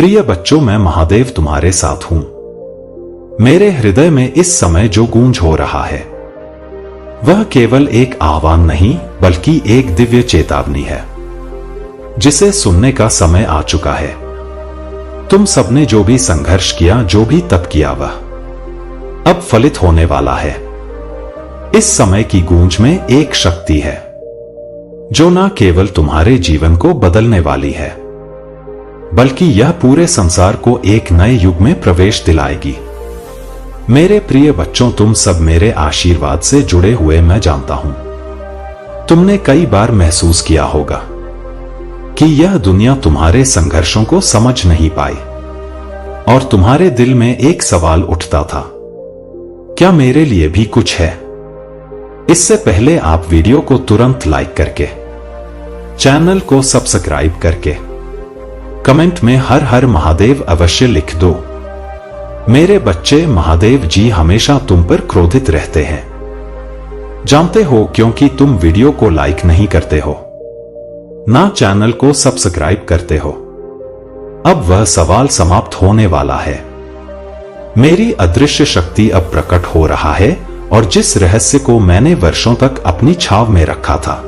प्रिय बच्चों, मैं महादेव तुम्हारे साथ हूं। मेरे हृदय में इस समय जो गूंज हो रहा है वह केवल एक आह्वान नहीं बल्कि एक दिव्य चेतावनी है जिसे सुनने का समय आ चुका है। तुम सबने जो भी संघर्ष किया, जो भी तप किया, वह अब फलित होने वाला है। इस समय की गूंज में एक शक्ति है जो न केवल तुम्हारे जीवन को बदलने वाली है बल्कि यह पूरे संसार को एक नए युग में प्रवेश दिलाएगी। मेरे प्रिय बच्चों, तुम सब मेरे आशीर्वाद से जुड़े हुए मैं जानता हूं। तुमने कई बार महसूस किया होगा कि यह दुनिया तुम्हारे संघर्षों को समझ नहीं पाई और तुम्हारे दिल में एक सवाल उठता था, क्या मेरे लिए भी कुछ है? इससे पहले आप वीडियो को तुरंत लाइक करके, चैनल को सब्सक्राइब करके, कमेंट में हर हर महादेव अवश्य लिख दो। मेरे बच्चे, महादेव जी हमेशा तुम पर क्रोधित रहते हैं, जानते हो, क्योंकि तुम वीडियो को लाइक नहीं करते हो, ना चैनल को सब्सक्राइब करते हो। अब वह सवाल समाप्त होने वाला है। मेरी अदृश्य शक्ति अब प्रकट हो रहा है और जिस रहस्य को मैंने वर्षों तक अपनी छाव में रखा था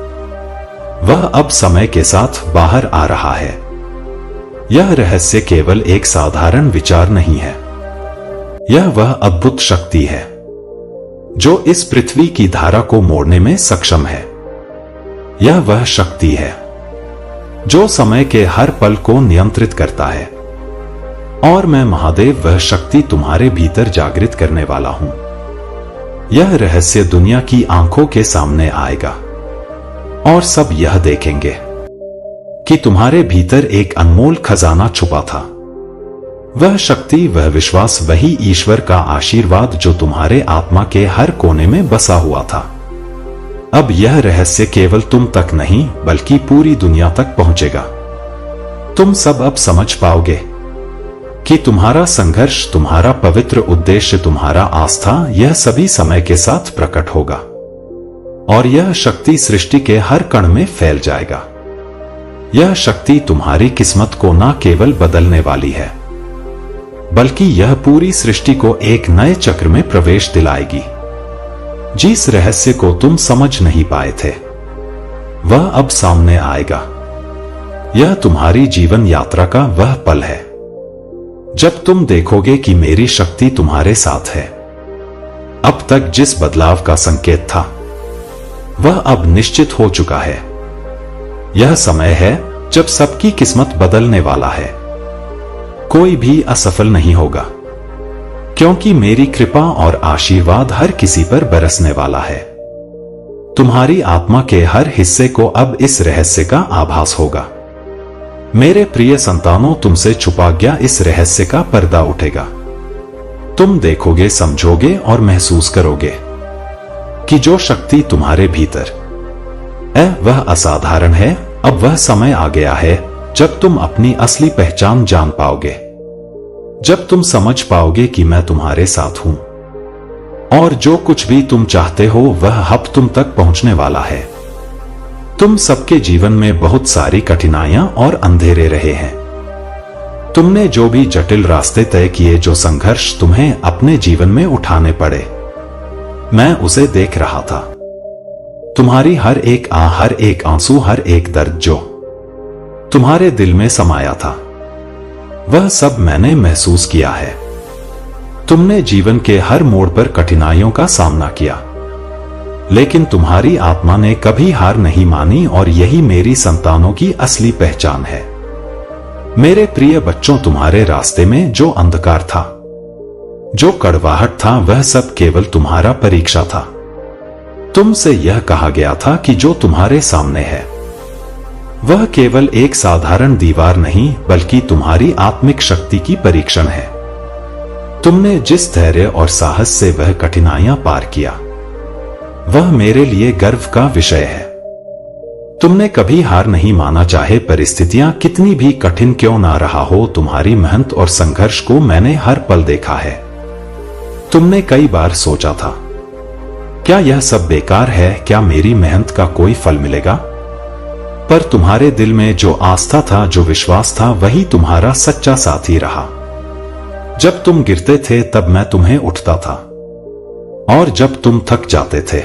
वह अब समय के साथ बाहर आ रहा है। यह रहस्य केवल एक साधारण विचार नहीं है, यह वह अद्भुत शक्ति है जो इस पृथ्वी की धारा को मोड़ने में सक्षम है। यह वह शक्ति है जो समय के हर पल को नियंत्रित करता है और मैं महादेव वह शक्ति तुम्हारे भीतर जागृत करने वाला हूं। यह रहस्य दुनिया की आंखों के सामने आएगा और सब यह देखेंगे कि तुम्हारे भीतर एक अनमोल खजाना छुपा था। वह शक्ति, वह विश्वास, वही ईश्वर का आशीर्वाद जो तुम्हारे आत्मा के हर कोने में बसा हुआ था। अब यह रहस्य केवल तुम तक नहीं बल्कि पूरी दुनिया तक पहुंचेगा। तुम सब अब समझ पाओगे कि तुम्हारा संघर्ष, तुम्हारा पवित्र उद्देश्य, तुम्हारा आस्था, यह सभी समय के साथ प्रकट होगा और यह शक्ति सृष्टि के हर कण में फैल जाएगा। यह शक्ति तुम्हारी किस्मत को न केवल बदलने वाली है बल्कि यह पूरी सृष्टि को एक नए चक्र में प्रवेश दिलाएगी। जिस रहस्य को तुम समझ नहीं पाए थे वह अब सामने आएगा। यह तुम्हारी जीवन यात्रा का वह पल है जब तुम देखोगे कि मेरी शक्ति तुम्हारे साथ है। अब तक जिस बदलाव का संकेत था वह अब निश्चित हो चुका है। यह समय है जब सबकी किस्मत बदलने वाला है। कोई भी असफल नहीं होगा क्योंकि मेरी कृपा और आशीर्वाद हर किसी पर बरसने वाला है। तुम्हारी आत्मा के हर हिस्से को अब इस रहस्य का आभास होगा। मेरे प्रिय संतानों, तुमसे छुपा गया इस रहस्य का पर्दा उठेगा। तुम देखोगे, समझोगे और महसूस करोगे कि जो शक्ति तुम्हारे भीतर है वह असाधारण है। अब वह समय आ गया है जब तुम अपनी असली पहचान जान पाओगे, जब तुम समझ पाओगे कि मैं तुम्हारे साथ हूं और जो कुछ भी तुम चाहते हो वह अब तुम तक पहुंचने वाला है। तुम सबके जीवन में बहुत सारी कठिनाइयां और अंधेरे रहे हैं। तुमने जो भी जटिल रास्ते तय किए, जो संघर्ष तुम्हें अपने जीवन में उठाने पड़े, मैं उसे देख रहा था। तुम्हारी हर एक हर एक आंसू, हर एक दर्द जो तुम्हारे दिल में समाया था वह सब मैंने महसूस किया है। तुमने जीवन के हर मोड़ पर कठिनाइयों का सामना किया लेकिन तुम्हारी आत्मा ने कभी हार नहीं मानी और यही मेरी संतानों की असली पहचान है। मेरे प्रिय बच्चों, तुम्हारे रास्ते में जो अंधकार था, जो कड़वाहट था, वह सब केवल तुम्हारा परीक्षा था। तुमसे यह कहा गया था कि जो तुम्हारे सामने है वह केवल एक साधारण दीवार नहीं बल्कि तुम्हारी आत्मिक शक्ति की परीक्षण है। तुमने जिस धैर्य और साहस से वह कठिनाइयां पार किया वह मेरे लिए गर्व का विषय है। तुमने कभी हार नहीं माना, चाहे परिस्थितियां कितनी भी कठिन क्यों ना रहा हो। तुम्हारी मेहनत और संघर्ष को मैंने हर पल देखा है। तुमने कई बार सोचा था, क्या यह सब बेकार है? क्या मेरी मेहनत का कोई फल मिलेगा? पर तुम्हारे दिल में जो आस्था था, जो विश्वास था, वही तुम्हारा सच्चा साथी रहा। जब तुम गिरते थे तब मैं तुम्हें उठता था, और जब तुम थक जाते थे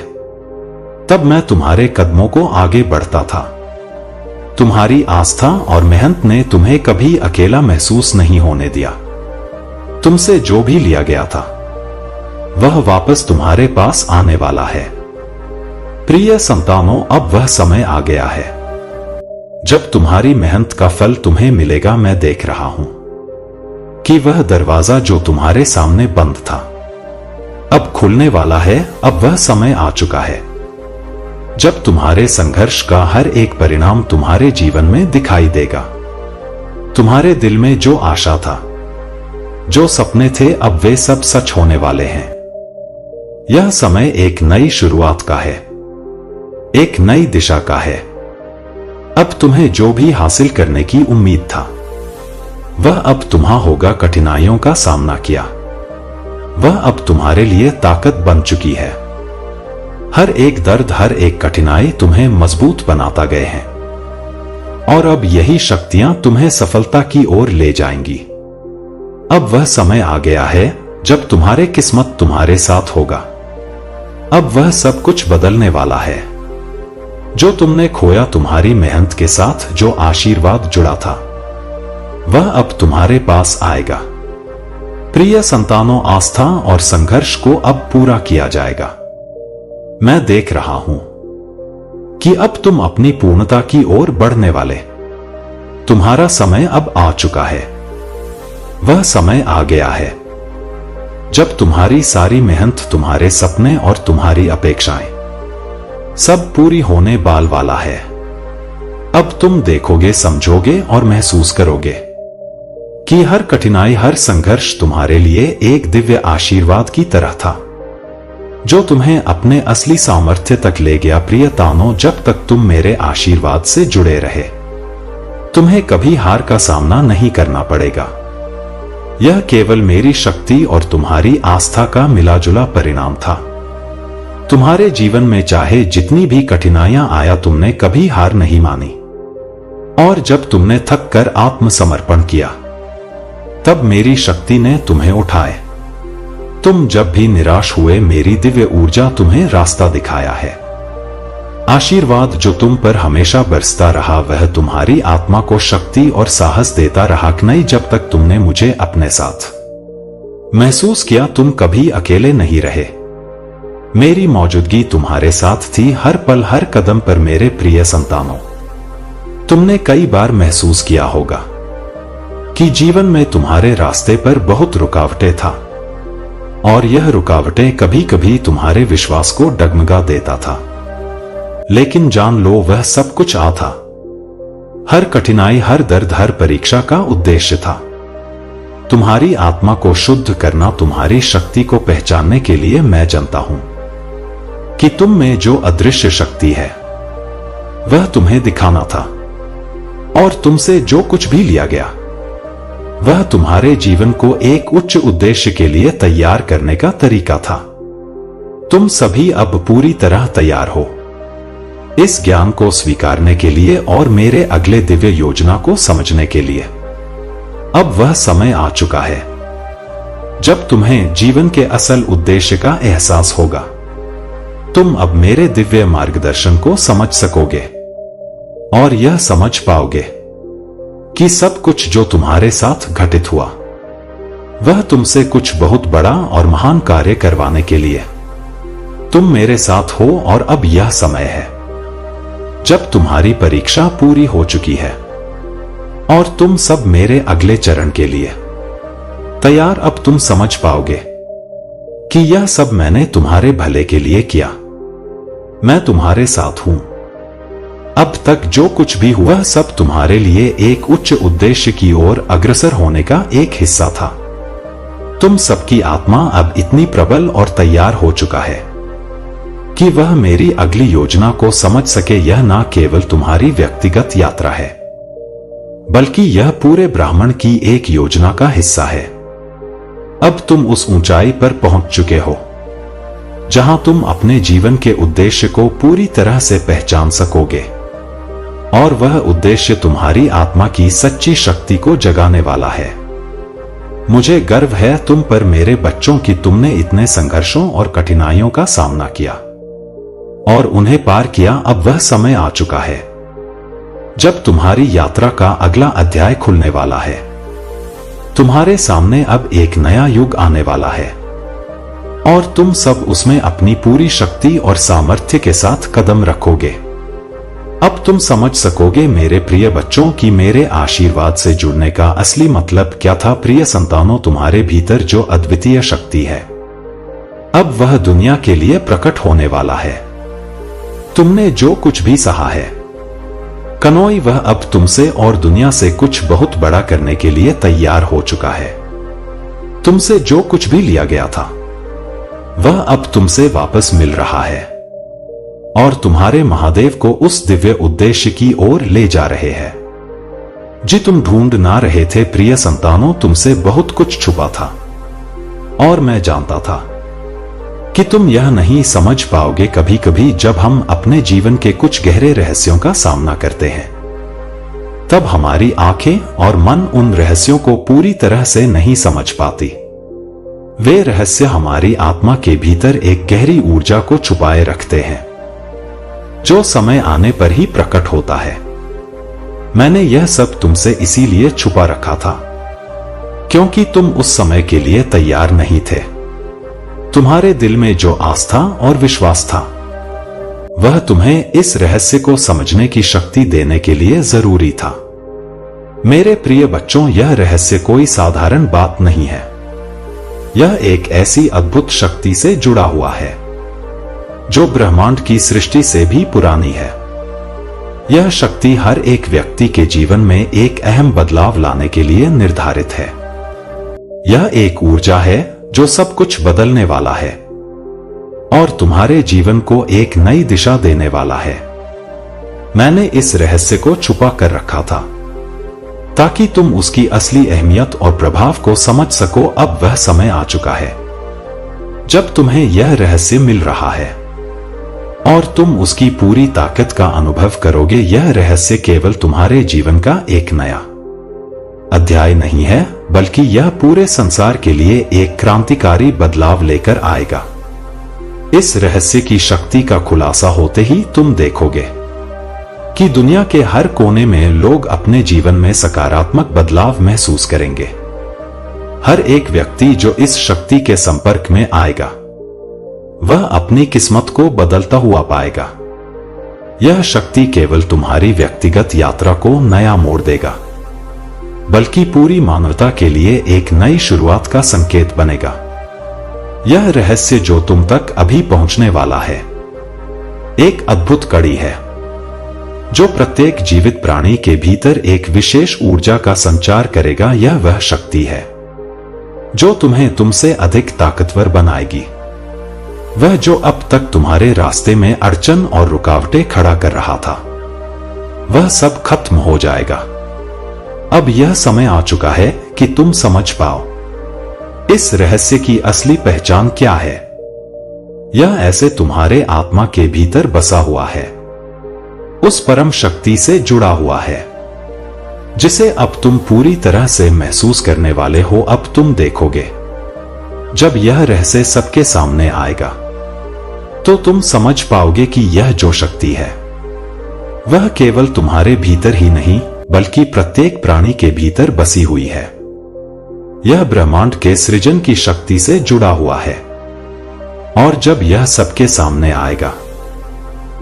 तब मैं तुम्हारे कदमों को आगे बढ़ता था। तुम्हारी आस्था और मेहनत ने तुम्हें कभी अकेला महसूस नहीं होने दिया। तुमसे जो भी लिया गया था वह वापस तुम्हारे पास आने वाला है। प्रिय संतानों, अब वह समय आ गया है जब तुम्हारी मेहनत का फल तुम्हें मिलेगा। मैं देख रहा हूं कि वह दरवाजा जो तुम्हारे सामने बंद था अब खुलने वाला है। अब वह समय आ चुका है जब तुम्हारे संघर्ष का हर एक परिणाम तुम्हारे जीवन में दिखाई देगा। तुम्हारे दिल में जो आशा था, जो सपने थे, अब वे सब सच होने वाले हैं। यह समय एक नई शुरुआत का है, एक नई दिशा का है। अब तुम्हें जो भी हासिल करने की उम्मीद था वह अब तुम्हारा होगा। कठिनाइयों का सामना किया, वह अब तुम्हारे लिए ताकत बन चुकी है। हर एक दर्द, हर एक कठिनाई तुम्हें मजबूत बनाता गए हैं, और अब यही शक्तियां तुम्हें सफलता की ओर ले जाएंगी। अब वह समय आ गया है जब तुम्हारे किस्मत तुम्हारे साथ होगा। अब वह सब कुछ बदलने वाला है। जो तुमने खोया, तुम्हारी मेहनत के साथ जो आशीर्वाद जुड़ा था, वह अब तुम्हारे पास आएगा। प्रिय संतानों, आस्था और संघर्ष को अब पूरा किया जाएगा। मैं देख रहा हूं कि अब तुम अपनी पूर्णता की ओर बढ़ने वाले। तुम्हारा समय अब आ चुका है। वह समय आ गया है जब तुम्हारी सारी मेहनत, तुम्हारे सपने और तुम्हारी अपेक्षाएं सब पूरी होने वाला है। अब तुम देखोगे, समझोगे और महसूस करोगे कि हर कठिनाई, हर संघर्ष तुम्हारे लिए एक दिव्य आशीर्वाद की तरह था, जो तुम्हें अपने असली सामर्थ्य तक ले गया। प्रियताओं, जब तक तुम मेरे आशीर्वाद से जुड़े रहे, तुम्हें कभी हार का सामना नहीं करना पड़ेगा। यह केवल मेरी शक्ति और तुम्हारी आस्था का मिलाजुला परिणाम था। तुम्हारे जीवन में चाहे जितनी भी कठिनाइयां आया, तुमने कभी हार नहीं मानी, और जब तुमने थक कर आत्मसमर्पण किया, तब मेरी शक्ति ने तुम्हें उठाए। तुम जब भी निराश हुए, मेरी दिव्य ऊर्जा तुम्हें रास्ता दिखाया है। आशीर्वाद जो तुम पर हमेशा बरसता रहा, वह तुम्हारी आत्मा को शक्ति और साहस देता रहा। नहीं, जब तक तुमने मुझे अपने साथ महसूस किया, तुम कभी अकेले नहीं रहे। मेरी मौजूदगी तुम्हारे साथ थी हर पल, हर कदम पर। मेरे प्रिय संतानों, तुमने कई बार महसूस किया होगा कि जीवन में तुम्हारे रास्ते पर बहुत रुकावटें था, और यह रुकावटें कभी कभी तुम्हारे विश्वास को डगमगा देता था। लेकिन जान लो, वह सब कुछ था। हर कठिनाई, हर दर्द, हर परीक्षा का उद्देश्य था तुम्हारी आत्मा को शुद्ध करना, तुम्हारी शक्ति को पहचानने के लिए। मैं जानता हूं कि तुम में जो अदृश्य शक्ति है वह तुम्हें दिखाना था, और तुमसे जो कुछ भी लिया गया वह तुम्हारे जीवन को एक उच्च उद्देश्य के लिए तैयार करने का तरीका था। तुम सभी अब पूरी तरह तैयार हो इस ज्ञान को स्वीकारने के लिए और मेरे अगले दिव्य योजना को समझने के लिए। अब वह समय आ चुका है जब तुम्हें जीवन के असल उद्देश्य का एहसास होगा। तुम अब मेरे दिव्य मार्गदर्शन को समझ सकोगे, और यह समझ पाओगे कि सब कुछ जो तुम्हारे साथ घटित हुआ वह तुमसे कुछ बहुत बड़ा और महान कार्य करवाने के लिए तुम मेरे साथ हो। और अब यह समय है जब तुम्हारी परीक्षा पूरी हो चुकी है और तुम सब मेरे अगले चरण के लिए तैयार। अब तुम समझ पाओगे कि यह सब मैंने तुम्हारे भले के लिए किया। मैं तुम्हारे साथ हूं। अब तक जो कुछ भी हुआ, वह सब तुम्हारे लिए एक उच्च उद्देश्य की ओर अग्रसर होने का एक हिस्सा था। तुम सबकी आत्मा अब इतनी प्रबल और तैयार हो चुका है कि वह मेरी अगली योजना को समझ सके। यह न केवल तुम्हारी व्यक्तिगत यात्रा है, बल्कि यह पूरे ब्राह्मण की एक योजना का हिस्सा है। अब तुम उस ऊंचाई पर पहुंच चुके हो जहां तुम अपने जीवन के उद्देश्य को पूरी तरह से पहचान सकोगे। और वह उद्देश्य तुम्हारी आत्मा की सच्ची शक्ति को जगाने वाला है। मुझे गर्व है तुम पर मेरे बच्चों कि तुमने इतने संघर्षों और कठिनाइयों का सामना किया और उन्हें पार किया। अब वह समय आ चुका है जब तुम्हारी यात्रा का अगला अध्याय खुलने वाला है। तुम्हारे सामने अब एक नया युग आने वाला है और तुम सब उसमें अपनी पूरी शक्ति और सामर्थ्य के साथ कदम रखोगे। अब तुम समझ सकोगे मेरे प्रिय बच्चों कि मेरे आशीर्वाद से जुड़ने का असली मतलब क्या था। प्रिय संतानों, तुम्हारे भीतर जो अद्वितीय शक्ति है अब वह दुनिया के लिए प्रकट होने वाला है। तुमने जो कुछ भी सहा है कनोई, वह अब तुमसे और दुनिया से कुछ बहुत बड़ा करने के लिए तैयार हो चुका है। तुमसे जो कुछ भी लिया गया था वह अब तुमसे वापस मिल रहा है और तुम्हारे महादेव को उस दिव्य उद्देश्य की ओर ले जा रहे हैं जी तुम ढूंढ ना रहे थे। प्रिय संतानों, तुमसे बहुत कुछ छुपा था और मैं जानता था कि तुम यह नहीं समझ पाओगे। कभी कभी जब हम अपने जीवन के कुछ गहरे रहस्यों का सामना करते हैं तब हमारी आंखें और मन उन रहस्यों को पूरी तरह से नहीं समझ पाती। वे रहस्य हमारी आत्मा के भीतर एक गहरी ऊर्जा को छुपाए रखते हैं जो समय आने पर ही प्रकट होता है। मैंने यह सब तुमसे इसीलिए छुपा रखा था क्योंकि तुम उस समय के लिए तैयार नहीं थे। तुम्हारे दिल में जो आस्था और विश्वास था वह तुम्हें इस रहस्य को समझने की शक्ति देने के लिए जरूरी था। मेरे प्रिय बच्चों, यह रहस्य कोई साधारण बात नहीं है। यह एक ऐसी अद्भुत शक्ति से जुड़ा हुआ है जो ब्रह्मांड की सृष्टि से भी पुरानी है। यह शक्ति हर एक व्यक्ति के जीवन में एक अहम बदलाव लाने के लिए निर्धारित है। यह एक ऊर्जा है जो सब कुछ बदलने वाला है और तुम्हारे जीवन को एक नई दिशा देने वाला है। मैंने इस रहस्य को छुपा कर रखा था ताकि तुम उसकी असली अहमियत और प्रभाव को समझ सको। अब वह समय आ चुका है जब तुम्हें यह रहस्य मिल रहा है और तुम उसकी पूरी ताकत का अनुभव करोगे। यह रहस्य केवल तुम्हारे जीवन का एक नया अध्याय नहीं है, बल्कि यह पूरे संसार के लिए एक क्रांतिकारी बदलाव लेकर आएगा। इस रहस्य की शक्ति का खुलासा होते ही तुम देखोगे कि दुनिया के हर कोने में लोग अपने जीवन में सकारात्मक बदलाव महसूस करेंगे। हर एक व्यक्ति जो इस शक्ति के संपर्क में आएगा वह अपनी किस्मत को बदलता हुआ पाएगा। यह शक्ति केवल तुम्हारी व्यक्तिगत यात्रा को नया मोड़ देगा, बल्कि पूरी मानवता के लिए एक नई शुरुआत का संकेत बनेगा। यह रहस्य जो तुम तक अभी पहुंचने वाला है एक अद्भुत कड़ी है जो प्रत्येक जीवित प्राणी के भीतर एक विशेष ऊर्जा का संचार करेगा। यह वह शक्ति है जो तुम्हें तुमसे अधिक ताकतवर बनाएगी। वह जो अब तक तुम्हारे रास्ते में अड़चन और रुकावटें खड़ा कर रहा था वह सब खत्म हो जाएगा। अब यह समय आ चुका है कि तुम समझ पाओ इस रहस्य की असली पहचान क्या है। यह ऐसे तुम्हारे आत्मा के भीतर बसा हुआ है, उस परम शक्ति से जुड़ा हुआ है जिसे अब तुम पूरी तरह से महसूस करने वाले हो। अब तुम देखोगे जब यह रहस्य सबके सामने आएगा तो तुम समझ पाओगे कि यह जो शक्ति है वह केवल तुम्हारे भीतर ही नहीं बल्कि प्रत्येक प्राणी के भीतर बसी हुई है। यह ब्रह्मांड के सृजन की शक्ति से जुड़ा हुआ है और जब यह सबके सामने आएगा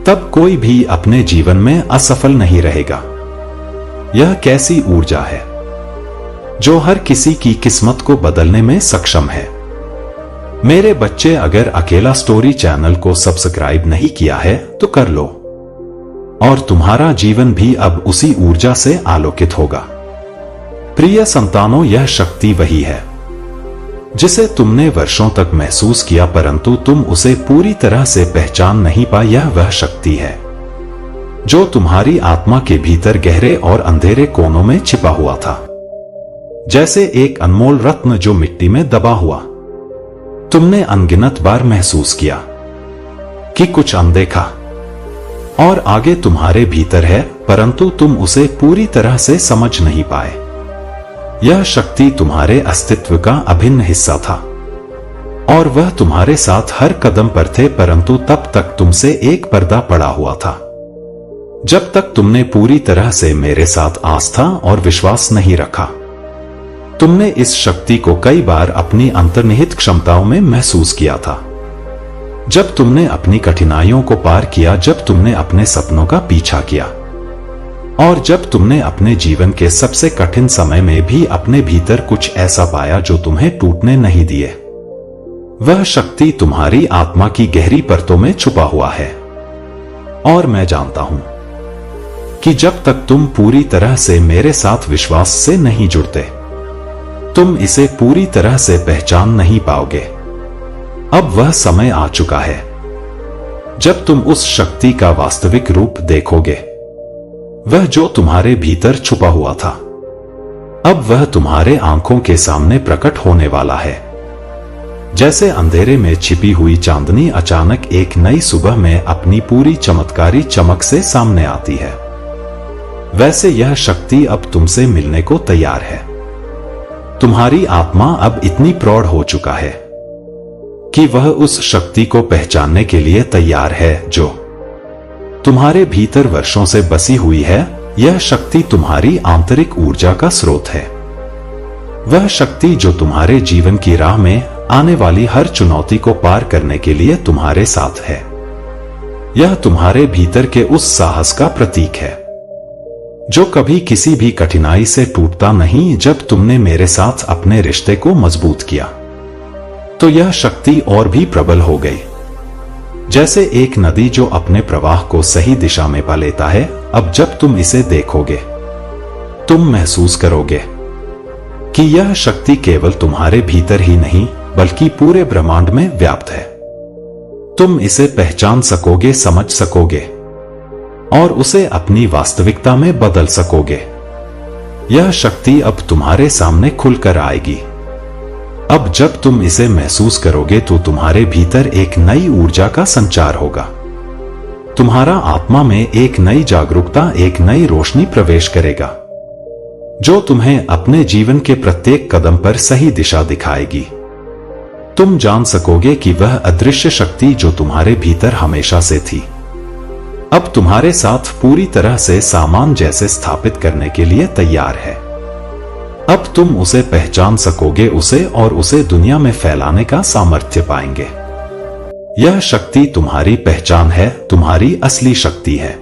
तब कोई भी अपने जीवन में असफल नहीं रहेगा। यह कैसी ऊर्जा है जो हर किसी की किस्मत को बदलने में सक्षम है। मेरे बच्चे, अगर अकेला स्टोरी चैनल को सब्सक्राइब नहीं किया है तो कर लो और तुम्हारा जीवन भी अब उसी ऊर्जा से आलोकित होगा। प्रिय संतानों, यह शक्ति वही है जिसे तुमने वर्षों तक महसूस किया परंतु तुम उसे पूरी तरह से पहचान नहीं पाए। यह वह शक्ति है जो तुम्हारी आत्मा के भीतर गहरे और अंधेरे कोनों में छिपा हुआ था, जैसे एक अनमोल रत्न जो मिट्टी में दबा हुआ। तुमने अनगिनत बार महसूस किया कि कुछ अनदेखा और आगे तुम्हारे भीतर है, परंतु तुम उसे पूरी तरह से समझ नहीं पाए। यह शक्ति तुम्हारे अस्तित्व का अभिन्न हिस्सा था और वह तुम्हारे साथ हर कदम पर थे, परंतु तब तक तुमसे एक पर्दा पड़ा हुआ था जब तक तुमने पूरी तरह से मेरे साथ आस्था और विश्वास नहीं रखा। तुमने इस शक्ति को कई बार अपनी अंतर्निहित क्षमताओं में महसूस किया था, जब तुमने अपनी कठिनाइयों को पार किया, जब तुमने अपने सपनों का पीछा किया और जब तुमने अपने जीवन के सबसे कठिन समय में भी अपने भीतर कुछ ऐसा पाया जो तुम्हें टूटने नहीं दिए। वह शक्ति तुम्हारी आत्मा की गहरी परतों में छुपा हुआ है और मैं जानता हूं कि जब तक तुम पूरी तरह से मेरे साथ विश्वास से नहीं जुड़ते, तुम इसे पूरी तरह से पहचान नहीं पाओगे। अब वह समय आ चुका है जब तुम उस शक्ति का वास्तविक रूप देखोगे, वह जो तुम्हारे भीतर छुपा हुआ था अब वह तुम्हारे आंखों के सामने प्रकट होने वाला है। जैसे अंधेरे में छिपी हुई चांदनी अचानक एक नई सुबह में अपनी पूरी चमत्कारी चमक से सामने आती है, वैसे यह शक्ति अब तुमसे मिलने को तैयार है। तुम्हारी आत्मा अब इतनी प्रौढ़ हो चुका है कि वह उस शक्ति को पहचानने के लिए तैयार है जो तुम्हारे भीतर वर्षों से बसी हुई है। यह शक्ति तुम्हारी आंतरिक ऊर्जा का स्रोत है, वह शक्ति जो तुम्हारे जीवन की राह में आने वाली हर चुनौती को पार करने के लिए तुम्हारे साथ है। यह तुम्हारे भीतर के उस साहस का प्रतीक है जो कभी किसी भी कठिनाई से टूटता नहीं। जब तुमने मेरे साथ अपने रिश्ते को मजबूत किया तो यह शक्ति और भी प्रबल हो गई, जैसे एक नदी जो अपने प्रवाह को सही दिशा में पा लेता है। अब जब तुम इसे देखोगे, तुम महसूस करोगे कि यह शक्ति केवल तुम्हारे भीतर ही नहीं बल्कि पूरे ब्रह्मांड में व्याप्त है। तुम इसे पहचान सकोगे, समझ सकोगे और उसे अपनी वास्तविकता में बदल सकोगे। यह शक्ति अब तुम्हारे सामने खुलकर आएगी। अब जब तुम इसे महसूस करोगे तो तुम्हारे भीतर एक नई ऊर्जा का संचार होगा। तुम्हारा आत्मा में एक नई जागरूकता, एक नई रोशनी प्रवेश करेगा जो तुम्हें अपने जीवन के प्रत्येक कदम पर सही दिशा दिखाएगी। तुम जान सकोगे कि वह अदृश्य शक्ति जो तुम्हारे भीतर हमेशा से थी अब तुम्हारे साथ पूरी तरह से सामान जैसे स्थापित करने के लिए तैयार है। अब तुम उसे पहचान सकोगे, उसे और उसे दुनिया में फैलाने का सामर्थ्य पाएंगे। यह शक्ति तुम्हारी पहचान है, तुम्हारी असली शक्ति है।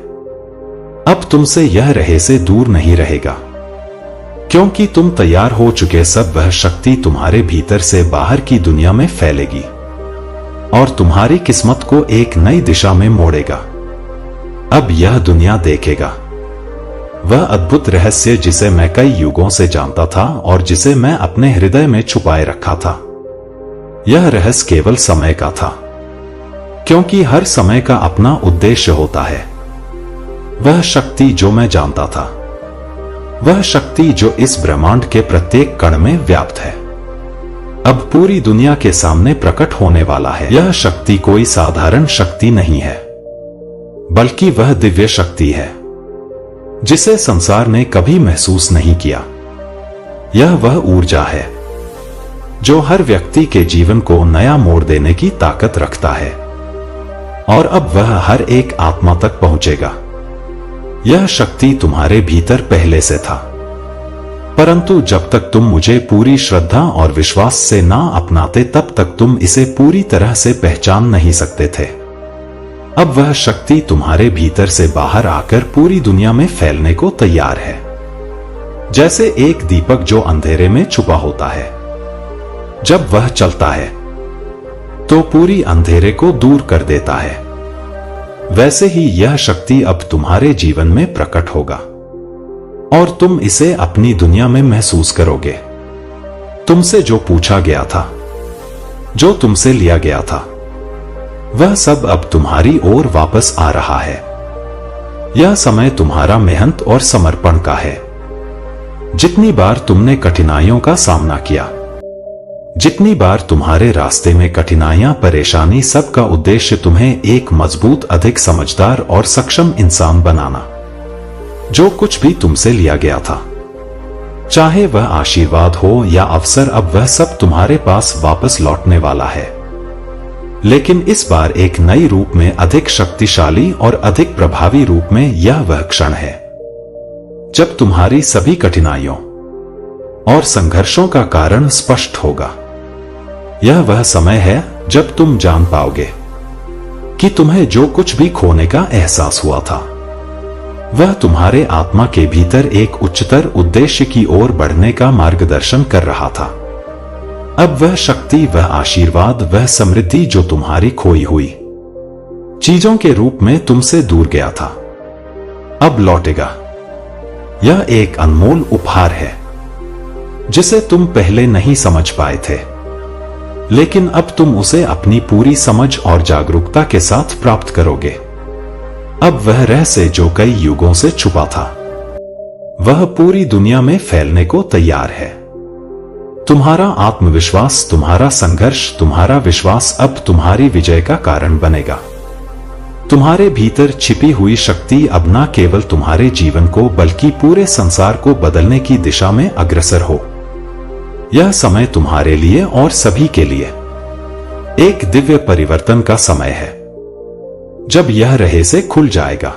अब तुमसे यह रहे से दूर नहीं रहेगा, क्योंकि तुम तैयार हो चुके। सब वह शक्ति तुम्हारे भीतर से बाहर की दुनिया में फैलेगी और तुम्हारी किस्मत को एक नई दिशा में मोड़ेगा। अब यह दुनिया देखेगा वह अद्भुत रहस्य जिसे मैं कई युगों से जानता था और जिसे मैं अपने हृदय में छुपाए रखा था। यह रहस्य केवल समय का था, क्योंकि हर समय का अपना उद्देश्य होता है। वह शक्ति जो मैं जानता था, वह शक्ति जो इस ब्रह्मांड के प्रत्येक कण में व्याप्त है, अब पूरी दुनिया के सामने प्रकट होने वाला है। यह शक्ति कोई साधारण शक्ति नहीं है, बल्कि वह दिव्य शक्ति है जिसे संसार ने कभी महसूस नहीं किया। यह वह ऊर्जा है जो हर व्यक्ति के जीवन को नया मोड़ देने की ताकत रखता है और अब वह हर एक आत्मा तक पहुंचेगा। यह शक्ति तुम्हारे भीतर पहले से था, परंतु जब तक तुम मुझे पूरी श्रद्धा और विश्वास से ना अपनाते तब तक तुम इसे पूरी तरह से पहचान नहीं सकते थे। अब वह शक्ति तुम्हारे भीतर से बाहर आकर पूरी दुनिया में फैलने को तैयार है, जैसे एक दीपक जो अंधेरे में छुपा होता है। जब वह चलता है तो पूरी अंधेरे को दूर कर देता है, वैसे ही यह शक्ति अब तुम्हारे जीवन में प्रकट होगा और तुम इसे अपनी दुनिया में महसूस करोगे। तुमसे जो पूछा गया था, जो तुमसे लिया गया था, वह सब अब तुम्हारी ओर वापस आ रहा है। यह समय तुम्हारा मेहनत और समर्पण का है। जितनी बार तुमने कठिनाइयों का सामना किया, जितनी बार तुम्हारे रास्ते में कठिनाइयां, परेशानी, सबका उद्देश्य तुम्हें एक मजबूत, अधिक समझदार और सक्षम इंसान बनाना। जो कुछ भी तुमसे लिया गया था, चाहे वह आशीर्वाद हो या अवसर, अब वह सब तुम्हारे पास वापस लौटने वाला है। लेकिन इस बार एक नई रूप में, अधिक शक्तिशाली और अधिक प्रभावी रूप में। यह वह क्षण है जब तुम्हारी सभी कठिनाइयों और संघर्षों का कारण स्पष्ट होगा। यह वह समय है जब तुम जान पाओगे कि तुम्हें जो कुछ भी खोने का एहसास हुआ था, वह तुम्हारे आत्मा के भीतर एक उच्चतर उद्देश्य की ओर बढ़ने का मार्गदर्शन कर रहा था। अब वह शक्ति, वह आशीर्वाद, वह समृद्धि जो तुम्हारी खोई हुई चीजों के रूप में तुमसे दूर गया था, अब लौटेगा। यह एक अनमोल उपहार है जिसे तुम पहले नहीं समझ पाए थे, लेकिन अब तुम उसे अपनी पूरी समझ और जागरूकता के साथ प्राप्त करोगे। अब वह रहस्य जो कई युगों से छुपा था, वह पूरी दुनिया में फैलने को तैयार है। तुम्हारा आत्मविश्वास, तुम्हारा संघर्ष, तुम्हारा विश्वास अब तुम्हारी विजय का कारण बनेगा। तुम्हारे भीतर छिपी हुई शक्ति अब न केवल तुम्हारे जीवन को बल्कि पूरे संसार को बदलने की दिशा में अग्रसर हो। यह समय तुम्हारे लिए और सभी के लिए एक दिव्य परिवर्तन का समय है। जब यह रहस्य खुल जाएगा,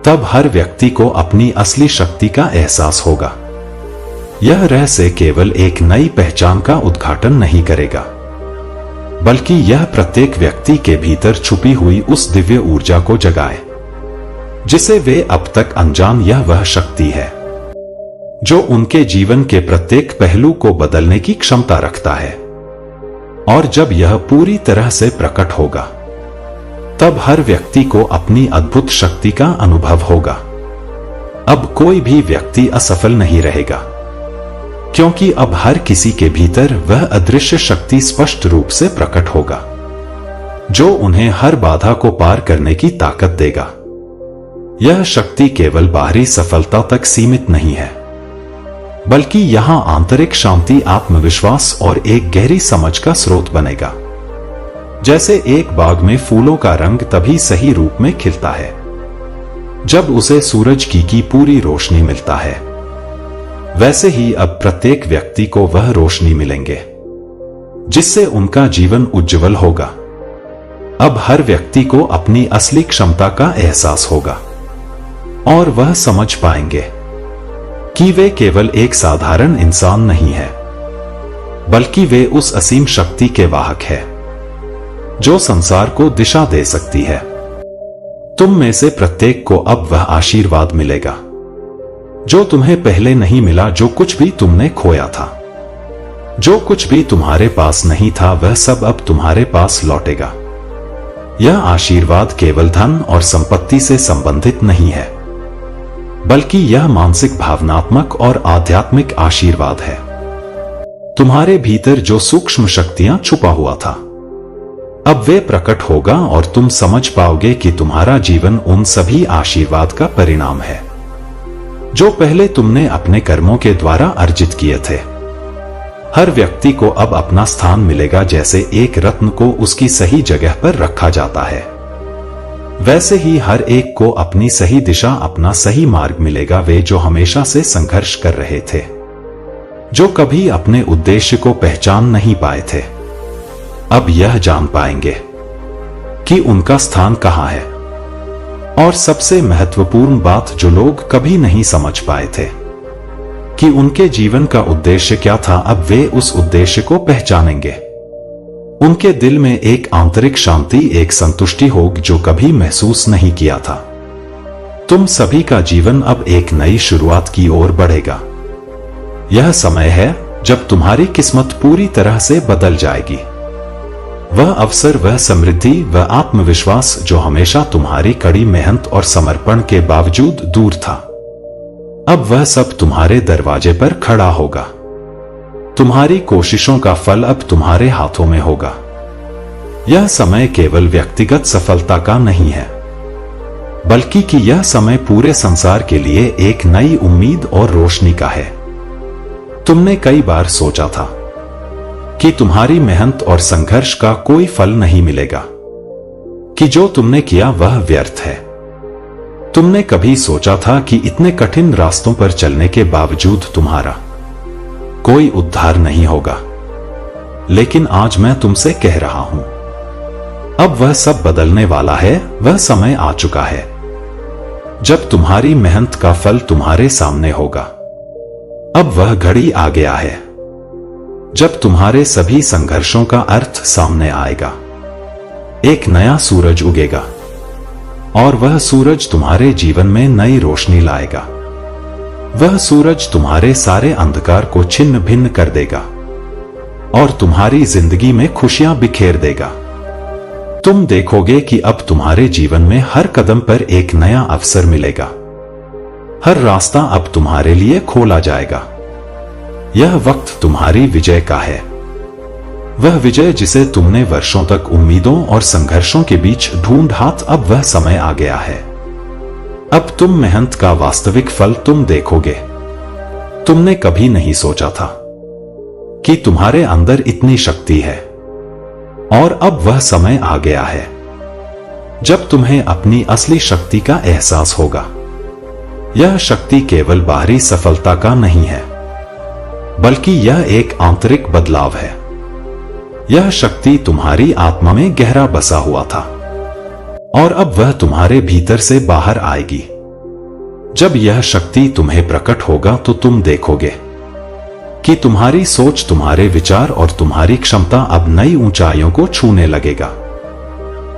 तब हर व्यक्ति को अपनी असली शक्ति का एहसास होगा। यह रहस्य केवल एक नई पहचान का उद्घाटन नहीं करेगा, बल्कि यह प्रत्येक व्यक्ति के भीतर छुपी हुई उस दिव्य ऊर्जा को जगाए जिसे वे अब तक अनजान। यह वह शक्ति है जो उनके जीवन के प्रत्येक पहलू को बदलने की क्षमता रखता है। और जब यह पूरी तरह से प्रकट होगा, तब हर व्यक्ति को अपनी अद्भुत शक्ति का अनुभव होगा। अब कोई भी व्यक्ति असफल नहीं रहेगा, क्योंकि अब हर किसी के भीतर वह अदृश्य शक्ति स्पष्ट रूप से प्रकट होगा, जो उन्हें हर बाधा को पार करने की ताकत देगा। यह शक्ति केवल बाहरी सफलता तक सीमित नहीं है, बल्कि यहां आंतरिक शांति, आत्मविश्वास और एक गहरी समझ का स्रोत बनेगा। जैसे एक बाग में फूलों का रंग तभी सही रूप में खिलता है जब उसे सूरज की पूरी रोशनी मिलता है, वैसे ही अब प्रत्येक व्यक्ति को वह रोशनी मिलेंगे जिससे उनका जीवन उज्जवल होगा। अब हर व्यक्ति को अपनी असली क्षमता का एहसास होगा और वह समझ पाएंगे कि वे केवल एक साधारण इंसान नहीं है, बल्कि वे उस असीम शक्ति के वाहक है जो संसार को दिशा दे सकती है। तुम में से प्रत्येक को अब वह आशीर्वाद मिलेगा जो तुम्हें पहले नहीं मिला। जो कुछ भी तुमने खोया था, जो कुछ भी तुम्हारे पास नहीं था, वह सब अब तुम्हारे पास लौटेगा। यह आशीर्वाद केवल धन और संपत्ति से संबंधित नहीं है, बल्कि यह मानसिक, भावनात्मक और आध्यात्मिक आशीर्वाद है। तुम्हारे भीतर जो सूक्ष्म शक्तियां छुपा हुआ था, अब वे प्रकट होगा और तुम समझ पाओगे कि तुम्हारा जीवन उन सभी आशीर्वाद का परिणाम है जो पहले तुमने अपने कर्मों के द्वारा अर्जित किए थे। हर व्यक्ति को अब अपना स्थान मिलेगा। जैसे एक रत्न को उसकी सही जगह पर रखा जाता है, वैसे ही हर एक को अपनी सही दिशा, अपना सही मार्ग मिलेगा। वे जो हमेशा से संघर्ष कर रहे थे, जो कभी अपने उद्देश्य को पहचान नहीं पाए थे, अब यह जान पाएंगे कि उनका स्थान कहां है। और सबसे महत्वपूर्ण बात जो लोग कभी नहीं समझ पाए थे कि उनके जीवन का उद्देश्य क्या था, अब वे उस उद्देश्य को पहचानेंगे। उनके दिल में एक आंतरिक शांति, एक संतुष्टि होगी जो कभी महसूस नहीं किया था। तुम सभी का जीवन अब एक नई शुरुआत की ओर बढ़ेगा। यह समय है जब तुम्हारी किस्मत पूरी तरह से बदल जाएगी। वह अवसर, वह समृद्धि, वह आत्मविश्वास जो हमेशा तुम्हारी कड़ी मेहनत और समर्पण के बावजूद दूर था, अब वह सब तुम्हारे दरवाजे पर खड़ा होगा। तुम्हारी कोशिशों का फल अब तुम्हारे हाथों में होगा। यह समय केवल व्यक्तिगत सफलता का नहीं है, बल्कि कि यह समय पूरे संसार के लिए एक नई उम्मीद और रोशनी का है। तुमने कई बार सोचा था कि तुम्हारी मेहनत और संघर्ष का कोई फल नहीं मिलेगा, कि जो तुमने किया वह व्यर्थ है। तुमने कभी सोचा था कि इतने कठिन रास्तों पर चलने के बावजूद तुम्हारा कोई उद्धार नहीं होगा? लेकिन आज मैं तुमसे कह रहा हूं, अब वह सब बदलने वाला है। वह समय आ चुका है जब तुम्हारी मेहनत का फल तुम्हारे सामने होगा। अब वह घड़ी आ गया है जब तुम्हारे सभी संघर्षों का अर्थ सामने आएगा। एक नया सूरज उगेगा और वह सूरज तुम्हारे जीवन में नई रोशनी लाएगा। वह सूरज तुम्हारे सारे अंधकार को छिन्न भिन्न कर देगा और तुम्हारी जिंदगी में खुशियां बिखेर देगा। तुम देखोगे कि अब तुम्हारे जीवन में हर कदम पर एक नया अवसर मिलेगा। हर रास्ता अब तुम्हारे लिए खोला जाएगा। यह वक्त तुम्हारी विजय का है, वह विजय जिसे तुमने वर्षों तक उम्मीदों और संघर्षों के बीच ढूंढा। अब वह समय आ गया है। अब तुम मेहनत का वास्तविक फल तुम देखोगे। तुमने कभी नहीं सोचा था कि तुम्हारे अंदर इतनी शक्ति है, और अब वह समय आ गया है जब तुम्हें अपनी असली शक्ति का एहसास होगा। यह शक्ति केवल बाहरी सफलता का नहीं है, बल्कि यह एक आंतरिक बदलाव है। यह शक्ति तुम्हारी आत्मा में गहरा बसा हुआ था, और अब वह तुम्हारे भीतर से बाहर आएगी। जब यह शक्ति तुम्हें प्रकट होगा तो तुम देखोगे कि तुम्हारी सोच, तुम्हारे विचार और तुम्हारी क्षमता अब नई ऊंचाइयों को छूने लगेगा।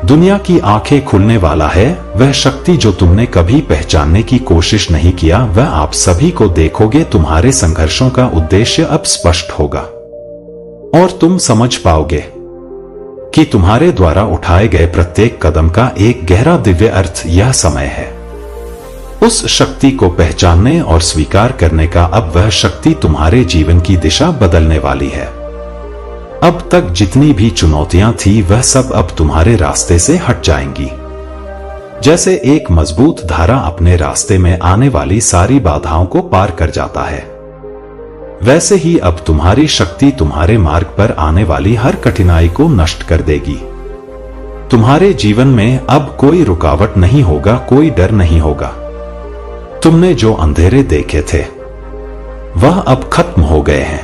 दुनिया की आंखें खुलने वाला है। वह शक्ति जो तुमने कभी पहचानने की कोशिश नहीं किया, वह आप सभी को देखोगे। तुम्हारे संघर्षों का उद्देश्य अब स्पष्ट होगा और तुम समझ पाओगे कि तुम्हारे द्वारा उठाए गए प्रत्येक कदम का एक गहरा दिव्य अर्थ। यह समय है उस शक्ति को पहचानने और स्वीकार करने का। अब वह शक्ति तुम्हारे जीवन की दिशा बदलने वाली है। अब तक जितनी भी चुनौतियां थी, वह सब अब तुम्हारे रास्ते से हट जाएंगी। जैसे एक मजबूत धारा अपने रास्ते में आने वाली सारी बाधाओं को पार कर जाता है, वैसे ही अब तुम्हारी शक्ति तुम्हारे मार्ग पर आने वाली हर कठिनाई को नष्ट कर देगी। तुम्हारे जीवन में अब कोई रुकावट नहीं होगा, कोई डर नहीं होगा। तुमने जो अंधेरे देखे थे वह अब खत्म हो गए हैं।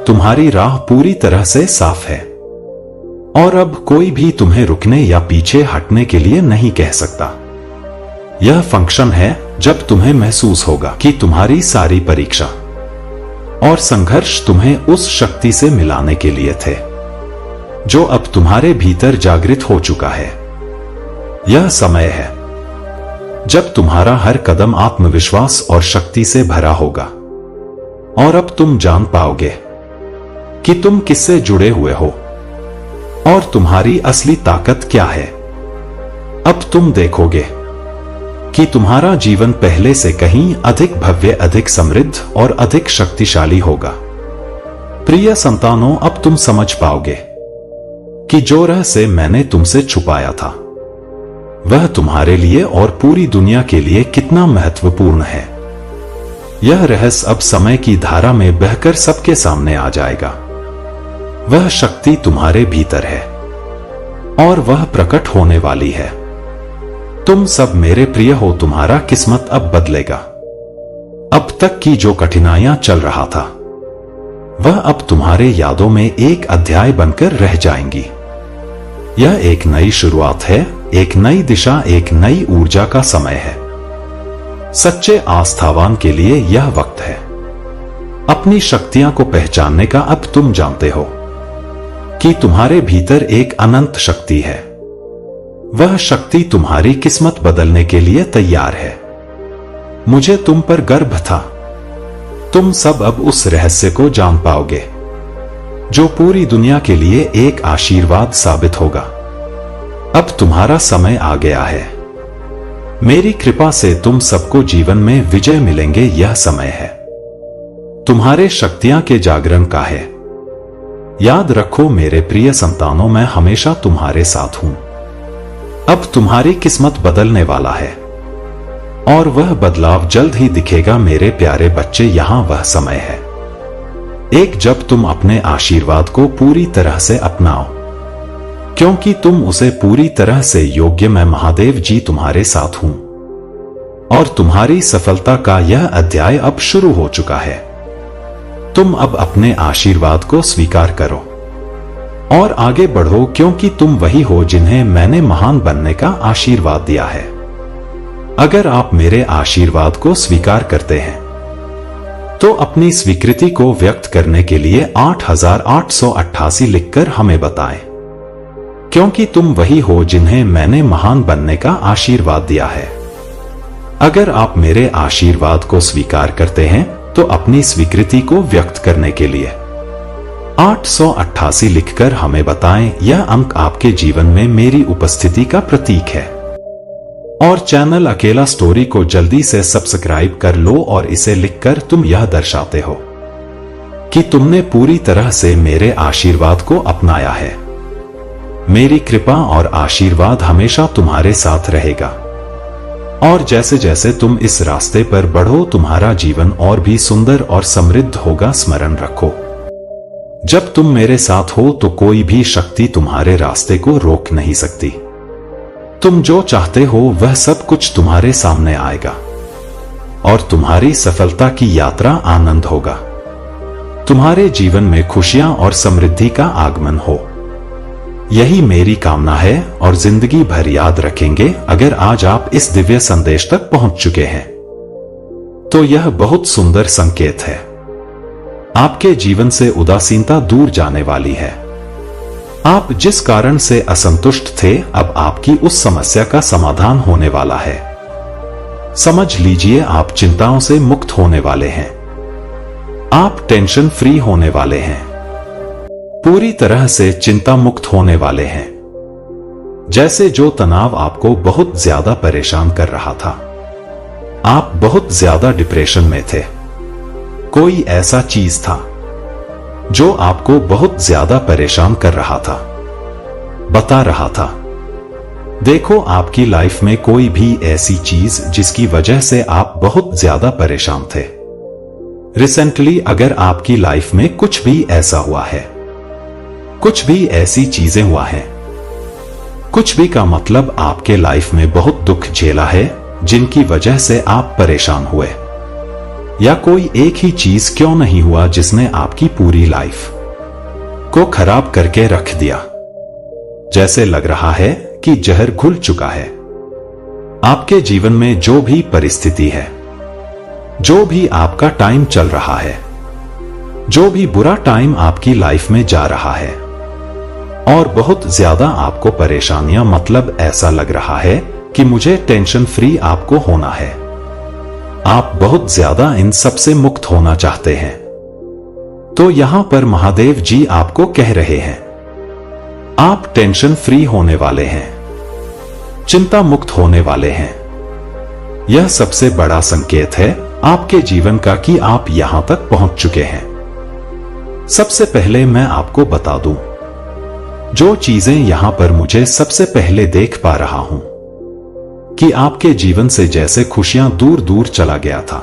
तुम्हारी राह पूरी तरह से साफ है, और अब कोई भी तुम्हें रुकने या पीछे हटने के लिए नहीं कह सकता। यह फंक्शन है जब तुम्हें महसूस होगा कि तुम्हारी सारी परीक्षा और संघर्ष तुम्हें उस शक्ति से मिलाने के लिए थे जो अब तुम्हारे भीतर जागृत हो चुका है। यह समय है जब तुम्हारा हर कदम आत्मविश्वास और शक्ति से भरा होगा, और अब तुम जान पाओगे कि तुम किससे जुड़े हुए हो और तुम्हारी असली ताकत क्या है। अब तुम देखोगे कि तुम्हारा जीवन पहले से कहीं अधिक भव्य, अधिक समृद्ध और अधिक शक्तिशाली होगा। प्रिय संतानों, अब तुम समझ पाओगे कि जो रहस्य मैंने तुमसे छुपाया था वह तुम्हारे लिए और पूरी दुनिया के लिए कितना महत्वपूर्ण है। यह रहस्य अब समय की धारा में बहकर सबके सामने आ जाएगा। वह शक्ति तुम्हारे भीतर है और वह प्रकट होने वाली है। तुम सब मेरे प्रिय हो, तुम्हारा किस्मत अब बदलेगा। अब तक की जो कठिनाइयां चल रहा था वह अब तुम्हारे यादों में एक अध्याय बनकर रह जाएंगी। यह एक नई शुरुआत है, एक नई दिशा, एक नई ऊर्जा का समय है। सच्चे आस्थावान के लिए यह वक्त है। अपनी शक्तियां को पहचानने का अब तुम जानते हो कि तुम्हारे भीतर एक अनंत शक्ति है। वह शक्ति तुम्हारी किस्मत बदलने के लिए तैयार है। मुझे तुम पर गर्व था। तुम सब अब उस रहस्य को जान पाओगे जो पूरी दुनिया के लिए एक आशीर्वाद साबित होगा। अब तुम्हारा समय आ गया है। मेरी कृपा से तुम सबको जीवन में विजय मिलेंगे। यह समय है तुम्हारे शक्तियां के जागरण का है। याद रखो मेरे प्रिय संतानों, मैं हमेशा तुम्हारे साथ हूं। अब तुम्हारी किस्मत बदलने वाला है और वह बदलाव जल्द ही दिखेगा। मेरे प्यारे बच्चे, यहां वह समय है। एक जब तुम अपने आशीर्वाद को पूरी तरह से अपनाओ, क्योंकि तुम उसे पूरी तरह से योग्य, मैं महादेव जी तुम्हारे साथ हूं और तुम्हारी सफलता का यह अध्याय अब शुरू हो चुका है। तुम अब अपने आशीर्वाद को स्वीकार करो और आगे बढ़ो, क्योंकि तुम वही हो जिन्हें मैंने महान बनने का आशीर्वाद दिया है। अगर आप मेरे आशीर्वाद को स्वीकार करते हैं तो अपनी स्वीकृति को व्यक्त करने के लिए 8888 लिखकर हमें बताएं, क्योंकि तुम वही हो जिन्हें मैंने महान बनने का आशीर्वाद दिया है। अगर आप मेरे आशीर्वाद को स्वीकार करते हैं तो अपनी स्वीकृति को व्यक्त करने के लिए 888 लिखकर हमें बताएं। यह अंक आपके जीवन में मेरी उपस्थिति का प्रतीक है। और चैनल अकेला स्टोरी को जल्दी से सब्सक्राइब कर लो और इसे लिखकर तुम यह दर्शाते हो कि तुमने पूरी तरह से मेरे आशीर्वाद को अपनाया है। मेरी कृपा और आशीर्वाद हमेशा तुम्हारे साथ रहेगा और जैसे जैसे तुम इस रास्ते पर बढ़ो तुम्हारा जीवन और भी सुंदर और समृद्ध होगा। स्मरण रखो, जब तुम मेरे साथ हो तो कोई भी शक्ति तुम्हारे रास्ते को रोक नहीं सकती। तुम जो चाहते हो वह सब कुछ तुम्हारे सामने आएगा और तुम्हारी सफलता की यात्रा आनंद होगा। तुम्हारे जीवन में खुशियां और समृद्धि का आगमन हो, यही मेरी कामना है और जिंदगी भर याद रखेंगे। अगर आज आप इस दिव्य संदेश तक पहुंच चुके हैं तो यह बहुत सुंदर संकेत है। आपके जीवन से उदासीनता दूर जाने वाली है। आप जिस कारण से असंतुष्ट थे, अब आपकी उस समस्या का समाधान होने वाला है। समझ लीजिए, आप चिंताओं से मुक्त होने वाले हैं। आप टेंशन फ्री होने वाले हैं, पूरी तरह से चिंता मुक्त होने वाले हैं। जैसे जो तनाव आपको बहुत ज्यादा परेशान कर रहा था, आप बहुत ज्यादा डिप्रेशन में थे, कोई ऐसा चीज था जो आपको बहुत ज्यादा परेशान कर रहा था, बता रहा था। देखो, आपकी लाइफ में कोई भी ऐसी चीज जिसकी वजह से आप बहुत ज्यादा परेशान थे। रिसेंटली अगर आपकी लाइफ में कुछ भी ऐसा हुआ है, कुछ भी ऐसी चीजें हुआ है, कुछ भी का मतलब आपके लाइफ में बहुत दुख झेला है जिनकी वजह से आप परेशान हुए, या कोई एक ही चीज क्यों नहीं हुआ जिसने आपकी पूरी लाइफ को खराब करके रख दिया। जैसे लग रहा है कि जहर घुल चुका है। आपके जीवन में जो भी परिस्थिति है, जो भी आपका टाइम चल रहा है, जो भी बुरा टाइम आपकी लाइफ में जा रहा है और बहुत ज्यादा आपको परेशानियां, मतलब ऐसा लग रहा है कि मुझे टेंशन फ्री आपको होना है। आप बहुत ज्यादा इन सब से मुक्त होना चाहते हैं। तो यहां पर महादेव जी आपको कह रहे हैं, आप टेंशन फ्री होने वाले हैं, चिंता मुक्त होने वाले हैं। यह सबसे बड़ा संकेत है आपके जीवन का कि आप यहां तक पहुंच चुके हैं। सबसे पहले मैं आपको बता दूं, जो चीजें यहां पर मुझे सबसे पहले देख पा रहा हूं कि आपके जीवन से जैसे खुशियां दूर दूर चला गया था।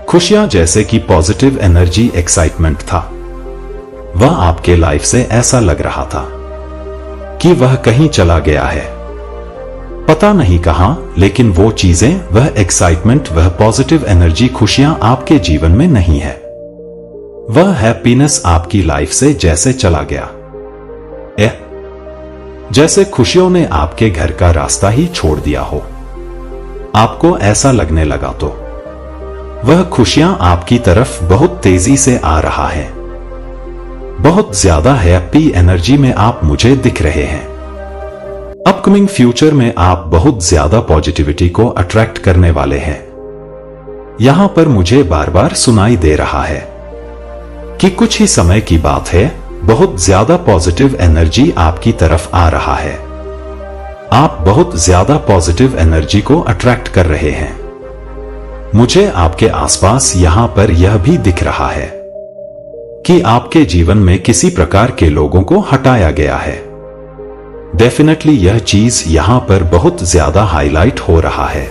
खुशियां जैसे कि पॉजिटिव एनर्जी, एक्साइटमेंट था, वह आपके लाइफ से ऐसा लग रहा था कि वह कहीं चला गया है, पता नहीं कहां, लेकिन वो चीजें, वह एक्साइटमेंट, वह पॉजिटिव एनर्जी, खुशियां आपके जीवन में नहीं है। वह हैप्पीनेस आपकी लाइफ से जैसे चला गया, जैसे खुशियों ने आपके घर का रास्ता ही छोड़ दिया हो। आपको ऐसा लगने लगा तो वह खुशियां आपकी तरफ बहुत तेजी से आ रहा है। बहुत ज्यादा हैप्पी एनर्जी में आप मुझे दिख रहे हैं। अपकमिंग फ्यूचर में आप बहुत ज्यादा पॉजिटिविटी को अट्रैक्ट करने वाले हैं। यहां पर मुझे बार बार सुनाई दे रहा है कि कुछ ही समय की बात है, बहुत ज्यादा पॉजिटिव एनर्जी आपकी तरफ आ रहा है। आप बहुत ज्यादा पॉजिटिव एनर्जी को अट्रैक्ट कर रहे हैं। मुझे आपके आसपास यहां पर यह भी दिख रहा है कि आपके जीवन में किसी प्रकार के लोगों को हटाया गया है। डेफिनेटली यह चीज यहां पर बहुत ज्यादा हाईलाइट हो रहा है।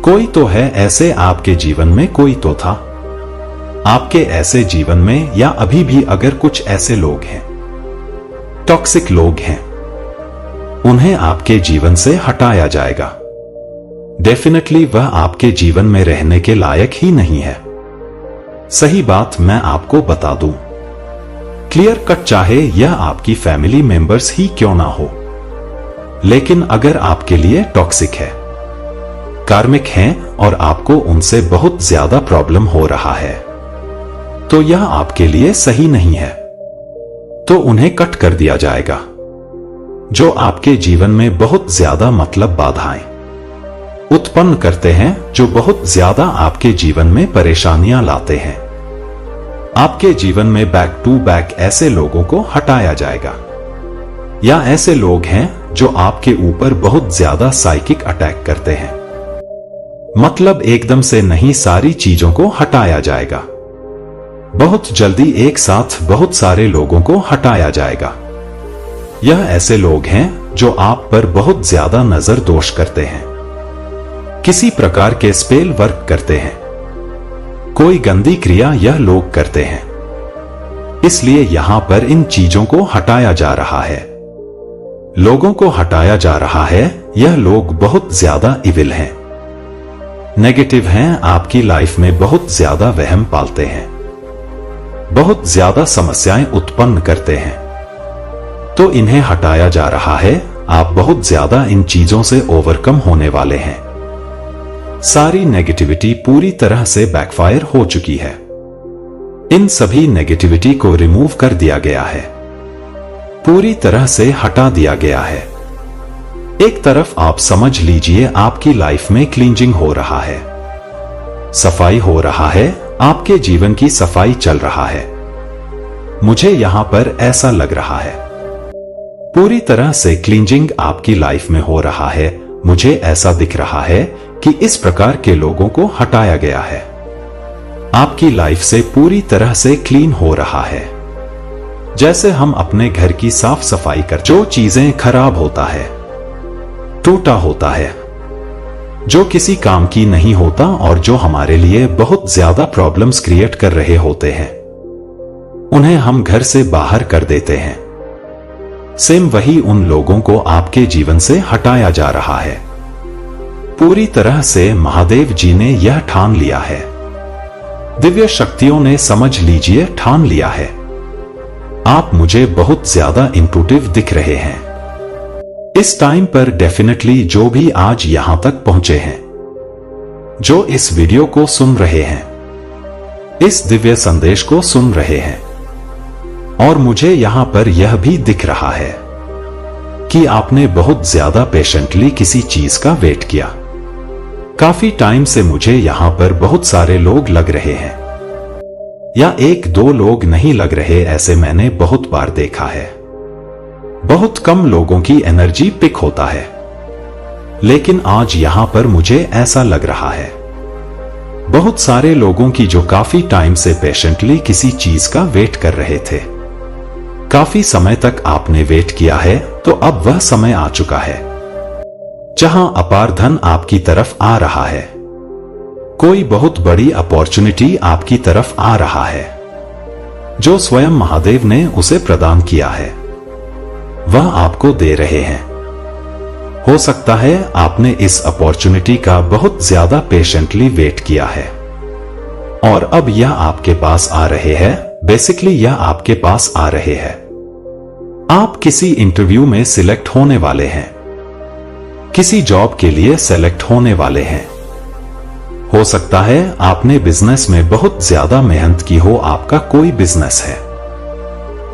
कोई तो है ऐसे आपके जीवन में, कोई तो था आपके ऐसे जीवन में या अभी भी अगर कुछ ऐसे लोग हैं, टॉक्सिक लोग हैं, उन्हें आपके जीवन से हटाया जाएगा। डेफिनेटली वह आपके जीवन में रहने के लायक ही नहीं है। सही बात मैं आपको बता दूं, क्लियर कट, चाहे यह आपकी फैमिली मेंबर्स ही क्यों ना हो, लेकिन अगर आपके लिए टॉक्सिक है, कार्मिक हैं और आपको उनसे बहुत ज्यादा प्रॉब्लम हो रहा है, तो यह आपके लिए सही नहीं है, तो उन्हें कट कर दिया जाएगा। जो आपके जीवन में बहुत ज्यादा मतलब बाधाएं उत्पन्न करते हैं, जो बहुत ज्यादा आपके जीवन में परेशानियां लाते हैं, आपके जीवन में बैक टू बैक ऐसे लोगों को हटाया जाएगा। या ऐसे लोग हैं जो आपके ऊपर बहुत ज्यादा साइकिक अटैक करते हैं, मतलब एकदम से नहीं, सारी चीजों को हटाया जाएगा। बहुत जल्दी एक साथ बहुत सारे लोगों को हटाया जाएगा। यह ऐसे लोग हैं जो आप पर बहुत ज्यादा नजर दोष करते हैं, किसी प्रकार के स्पेल वर्क करते हैं, कोई गंदी क्रिया यह लोग करते हैं। इसलिए यहां पर इन चीजों को हटाया जा रहा है, लोगों को हटाया जा रहा है। यह लोग बहुत ज्यादा इविल हैं, नेगेटिव हैं, आपकी लाइफ में बहुत ज्यादा वहम पालते हैं, बहुत ज्यादा समस्याएं उत्पन्न करते हैं, तो इन्हें हटाया जा रहा है। आप बहुत ज्यादा इन चीजों से ओवरकम होने वाले हैं। सारी नेगेटिविटी पूरी तरह से बैकफायर हो चुकी है। इन सभी नेगेटिविटी को रिमूव कर दिया गया है, पूरी तरह से हटा दिया गया है। एक तरफ आप समझ लीजिए आपकी लाइफ में क्लींजिंग हो रहा है, सफाई हो रहा है, आपके जीवन की सफाई चल रहा है। मुझे यहां पर ऐसा लग रहा है पूरी तरह से क्लींजिंग आपकी लाइफ में हो रहा है। मुझे ऐसा दिख रहा है कि इस प्रकार के लोगों को हटाया गया है, आपकी लाइफ से पूरी तरह से क्लीन हो रहा है। जैसे हम अपने घर की साफ सफाई कर, जो चीजें खराब होता है, टूटा होता है, जो किसी काम की नहीं होता और जो हमारे लिए बहुत ज्यादा प्रॉब्लम्स क्रिएट कर रहे होते हैं, उन्हें हम घर से बाहर कर देते हैं। सेम वही उन लोगों को आपके जीवन से हटाया जा रहा है। पूरी तरह से महादेव जी ने यह ठान लिया है, दिव्य शक्तियों ने समझ लीजिए ठान लिया है। आप मुझे बहुत ज्यादा इंट्यूटिव दिख रहे हैं इस टाइम पर। डेफिनेटली जो भी आज यहां तक पहुंचे हैं, जो इस वीडियो को सुन रहे हैं, इस दिव्य संदेश को सुन रहे हैं, और मुझे यहां पर यह भी दिख रहा है कि आपने बहुत ज्यादा पेशेंटली किसी चीज का वेट किया। काफी टाइम से मुझे यहां पर बहुत सारे लोग लग रहे हैं, या एक दो लोग नहीं लग रहे, ऐसे मैंने बहुत बार देखा है। बहुत कम लोगों की एनर्जी पिक होता है, लेकिन आज यहां पर मुझे ऐसा लग रहा है बहुत सारे लोगों की जो काफी टाइम से पेशेंटली किसी चीज का वेट कर रहे थे। काफी समय तक आपने वेट किया है, तो अब वह समय आ चुका है जहां अपार धन आपकी तरफ आ रहा है। कोई बहुत बड़ी अपॉर्चुनिटी आपकी तरफ आ रहा है, जो स्वयं महादेव ने उसे प्रदान किया है, वह आपको दे रहे हैं। हो सकता है आपने इस अपॉर्चुनिटी का बहुत ज्यादा पेशेंटली वेट किया है, और अब यह आपके पास आ रहे हैं। बेसिकली यह आपके पास आ रहे हैं। आप किसी इंटरव्यू में सिलेक्ट होने वाले हैं, किसी जॉब के लिए सेलेक्ट होने वाले हैं। हो सकता है आपने बिजनेस में बहुत ज्यादा मेहनत की हो, आपका कोई बिजनेस है,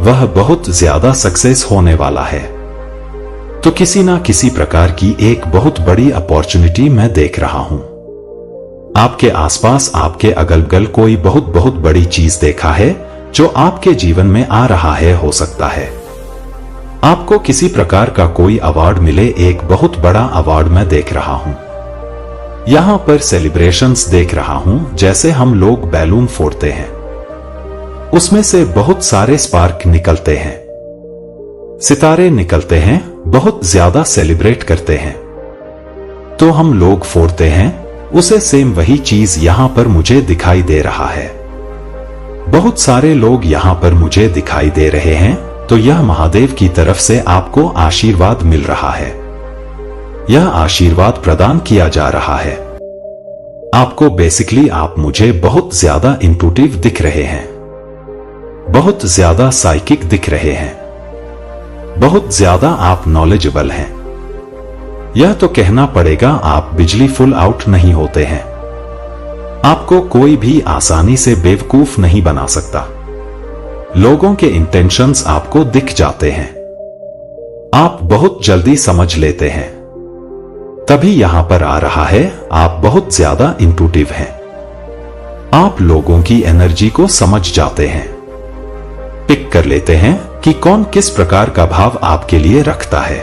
वह बहुत ज्यादा सक्सेस होने वाला है। तो किसी ना किसी प्रकार की एक बहुत बड़ी अपॉर्चुनिटी मैं देख रहा हूं। आपके आसपास, आपके अगल बगल कोई बहुत बड़ी चीज देखा है जो आपके जीवन में आ रहा है। हो सकता है आपको किसी प्रकार का कोई अवार्ड मिले, एक बहुत बड़ा अवार्ड मैं देख रहा हूं। यहां पर सेलिब्रेशंस देख रहा हूं, जैसे हम लोग बैलून फोड़ते हैं, उसमें से बहुत सारे स्पार्क निकलते हैं, सितारे निकलते हैं, बहुत ज्यादा सेलिब्रेट करते हैं, तो हम लोग फोड़ते हैं उसे। सेम वही चीज यहां पर मुझे दिखाई दे रहा है। बहुत सारे लोग यहाँ पर मुझे दिखाई दे रहे हैं, तो यह महादेव की तरफ से आपको आशीर्वाद मिल रहा है। यह आशीर्वाद प्रदान किया जा रहा है आपको। बेसिकली आप मुझे बहुत ज्यादा इंट्यूटिव दिख रहे हैं, बहुत ज्यादा साइकिक दिख रहे हैं, बहुत ज्यादा आप नॉलेजेबल हैं। यह तो कहना पड़ेगा, आप बिजली फुल आउट नहीं होते हैं। आपको कोई भी आसानी से बेवकूफ नहीं बना सकता। लोगों के इंटेंशंस आपको दिख जाते हैं, आप बहुत जल्दी समझ लेते हैं। तभी यहां पर आ रहा है, आप बहुत ज्यादा इंट्यूटिव हैं। आप लोगों की एनर्जी को समझ जाते हैं, पिक कर लेते हैं कि कौन किस प्रकार का भाव आपके लिए रखता है,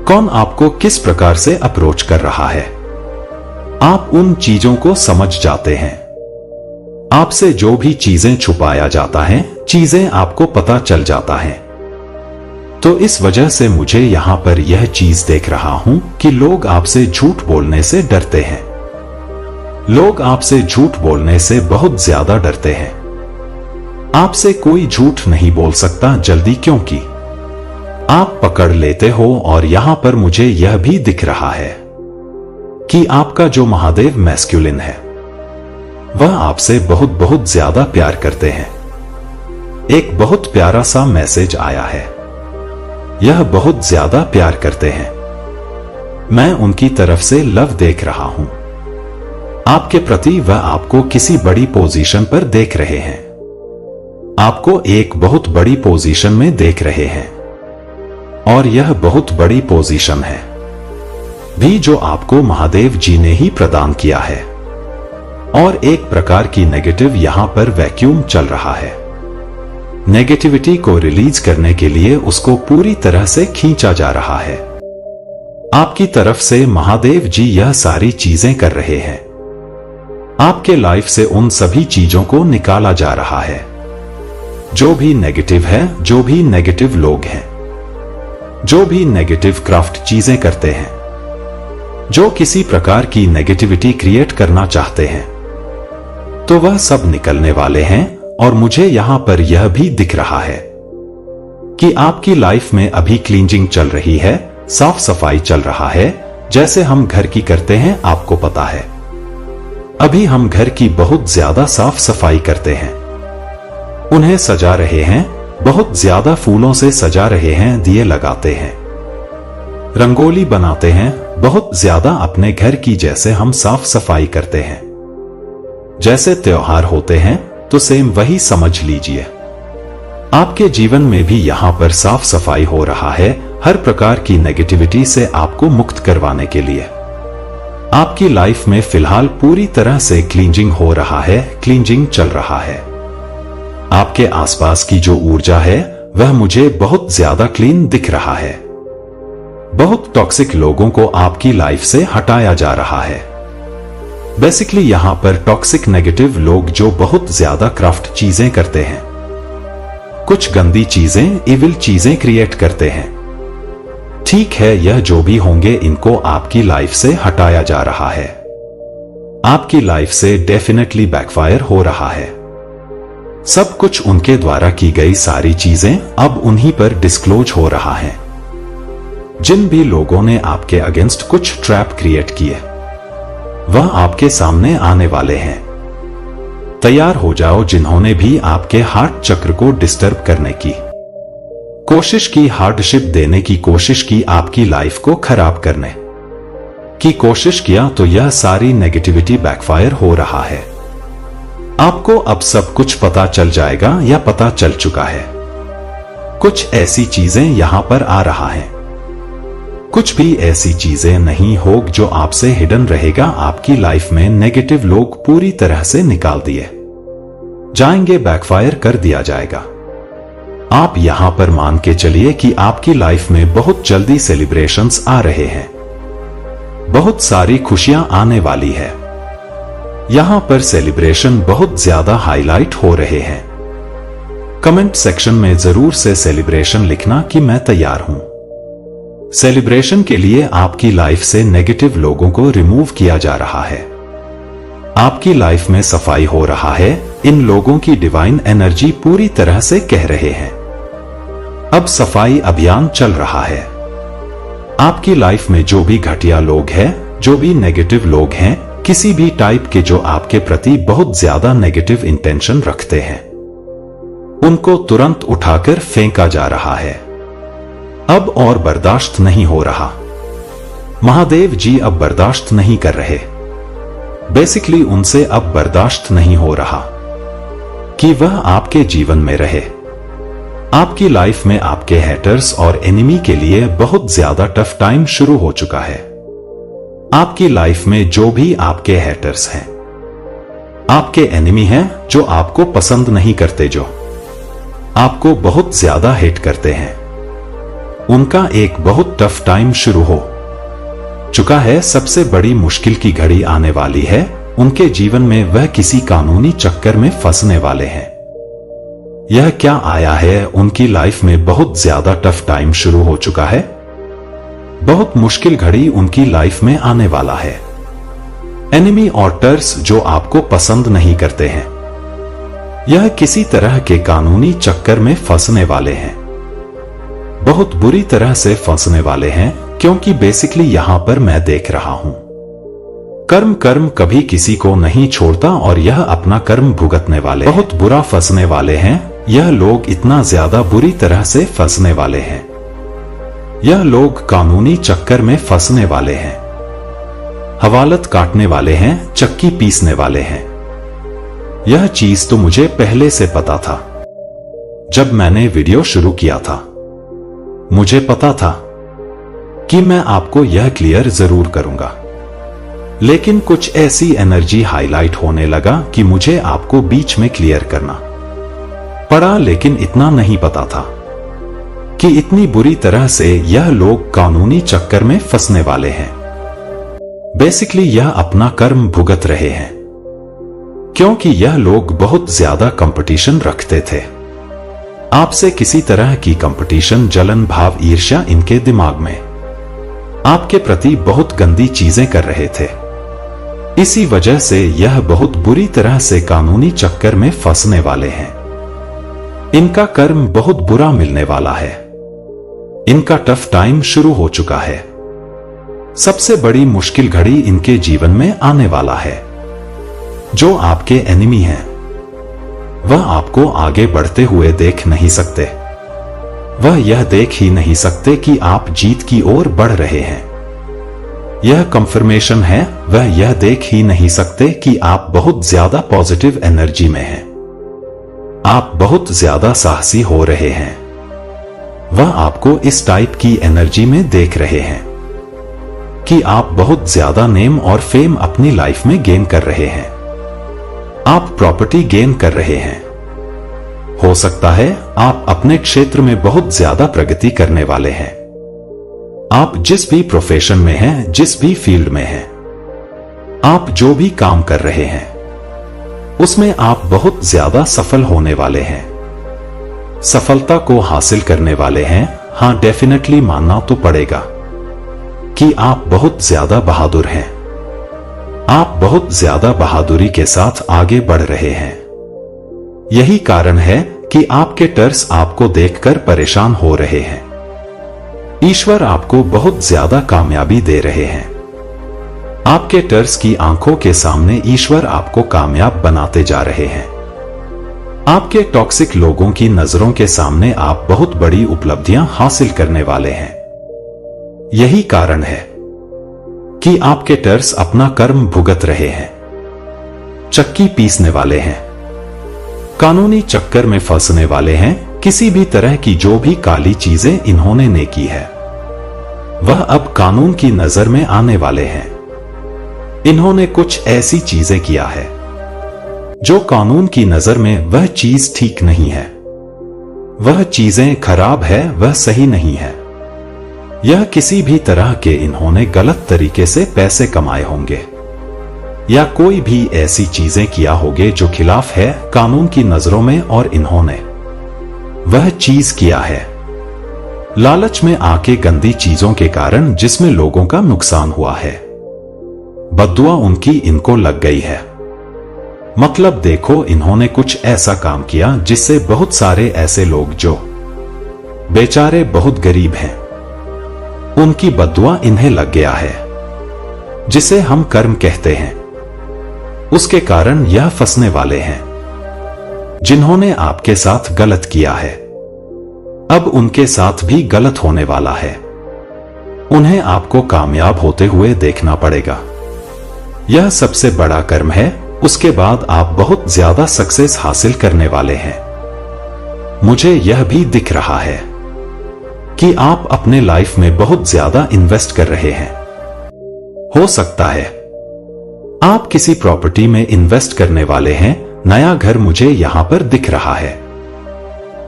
कौन आपको किस प्रकार से अप्रोच कर रहा है। आप उन चीजों को समझ जाते हैं। आपसे जो भी चीजें छुपाया जाता है, चीजें आपको पता चल जाता है। तो इस वजह से मुझे यहां पर यह चीज देख रहा हूं कि लोग आपसे झूठ बोलने से डरते हैं। लोग आपसे झूठ बोलने से बहुत ज्यादा डरते हैं। आपसे कोई झूठ नहीं बोल सकता जल्दी, क्योंकि आप पकड़ लेते हो। और यहां पर मुझे यह भी दिख रहा है कि आपका जो महादेव मैस्कुलिन है, वह आपसे बहुत बहुत ज्यादा प्यार करते हैं। एक बहुत प्यारा सा मैसेज आया है, यह बहुत ज्यादा प्यार करते हैं। मैं उनकी तरफ से लव देख रहा हूं आपके प्रति। वह आपको किसी बड़ी पोजीशन पर देख रहे हैं, आपको एक बहुत बड़ी पोजीशन में देख रहे हैं। और यह बहुत बड़ी पोजीशन है भी जो आपको महादेव जी ने ही प्रदान किया है। और एक प्रकार की नेगेटिव यहां पर वैक्यूम चल रहा है। नेगेटिविटी को रिलीज करने के लिए उसको पूरी तरह से खींचा जा रहा है। आपकी तरफ से महादेव जी यह सारी चीजें कर रहे हैं। आपके लाइफ से उन सभी चीजों को निकाला जा रहा है जो भी नेगेटिव है, जो भी नेगेटिव लोग हैं, जो भी नेगेटिव क्राफ्ट चीजें करते हैं, जो किसी प्रकार की नेगेटिविटी क्रिएट करना चाहते हैं, तो वह सब निकलने वाले हैं। और मुझे यहां पर यह भी दिख रहा है कि आपकी लाइफ में अभी क्लींजिंग चल रही है, साफ सफाई चल रहा है, जैसे हम घर की करते हैं। आपको पता है, अभी हम घर की बहुत ज्यादा साफ सफाई करते हैं, उन्हें सजा रहे हैं, बहुत ज्यादा फूलों से सजा रहे हैं, दिए लगाते हैं, रंगोली बनाते हैं, बहुत ज्यादा अपने घर की जैसे हम साफ सफाई करते हैं। जैसे त्योहार होते हैं, तो सेम वही समझ लीजिए। आपके जीवन में भी यहां पर साफ सफाई हो रहा है, हर प्रकार की नेगेटिविटी से आपको मुक्त करवाने के लिए। आपकी लाइफ में फिलहाल पूरी तरह से क्लींजिंग हो रहा है, क्लींजिंग चल रहा है। आपके आसपास की जो ऊर्जा है, वह मुझे बहुत ज्यादा क्लीन दिख रहा है। बहुत टॉक्सिक लोगों को आपकी लाइफ से हटाया जा रहा है। बेसिकली यहां पर टॉक्सिक नेगेटिव लोग जो बहुत ज्यादा क्राफ्ट चीजें करते हैं, कुछ गंदी चीजें, इविल चीजें क्रिएट करते हैं। ठीक है, यह जो भी होंगे, इनको आपकी लाइफ से हटाया जा रहा है। आपकी लाइफ से डेफिनेटली बैकफायर हो रहा है। सब कुछ उनके द्वारा की गई सारी चीजें अब उन्हीं पर डिस्क्लोज हो रहा है। जिन भी लोगों ने आपके अगेंस्ट कुछ ट्रैप क्रिएट किए, वह आपके सामने आने वाले हैं। तैयार हो जाओ। जिन्होंने भी आपके हार्ट चक्र को डिस्टर्ब करने की कोशिश की, हार्डशिप देने की कोशिश की, आपकी लाइफ को खराब करने की कोशिश किया, तो यह सारी नेगेटिविटी बैकफायर हो रहा है। आपको अब सब कुछ पता चल जाएगा या पता चल चुका है। कुछ ऐसी चीजें यहां पर आ रहा है, कुछ भी ऐसी चीजें नहीं हो जो आपसे हिडन रहेगा। आपकी लाइफ में नेगेटिव लोग पूरी तरह से निकाल दिए जाएंगे, बैकफायर कर दिया जाएगा। आप यहां पर मान के चलिए कि आपकी लाइफ में बहुत जल्दी सेलिब्रेशंस आ रहे हैं, बहुत सारी खुशियां आने वाली है। यहां पर सेलिब्रेशन बहुत ज्यादा हाईलाइट हो रहे हैं। कमेंट सेक्शन में जरूर से सेलिब्रेशन लिखना कि मैं तैयार हूं। सेलिब्रेशन के लिए आपकी लाइफ से नेगेटिव लोगों को रिमूव किया जा रहा है। आपकी लाइफ में सफाई हो रहा है, इन लोगों की डिवाइन एनर्जी पूरी तरह से कह रहे हैं अब सफाई अभियान चल रहा है। आपकी लाइफ में जो भी घटिया लोग हैं, जो भी नेगेटिव लोग हैं, किसी भी टाइप के जो आपके प्रति बहुत ज्यादा नेगेटिव इंटेंशन रखते हैं, उनको तुरंत उठाकर फेंका जा रहा है। अब और बर्दाश्त नहीं हो रहा। महादेव जी अब बर्दाश्त नहीं कर रहे। बेसिकली उनसे अब बर्दाश्त नहीं हो रहा कि वह आपके जीवन में रहे। आपकी लाइफ में आपके हेटर्स और एनिमी के लिए बहुत ज्यादा टफ टाइम शुरू हो चुका है। आपकी लाइफ में जो भी आपके हेटर्स हैं, आपके एनिमी हैं, जो आपको पसंद नहीं करते, जो आपको बहुत ज्यादा हेट करते हैं, उनका एक बहुत टफ टाइम शुरू हो चुका है। सबसे बड़ी मुश्किल की घड़ी आने वाली है उनके जीवन में। वह किसी कानूनी चक्कर में फंसने वाले हैं। यह क्या आया है, उनकी लाइफ में बहुत ज्यादा टफ टाइम शुरू हो चुका है। बहुत मुश्किल घड़ी उनकी लाइफ में आने वाला है। एनिमी और टर्स जो आपको पसंद नहीं करते हैं, यह किसी तरह के कानूनी चक्कर में फंसने वाले हैं, बहुत बुरी तरह से फंसने वाले हैं। क्योंकि बेसिकली यहां पर मैं देख रहा हूं, कर्म कभी किसी को नहीं छोड़ता और यह अपना कर्म भुगतने वाले बहुत बुरा फंसने वाले हैं। यह लोग इतना ज्यादा बुरी तरह से फंसने वाले हैं। यह लोग कानूनी चक्कर में फंसने वाले हैं, हवालत काटने वाले हैं, चक्की पीसने वाले हैं। यह चीज तो मुझे पहले से पता था। जब मैंने वीडियो शुरू किया था, मुझे पता था कि मैं आपको यह क्लियर जरूर करूंगा, लेकिन कुछ ऐसी एनर्जी हाईलाइट होने लगा कि मुझे आपको बीच में क्लियर करना पड़ा। लेकिन इतना नहीं पता था कि इतनी बुरी तरह से यह लोग कानूनी चक्कर में फंसने वाले हैं। बेसिकली यह अपना कर्म भुगत रहे हैं, क्योंकि यह लोग बहुत ज्यादा कंपटीशन रखते थे आपसे। किसी तरह की कंपटीशन, जलन भाव, ईर्ष्या इनके दिमाग में आपके प्रति बहुत गंदी चीजें कर रहे थे। इसी वजह से यह बहुत बुरी तरह से कानूनी चक्कर में फंसने वाले हैं। इनका कर्म बहुत बुरा मिलने वाला है। इनका टफ टाइम शुरू हो चुका है। सबसे बड़ी मुश्किल घड़ी इनके जीवन में आने वाला है। जो आपके एनिमी हैं, वह आपको आगे बढ़ते हुए देख नहीं सकते। वह यह देख ही नहीं सकते कि आप जीत की ओर बढ़ रहे हैं। यह कंफर्मेशन है। वह यह देख ही नहीं सकते कि आप बहुत ज्यादा पॉजिटिव एनर्जी में हैं। आप बहुत ज्यादा साहसी हो रहे हैं। वह आपको इस टाइप की एनर्जी में देख रहे हैं कि आप बहुत ज्यादा नेम और फेम अपनी लाइफ में गेन कर रहे हैं। आप प्रॉपर्टी गेन कर रहे हैं। हो सकता है आप अपने क्षेत्र में बहुत ज्यादा प्रगति करने वाले हैं। आप जिस भी प्रोफेशन में हैं, जिस भी फील्ड में हैं, आप जो भी काम कर रहे हैं, उसमें आप बहुत ज्यादा सफल होने वाले हैं। सफलता को हासिल करने वाले हैं। हां, डेफिनेटली मानना तो पड़ेगा कि आप बहुत ज्यादा बहादुर हैं। आप बहुत ज्यादा बहादुरी के साथ आगे बढ़ रहे हैं। यही कारण है कि आपके टर्स आपको देखकर परेशान हो रहे हैं। ईश्वर आपको बहुत ज्यादा कामयाबी दे रहे हैं। आपके टर्स की आंखों के सामने ईश्वर आपको कामयाब बनाते जा रहे हैं। आपके टॉक्सिक लोगों की नजरों के सामने आप बहुत बड़ी उपलब्धियां हासिल करने वाले हैं। यही कारण है कि आपके टर्स अपना कर्म भुगत रहे हैं, चक्की पीसने वाले हैं, कानूनी चक्कर में फंसने वाले हैं। किसी भी तरह की जो भी काली चीजें इन्होंने ने की है, वह अब कानून की नजर में आने वाले हैं। इन्होंने कुछ ऐसी चीजें किया है जो कानून की नजर में वह चीज ठीक नहीं है, वह चीजें खराब है, वह सही नहीं है। यह किसी भी तरह के इन्होंने गलत तरीके से पैसे कमाए होंगे या कोई भी ऐसी चीजें किया होगे जो खिलाफ है कानून की नजरों में, और इन्होंने वह चीज किया है लालच में आके गंदी चीजों के कारण, जिसमें लोगों का नुकसान हुआ है। बद्दुआ उनकी इनको लग गई है। मतलब देखो, इन्होंने कुछ ऐसा काम किया जिससे बहुत सारे ऐसे लोग जो बेचारे बहुत गरीब हैं, उनकी बद्दुआ इन्हें लग गया है, जिसे हम कर्म कहते हैं। उसके कारण यह फंसने वाले हैं। जिन्होंने आपके साथ गलत किया है, अब उनके साथ भी गलत होने वाला है। उन्हें आपको कामयाब होते हुए देखना पड़ेगा। यह सबसे बड़ा कर्म है। उसके बाद आप बहुत ज्यादा सक्सेस हासिल करने वाले हैं। मुझे यह भी दिख रहा है कि आप अपने लाइफ में बहुत ज्यादा इन्वेस्ट कर रहे हैं। हो सकता है आप किसी प्रॉपर्टी में इन्वेस्ट करने वाले हैं। नया घर मुझे यहां पर दिख रहा है।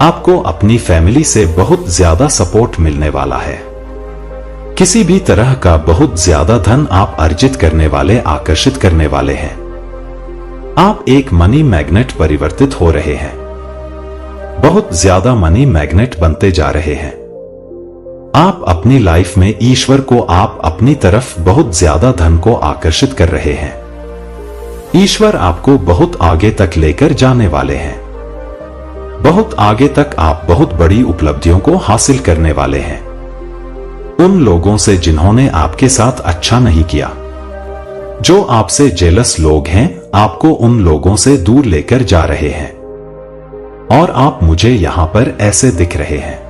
आपको अपनी फैमिली से बहुत ज्यादा सपोर्ट मिलने वाला है। किसी भी तरह का बहुत ज्यादा धन आप अर्जित करने वाले, आकर्षित करने वाले हैं। आप एक मनी मैग्नेट परिवर्तित हो रहे हैं। बहुत ज्यादा मनी मैग्नेट बनते जा रहे हैं। आप अपनी लाइफ में ईश्वर को, आप अपनी तरफ बहुत ज्यादा धन को आकर्षित कर रहे हैं। ईश्वर आपको बहुत आगे तक लेकर जाने वाले हैं। बहुत आगे तक आप बहुत बड़ी उपलब्धियों को हासिल करने वाले हैं। उन लोगों से जिन्होंने आपके साथ अच्छा नहीं किया, जो आपसे जेलस लोग हैं, आपको उन लोगों से दूर लेकर जा रहे हैं। और आप मुझे यहां पर ऐसे दिख रहे हैं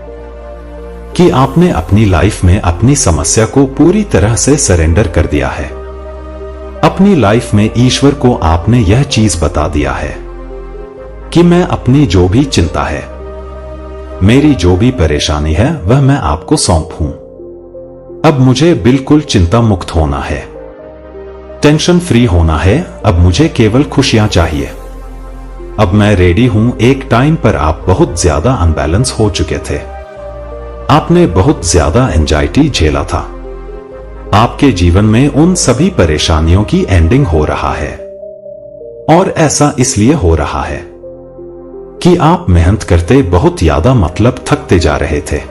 कि आपने अपनी लाइफ में अपनी समस्या को पूरी तरह से सरेंडर कर दिया है। अपनी लाइफ में ईश्वर को आपने यह चीज बता दिया है कि मैं अपनी जो भी चिंता है, मेरी जो भी परेशानी है, वह मैं आपको सौंप हूं। अब मुझे बिल्कुल चिंता मुक्त होना है, टेंशन फ्री होना है। अब मुझे केवल खुशियां चाहिए। अब मैं रेडी हूं। एक टाइम पर आप बहुत ज्यादा अनबैलेंस हो चुके थे। आपने बहुत ज्यादा एंजाइटी झेला था। आपके जीवन में उन सभी परेशानियों की एंडिंग हो रहा है। और ऐसा इसलिए हो रहा है कि आप मेहनत करते बहुत ज्यादा, मतलब थकते जा रहे थे।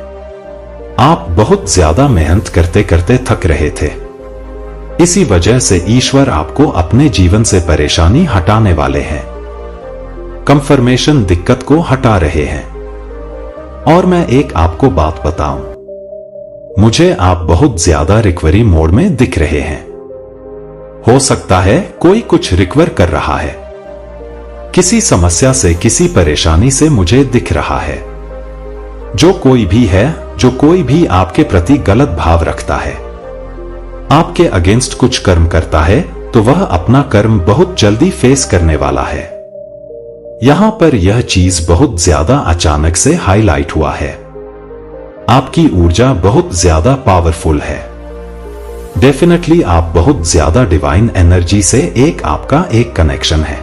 आप बहुत ज्यादा मेहनत करते करते थक रहे थे। इसी वजह से ईश्वर आपको अपने जीवन से परेशानी हटाने वाले हैं। कंफर्मेशन दिक्कत को हटा रहे हैं। और मैं एक आपको बात बताऊं, मुझे आप बहुत ज्यादा रिकवरी मोड में दिख रहे हैं। हो सकता है कोई कुछ रिकवर कर रहा है। किसी समस्या से, किसी परेशानी से मुझे दिख रहा है। जो कोई भी है, जो कोई भी आपके प्रति गलत भाव रखता है, आपके अगेंस्ट कुछ कर्म करता है, तो वह अपना कर्म बहुत जल्दी फेस करने वाला है। यहां पर यह चीज बहुत ज्यादा अचानक से हाईलाइट हुआ है। आपकी ऊर्जा बहुत ज्यादा पावरफुल है। डेफिनेटली आप बहुत ज्यादा डिवाइन एनर्जी से, आपका एक कनेक्शन है।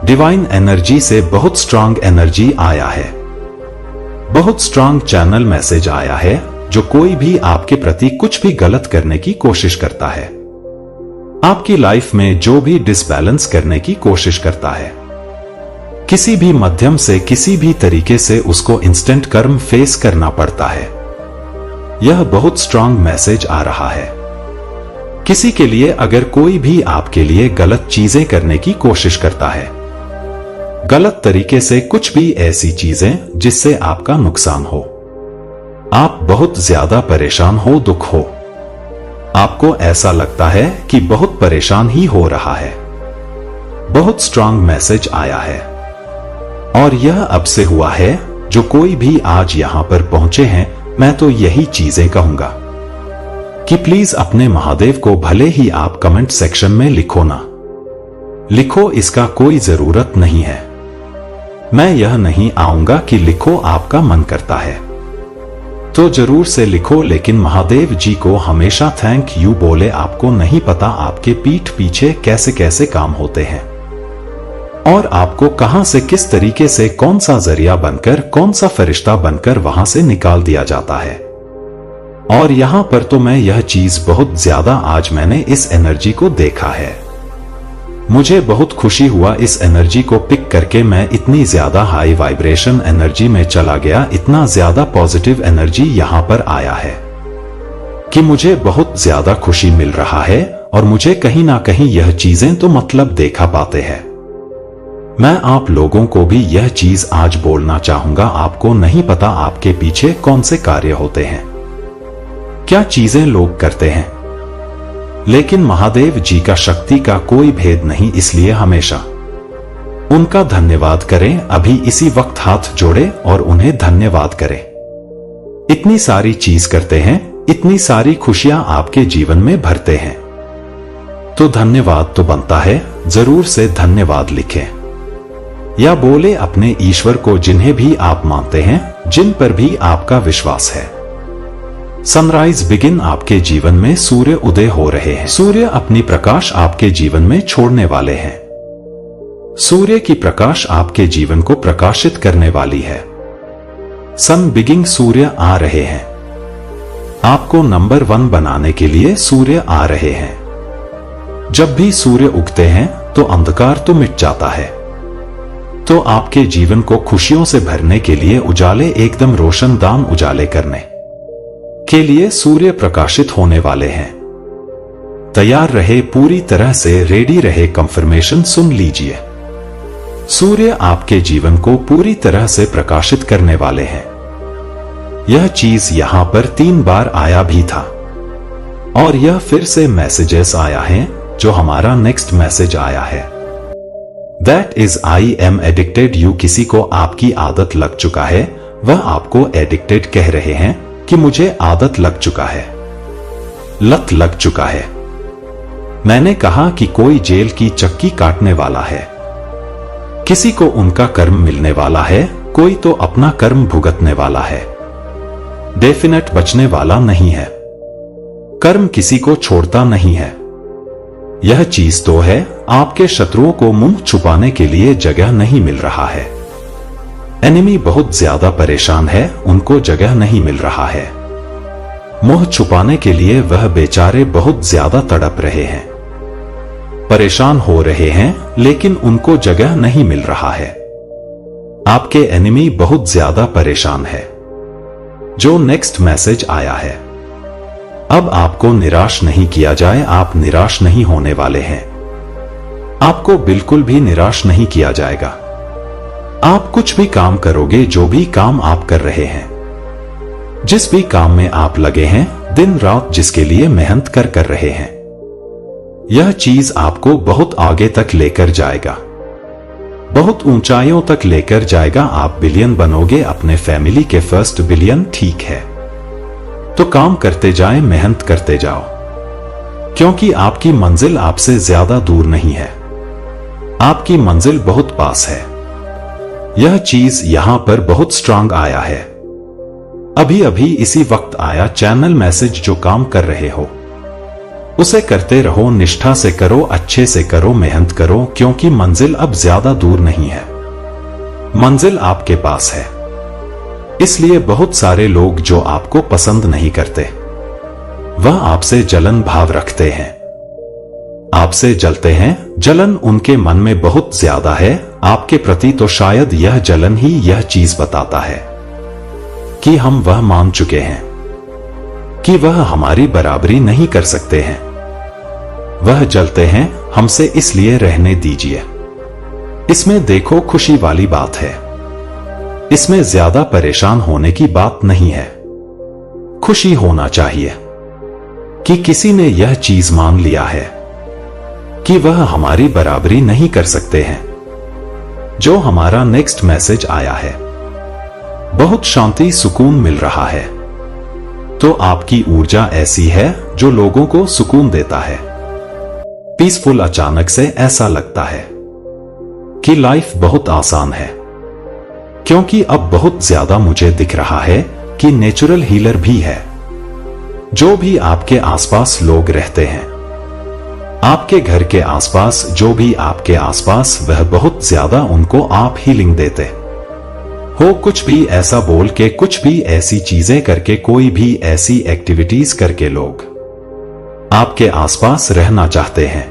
डिवाइन एनर्जी से बहुत स्ट्रांग एनर्जी आया है। बहुत स्ट्रांग चैनल मैसेज आया है। जो कोई भी आपके प्रति कुछ भी गलत करने की कोशिश करता है, आपकी लाइफ में जो भी डिसबैलेंस करने की कोशिश करता है, किसी भी माध्यम से, किसी भी तरीके से उसको इंस्टेंट कर्म फेस करना पड़ता है। यह बहुत स्ट्रांग मैसेज आ रहा है। किसी के लिए अगर कोई भी आपके लिए गलत चीजें करने की कोशिश करता है, गलत तरीके से कुछ भी ऐसी चीजें जिससे आपका नुकसान हो, आप बहुत ज्यादा परेशान हो, दुख हो, आपको ऐसा लगता है कि बहुत परेशान ही हो रहा है, बहुत स्ट्रांग मैसेज आया है। और यह अब से हुआ है। जो कोई भी आज यहां पर पहुंचे हैं, मैं तो यही चीजें कहूंगा कि प्लीज अपने महादेव को भले ही आप कमेंट सेक्शन में लिखो ना लिखो, इसका कोई जरूरत नहीं है। मैं यह नहीं आऊंगा कि लिखो, आपका मन करता है तो जरूर से लिखो, लेकिन महादेव जी को हमेशा थैंक यू बोले। आपको नहीं पता आपके पीठ पीछे कैसे कैसे काम होते हैं, और आपको कहां से, किस तरीके से, कौन सा जरिया बनकर, कौन सा फरिश्ता बनकर वहां से निकाल दिया जाता है। और यहां पर तो मैं यह चीज बहुत ज्यादा, आज मैंने इस एनर्जी को देखा है। मुझे बहुत खुशी हुआ इस एनर्जी को पिक करके। मैं इतनी ज्यादा हाई वाइब्रेशन एनर्जी में चला गया, इतना ज्यादा पॉजिटिव एनर्जी यहां पर आया है कि मुझे बहुत ज्यादा खुशी मिल रहा है। और मुझे कहीं ना कहीं यह चीजें तो मतलब देखा पाते हैं मैं आप लोगों को भी यह चीज आज बोलना चाहूंगा, आपको नहीं पता आपके पीछे कौन से कार्य होते हैं, क्या चीजें लोग करते हैं, लेकिन महादेव जी का शक्ति का कोई भेद नहीं, इसलिए हमेशा उनका धन्यवाद करें। अभी इसी वक्त हाथ जोड़े और उन्हें धन्यवाद करें। इतनी सारी चीज करते हैं, इतनी सारी खुशियां आपके जीवन में भरते हैं, तो धन्यवाद तो बनता है। जरूर से धन्यवाद लिखें या बोले अपने ईश्वर को, जिन्हें भी आप मानते हैं, जिन पर भी आपका विश्वास है। सनराइज बिगिन आपके जीवन में सूर्य उदय हो रहे हैं। सूर्य अपनी प्रकाश आपके जीवन में छोड़ने वाले हैं। सूर्य की प्रकाश आपके जीवन को प्रकाशित करने वाली है। सन बिगिंग सूर्य आ रहे हैं। आपको नंबर 1 बनाने के लिए सूर्य आ रहे हैं। जब भी सूर्य उगते हैं तो अंधकार तो मिट जाता है, तो आपके जीवन को खुशियों से भरने के लिए उजाले, एकदम रोशनदान उजाले करने के लिए सूर्य प्रकाशित होने वाले हैं। तैयार रहे, पूरी तरह से रेडी रहे। कंफर्मेशन सुन लीजिए, सूर्य आपके जीवन को पूरी तरह से प्रकाशित करने वाले हैं। यह चीज यहां पर 3 बार आया भी था और यह फिर से मैसेजेस आया है, जो हमारा नेक्स्ट मैसेज आया है। That is I am addicted you. किसी को आपकी आदत लग चुका है, वह आपको एडिक्टेड कह रहे हैं कि मुझे आदत लग चुका है, लत लग चुका है। मैंने कहा कि कोई जेल की चक्की काटने वाला है, किसी को उनका कर्म मिलने वाला है, कोई तो अपना कर्म भुगतने वाला है। डेफिनेट बचने वाला नहीं है। कर्म किसी को छोड़ता नहीं है। यह चीज तो है, आपके शत्रुओं को मुंह छुपाने के लिए जगह नहीं मिल रहा है। एनिमी बहुत ज्यादा परेशान है, उनको जगह नहीं मिल रहा है। मुंह छुपाने के लिए वह बेचारे बहुत ज्यादा तड़प रहे हैं, परेशान हो रहे हैं, लेकिन उनको जगह नहीं मिल रहा है। आपके एनिमी बहुत ज्यादा परेशान है। जो नेक्स्ट मैसेज आया है, अब आपको निराश नहीं किया जाए, आप निराश नहीं होने वाले हैं। आपको बिल्कुल भी निराश नहीं किया जाएगा। आप कुछ भी काम करोगे, जो भी काम आप कर रहे हैं, जिस भी काम में आप लगे हैं, दिन रात जिसके लिए मेहनत कर रहे हैं, यह चीज आपको बहुत आगे तक लेकर जाएगा, बहुत ऊंचाइयों तक लेकर जाएगा। आप बिलियन बनोगे, अपने फैमिली के फर्स्ट बिलियन। ठीक है, तो काम करते जाएं, मेहनत करते जाओ, क्योंकि आपकी मंजिल आपसे ज्यादा दूर नहीं है, आपकी मंजिल बहुत पास है। यह चीज यहां पर बहुत स्ट्रांग आया है, अभी अभी इसी वक्त आया। चैनल मैसेज, जो काम कर रहे हो उसे करते रहो, निष्ठा से करो, अच्छे से करो, मेहनत करो, क्योंकि मंजिल अब ज्यादा दूर नहीं है, मंजिल आपके पास है। इसलिए बहुत सारे लोग जो आपको पसंद नहीं करते, वह आपसे जलन भाव रखते हैं, आपसे जलते हैं। जलन उनके मन में बहुत ज्यादा है आपके प्रति, तो शायद यह जलन ही यह चीज बताता है कि हम वह मान चुके हैं कि वह हमारी बराबरी नहीं कर सकते हैं। वह जलते हैं हमसे, इसलिए रहने दीजिए। इसमें देखो खुशी वाली बात है, इसमें ज्यादा परेशान होने की बात नहीं है। खुशी होना चाहिए कि किसी ने यह चीज मान लिया है कि वह हमारी बराबरी नहीं कर सकते हैं। जो हमारा नेक्स्ट मैसेज आया है, बहुत शांति सुकून मिल रहा है, तो आपकी ऊर्जा ऐसी है जो लोगों को सुकून देता है, पीसफुल। अचानक से ऐसा लगता है कि लाइफ बहुत आसान है, क्योंकि अब बहुत ज्यादा मुझे दिख रहा है कि नेचुरल हीलर भी है। जो भी आपके आसपास लोग रहते हैं, आपके घर के आसपास, जो भी आपके आसपास, वह बहुत ज्यादा उनको आप हीलिंग देते हो। कुछ भी ऐसा बोल के, कुछ भी ऐसी चीजें करके, कोई भी ऐसी एक्टिविटीज करके लोग आपके आसपास रहना चाहते हैं।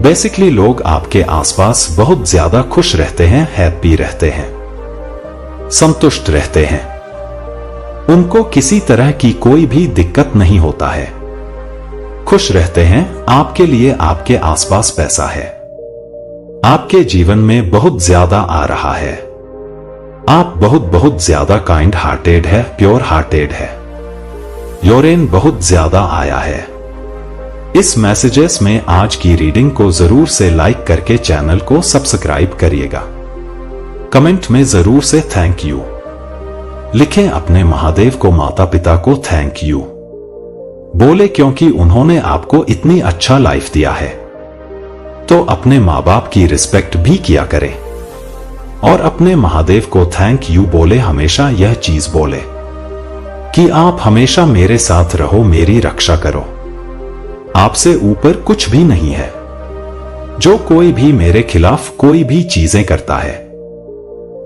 बेसिकली लोग आपके आसपास बहुत ज्यादा खुश रहते हैं, हैप्पी रहते हैं, संतुष्ट रहते हैं। उनको किसी तरह की कोई भी दिक्कत नहीं होता है, खुश रहते हैं। आपके लिए आपके आसपास पैसा है, आपके जीवन में बहुत ज्यादा आ रहा है। आप बहुत ज्यादा काइंड हार्टेड है, प्योर हार्टेड है। यूरेन बहुत ज्यादा आया है। इस मैसेजेस में आज की रीडिंग को जरूर से लाइक करके चैनल को सब्सक्राइब करिएगा। कमेंट में जरूर से थैंक यू लिखें। अपने महादेव को, माता पिता को थैंक यू बोले, क्योंकि उन्होंने आपको इतनी अच्छा लाइफ दिया है। तो अपने माँ बाप की रिस्पेक्ट भी किया करें और अपने महादेव को थैंक यू बोले। हमेशा यह चीज बोले कि आप हमेशा मेरे साथ रहो, मेरी रक्षा करो। आपसे ऊपर कुछ भी नहीं है। जो कोई भी मेरे खिलाफ कोई भी चीजें करता है,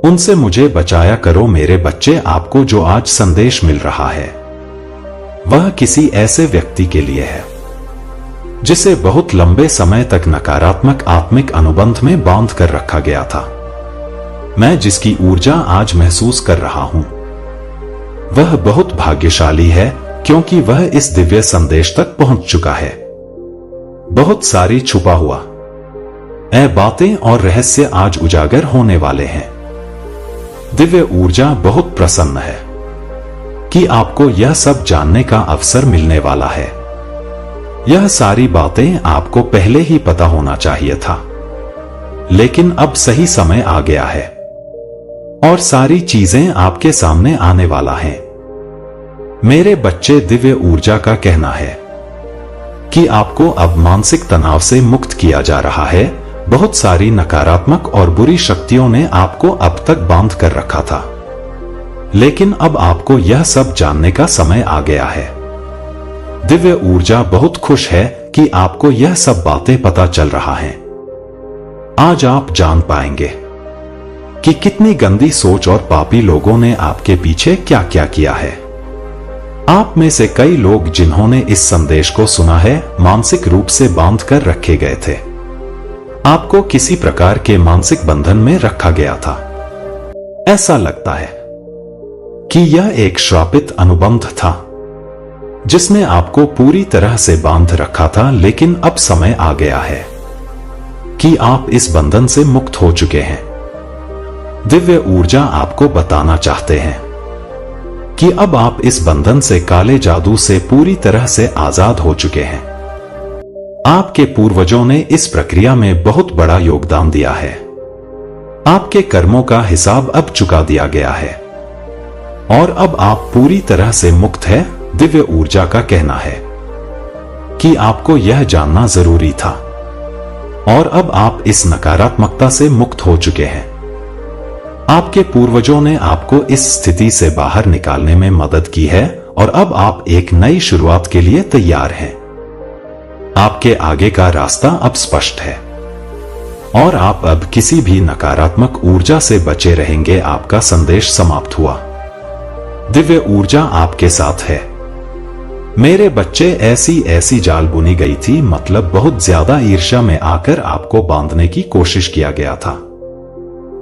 उनसे मुझे बचाया करो मेरे बच्चे। आपको जो आज संदेश मिल रहा है वह किसी ऐसे व्यक्ति के लिए है जिसे बहुत लंबे समय तक नकारात्मक आत्मिक अनुबंध में बांध कर रखा गया था। मैं जिसकी ऊर्जा आज महसूस कर रहा हूं वह बहुत भाग्यशाली है, क्योंकि वह इस दिव्य संदेश तक पहुंच चुका है। बहुत सारी छुपा हुआ बातें और रहस्य आज उजागर होने वाले हैं। दिव्य ऊर्जा बहुत प्रसन्न है कि आपको यह सब जानने का अवसर मिलने वाला है। यह सारी बातें आपको पहले ही पता होना चाहिए था, लेकिन अब सही समय आ गया है और सारी चीजें आपके सामने आने वाला है। मेरे बच्चे, दिव्य ऊर्जा का कहना है कि आपको अब मानसिक तनाव से मुक्त किया जा रहा है। बहुत सारी नकारात्मक और बुरी शक्तियों ने आपको अब तक बांध कर रखा था, लेकिन अब आपको यह सब जानने का समय आ गया है। दिव्य ऊर्जा बहुत खुश है कि आपको यह सब बातें पता चल रहा है। आज आप जान पाएंगे कि कितनी गंदी सोच और पापी लोगों ने आपके पीछे क्या क्या किया है। आप में से कई लोग जिन्होंने इस संदेश को सुना है मानसिक रूप से बांध कर रखे गए थे। आपको किसी प्रकार के मानसिक बंधन में रखा गया था। ऐसा लगता है कि यह एक श्रापित अनुबंध था जिसने आपको पूरी तरह से बांध रखा था, लेकिन अब समय आ गया है कि आप इस बंधन से मुक्त हो चुके हैं। दिव्य ऊर्जा आपको बताना चाहते हैं कि अब आप इस बंधन से, काले जादू से पूरी तरह से आजाद हो चुके हैं। आपके पूर्वजों ने इस प्रक्रिया में बहुत बड़ा योगदान दिया है। आपके कर्मों का हिसाब अब चुका दिया गया है और अब आप पूरी तरह से मुक्त है। दिव्य ऊर्जा का कहना है कि आपको यह जानना जरूरी था और अब आप इस नकारात्मकता से मुक्त हो चुके हैं। आपके पूर्वजों ने आपको इस स्थिति से बाहर निकालने में मदद की है और अब आप एक नई शुरुआत के लिए तैयार हैं। आपके आगे का रास्ता अब स्पष्ट है और आप अब किसी भी नकारात्मक ऊर्जा से बचे रहेंगे। आपका संदेश समाप्त हुआ। दिव्य ऊर्जा आपके साथ है। मेरे बच्चे, ऐसी जाल बुनी गई थी, मतलब बहुत ज्यादा ईर्ष्या में आकर आपको बांधने की कोशिश किया गया था।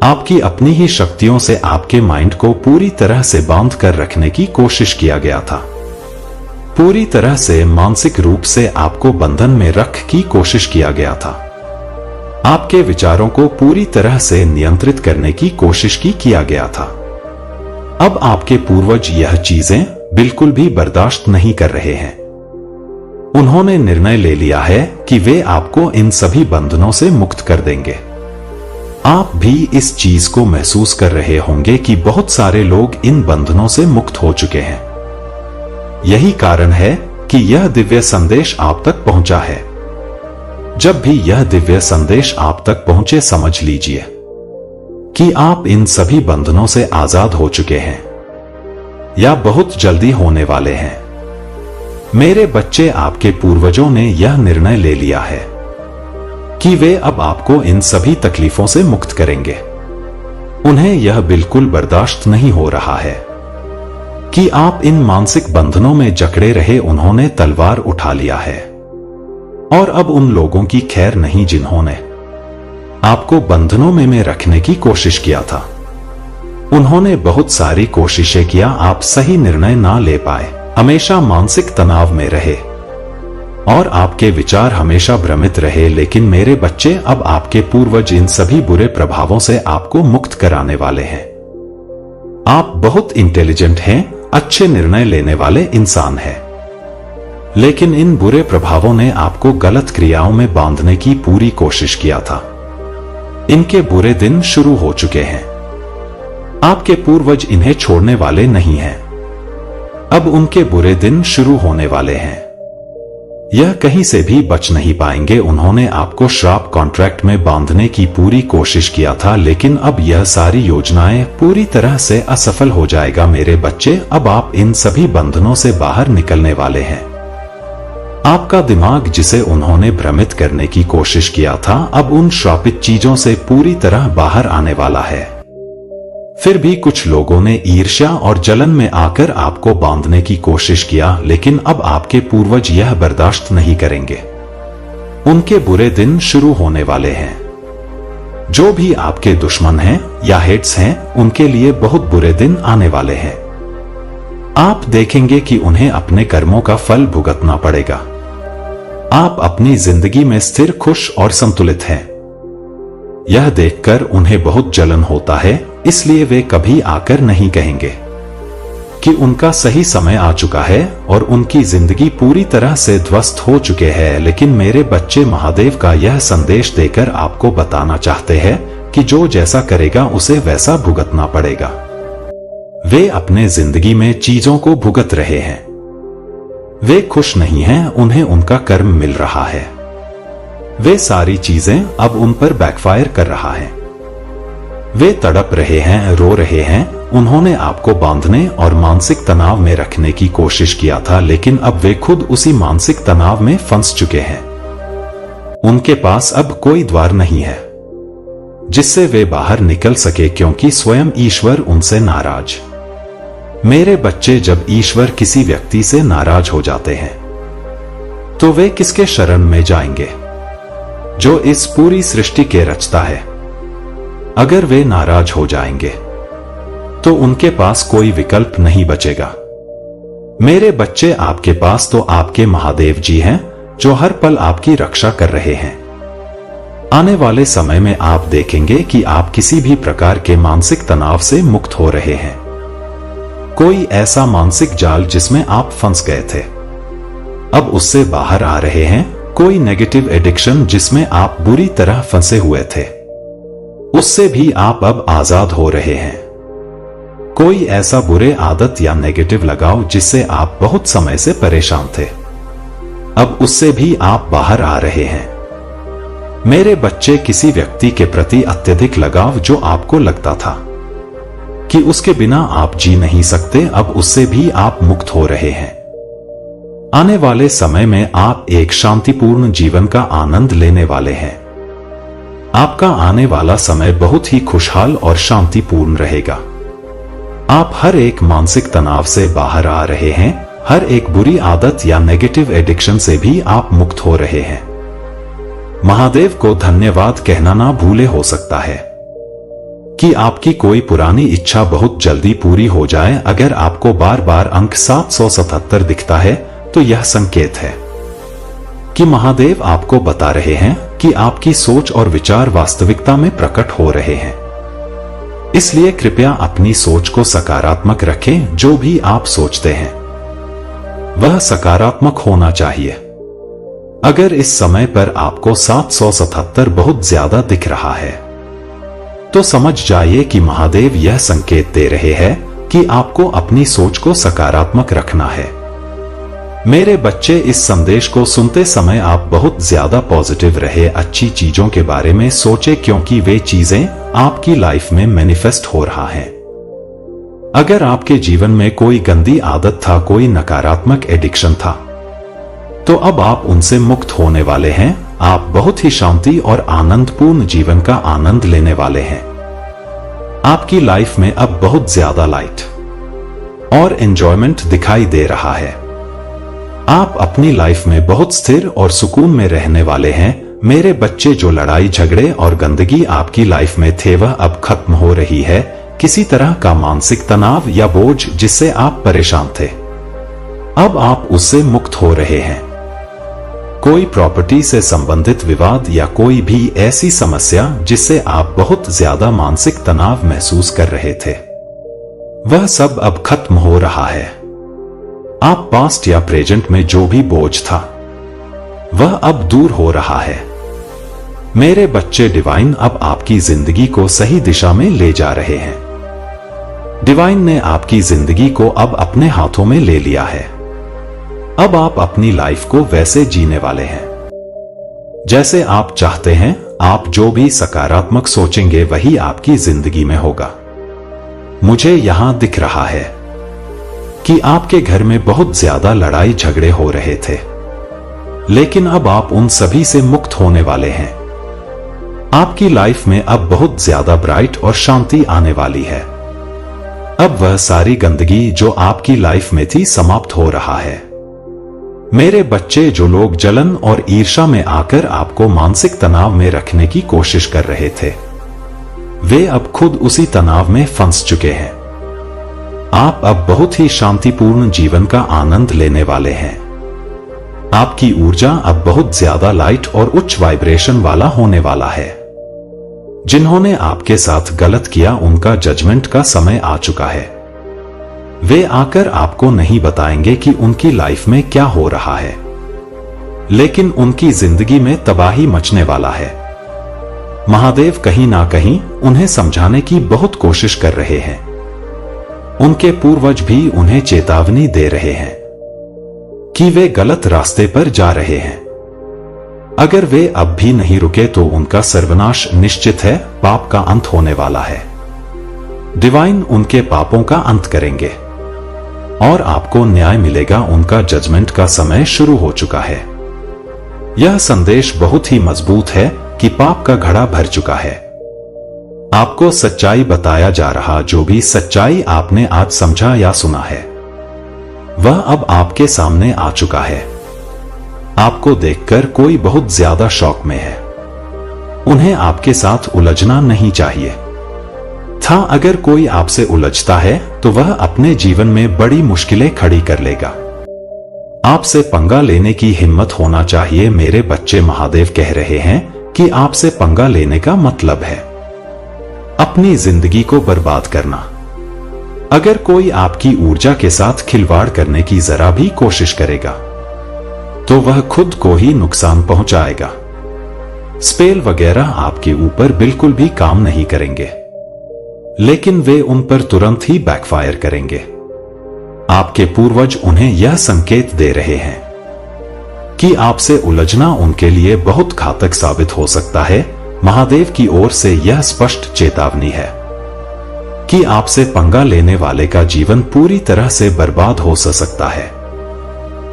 आपकी अपनी ही शक्तियों से आपके माइंड को पूरी तरह से बांध कर रखने की कोशिश किया गया था। पूरी तरह से मानसिक रूप से आपको बंधन में रख की कोशिश किया गया था। आपके विचारों को पूरी तरह से नियंत्रित करने की कोशिश की किया गया था। अब आपके पूर्वज यह चीजें बिल्कुल भी बर्दाश्त नहीं कर रहे हैं। उन्होंने निर्णय ले लिया है कि वे आपको इन सभी बंधनों से मुक्त कर देंगे। आप भी इस चीज को महसूस कर रहे होंगे कि बहुत सारे लोग इन बंधनों से मुक्त हो चुके हैं। यही कारण है कि यह दिव्य संदेश आप तक पहुंचा है। जब भी यह दिव्य संदेश आप तक पहुंचे, समझ लीजिए कि आप इन सभी बंधनों से आजाद हो चुके हैं या बहुत जल्दी होने वाले हैं। मेरे बच्चे, आपके पूर्वजों ने यह निर्णय ले लिया है कि वे अब आपको इन सभी तकलीफों से मुक्त करेंगे। उन्हें यह बिल्कुल बर्दाश्त नहीं हो रहा है कि आप इन मानसिक बंधनों में जकड़े रहे। उन्होंने तलवार उठा लिया है और अब उन लोगों की खैर नहीं जिन्होंने आपको बंधनों में रखने की कोशिश किया था। उन्होंने बहुत सारी कोशिशें किया, आप सही निर्णय ना ले पाए, हमेशा मानसिक तनाव में रहे। और आपके विचार हमेशा भ्रमित रहे। लेकिन मेरे बच्चे, अब आपके पूर्वज इन सभी बुरे प्रभावों से आपको मुक्त कराने वाले हैं। आप बहुत इंटेलिजेंट हैं, अच्छे निर्णय लेने वाले इंसान हैं। लेकिन इन बुरे प्रभावों ने आपको गलत क्रियाओं में बांधने की पूरी कोशिश किया था। इनके बुरे दिन शुरू हो चुके हैं। आपके पूर्वज इन्हें छोड़ने वाले नहीं हैं। अब उनके बुरे दिन शुरू होने वाले हैं। यह कहीं से भी बच नहीं पाएंगे। उन्होंने आपको श्राप कॉन्ट्रैक्ट में बांधने की पूरी कोशिश किया था, लेकिन अब यह सारी योजनाएं पूरी तरह से असफल हो जाएगा। मेरे बच्चे, अब आप इन सभी बंधनों से बाहर निकलने वाले हैं। आपका दिमाग, जिसे उन्होंने भ्रमित करने की कोशिश किया था, अब उन श्रापित चीजों से पूरी तरह बाहर आने वाला है। फिर भी कुछ लोगों ने ईर्ष्या और जलन में आकर आपको बांधने की कोशिश किया, लेकिन अब आपके पूर्वज यह बर्दाश्त नहीं करेंगे। उनके बुरे दिन शुरू होने वाले हैं। जो भी आपके दुश्मन हैं या हेट्स हैं, उनके लिए बहुत बुरे दिन आने वाले हैं। आप देखेंगे कि उन्हें अपने कर्मों का फल भुगतना पड़ेगा। आप अपनी जिंदगी में स्थिर, खुश और संतुलित हैं। यह देखकर उन्हें बहुत जलन होता है, इसलिए वे कभी आकर नहीं कहेंगे कि उनका सही समय आ चुका है और उनकी जिंदगी पूरी तरह से ध्वस्त हो चुके हैं। लेकिन मेरे बच्चे, महादेव का यह संदेश देकर आपको बताना चाहते हैं कि जो जैसा करेगा उसे वैसा भुगतना पड़ेगा। वे अपने जिंदगी में चीजों को भुगत रहे हैं। वे खुश नहीं हैं, उन्हें उनका कर्म मिल रहा है। वे सारी चीजें अब उन पर बैकफायर कर रहा है। वे तड़प रहे हैं, रो रहे हैं। उन्होंने आपको बांधने और मानसिक तनाव में रखने की कोशिश किया था, लेकिन अब वे खुद उसी मानसिक तनाव में फंस चुके हैं। उनके पास अब कोई द्वार नहीं है जिससे वे बाहर निकल सके, क्योंकि स्वयं ईश्वर उनसे नाराज। मेरे बच्चे, जब ईश्वर किसी व्यक्ति से नाराज हो जाते हैं तो वे किसके शरण में जाएंगे? जो इस पूरी सृष्टि के रचता है। अगर वे नाराज हो जाएंगे तो उनके पास कोई विकल्प नहीं बचेगा। मेरे बच्चे, आपके पास तो आपके महादेव जी हैं, जो हर पल आपकी रक्षा कर रहे हैं। आने वाले समय में आप देखेंगे कि आप किसी भी प्रकार के मानसिक तनाव से मुक्त हो रहे हैं। कोई ऐसा मानसिक जाल जिसमें आप फंस गए थे, अब उससे बाहर आ रहे हैं। कोई नेगेटिव एडिक्शन जिसमें आप बुरी तरह फंसे हुए थे, उससे भी आप अब आजाद हो रहे हैं। कोई ऐसा बुरे आदत या नेगेटिव लगाव जिससे आप बहुत समय से परेशान थे, अब उससे भी आप बाहर आ रहे हैं। मेरे बच्चे, किसी व्यक्ति के प्रति अत्यधिक लगाव जो आपको लगता था कि उसके बिना आप जी नहीं सकते, अब उससे भी आप मुक्त हो रहे हैं। आने वाले समय में आप एक शांतिपूर्ण जीवन का आनंद लेने वाले हैं। आपका आने वाला समय बहुत ही खुशहाल और शांतिपूर्ण रहेगा। आप हर एक मानसिक तनाव से बाहर आ रहे हैं। हर एक बुरी आदत या नेगेटिव एडिक्शन से भी आप मुक्त हो रहे हैं। महादेव को धन्यवाद कहना ना भूले। हो सकता है कि आपकी कोई पुरानी इच्छा बहुत जल्दी पूरी हो जाए। अगर आपको बार बार अंक 777 दिखता है तो यह संकेत है कि महादेव आपको बता रहे हैं कि आपकी सोच और विचार वास्तविकता में प्रकट हो रहे हैं। इसलिए कृपया अपनी सोच को सकारात्मक रखें। जो भी आप सोचते हैं वह सकारात्मक होना चाहिए। अगर इस समय पर आपको 777 बहुत ज्यादा दिख रहा है तो समझ जाइए कि महादेव यह संकेत दे रहे हैं कि आपको अपनी सोच को सकारात्मक रखना है। मेरे बच्चे, इस संदेश को सुनते समय आप बहुत ज्यादा पॉजिटिव रहे। अच्छी चीजों के बारे में सोचे, क्योंकि वे चीजें आपकी लाइफ में मैनिफेस्ट हो रहा है। अगर आपके जीवन में कोई गंदी आदत था, कोई नकारात्मक एडिक्शन था, तो अब आप उनसे मुक्त होने वाले हैं। आप बहुत ही शांति और आनंदपूर्ण जीवन का आनंद लेने वाले हैं। आपकी लाइफ में अब बहुत ज्यादा लाइट और एंजॉयमेंट दिखाई दे रहा है। आप अपनी लाइफ में बहुत स्थिर और सुकून में रहने वाले हैं। मेरे बच्चे, जो लड़ाई झगड़े और गंदगी आपकी लाइफ में थे वह अब खत्म हो रही है। किसी तरह का मानसिक तनाव या बोझ जिससे आप परेशान थे, अब आप उससे मुक्त हो रहे हैं। कोई प्रॉपर्टी से संबंधित विवाद या कोई भी ऐसी समस्या जिससे आप बहुत ज्यादा मानसिक तनाव महसूस कर रहे थे, वह सब अब खत्म हो रहा है। आप पास्ट या प्रेजेंट में जो भी बोझ था वह अब दूर हो रहा है। मेरे बच्चे, डिवाइन अब आपकी जिंदगी को सही दिशा में ले जा रहे हैं। डिवाइन ने आपकी जिंदगी को अब अपने हाथों में ले लिया है। अब आप अपनी लाइफ को वैसे जीने वाले हैं जैसे आप चाहते हैं। आप जो भी सकारात्मक सोचेंगे वही आपकी जिंदगी में होगा। मुझे यहां दिख रहा है कि आपके घर में बहुत ज्यादा लड़ाई झगड़े हो रहे थे, लेकिन अब आप उन सभी से मुक्त होने वाले हैं। आपकी लाइफ में अब बहुत ज्यादा ब्राइट और शांति आने वाली है। अब वह सारी गंदगी जो आपकी लाइफ में थी समाप्त हो रहा है। मेरे बच्चे, जो लोग जलन और ईर्ष्या में आकर आपको मानसिक तनाव में रखने की कोशिश कर रहे थे, वे अब खुद उसी तनाव में फंस चुके हैं। आप अब बहुत ही शांतिपूर्ण जीवन का आनंद लेने वाले हैं। आपकी ऊर्जा अब बहुत ज्यादा लाइट और उच्च वाइब्रेशन वाला होने वाला है। जिन्होंने आपके साथ गलत किया उनका जजमेंट का समय आ चुका है। वे आकर आपको नहीं बताएंगे कि उनकी लाइफ में क्या हो रहा है, लेकिन उनकी जिंदगी में तबाही मचने वाला है। महादेव कहीं ना कहीं उन्हें समझाने की बहुत कोशिश कर रहे हैं। उनके पूर्वज भी उन्हें चेतावनी दे रहे हैं कि वे गलत रास्ते पर जा रहे हैं। अगर वे अब भी नहीं रुके तो उनका सर्वनाश निश्चित है। पाप का अंत होने वाला है। डिवाइन उनके पापों का अंत करेंगे और आपको न्याय मिलेगा। उनका जजमेंट का समय शुरू हो चुका है। यह संदेश बहुत ही मजबूत है कि पाप का घड़ा भर चुका है। आपको सच्चाई बताया जा रहा, जो भी सच्चाई आपने आज समझा या सुना है, वह अब आपके सामने आ चुका है। आपको देखकर कोई बहुत ज्यादा शौक में है। उन्हें आपके साथ उलझना नहीं चाहिए था। अगर कोई आपसे उलझता है तो वह अपने जीवन में बड़ी मुश्किलें खड़ी कर लेगा। आपसे पंगा लेने की हिम्मत होना चाहिए। मेरे बच्चे, महादेव कह रहे हैं कि आपसे पंगा लेने का मतलब है अपनी जिंदगी को बर्बाद करना। अगर कोई आपकी ऊर्जा के साथ खिलवाड़ करने की जरा भी कोशिश करेगा तो वह खुद को ही नुकसान पहुंचाएगा। स्पेल वगैरह आपके ऊपर बिल्कुल भी काम नहीं करेंगे, लेकिन वे उन पर तुरंत ही बैकफायर करेंगे। आपके पूर्वज उन्हें यह संकेत दे रहे हैं कि आपसे उलझना उनके लिए बहुत घातक साबित हो सकता है। महादेव की ओर से यह स्पष्ट चेतावनी है कि आपसे पंगा लेने वाले का जीवन पूरी तरह से बर्बाद हो सकता है।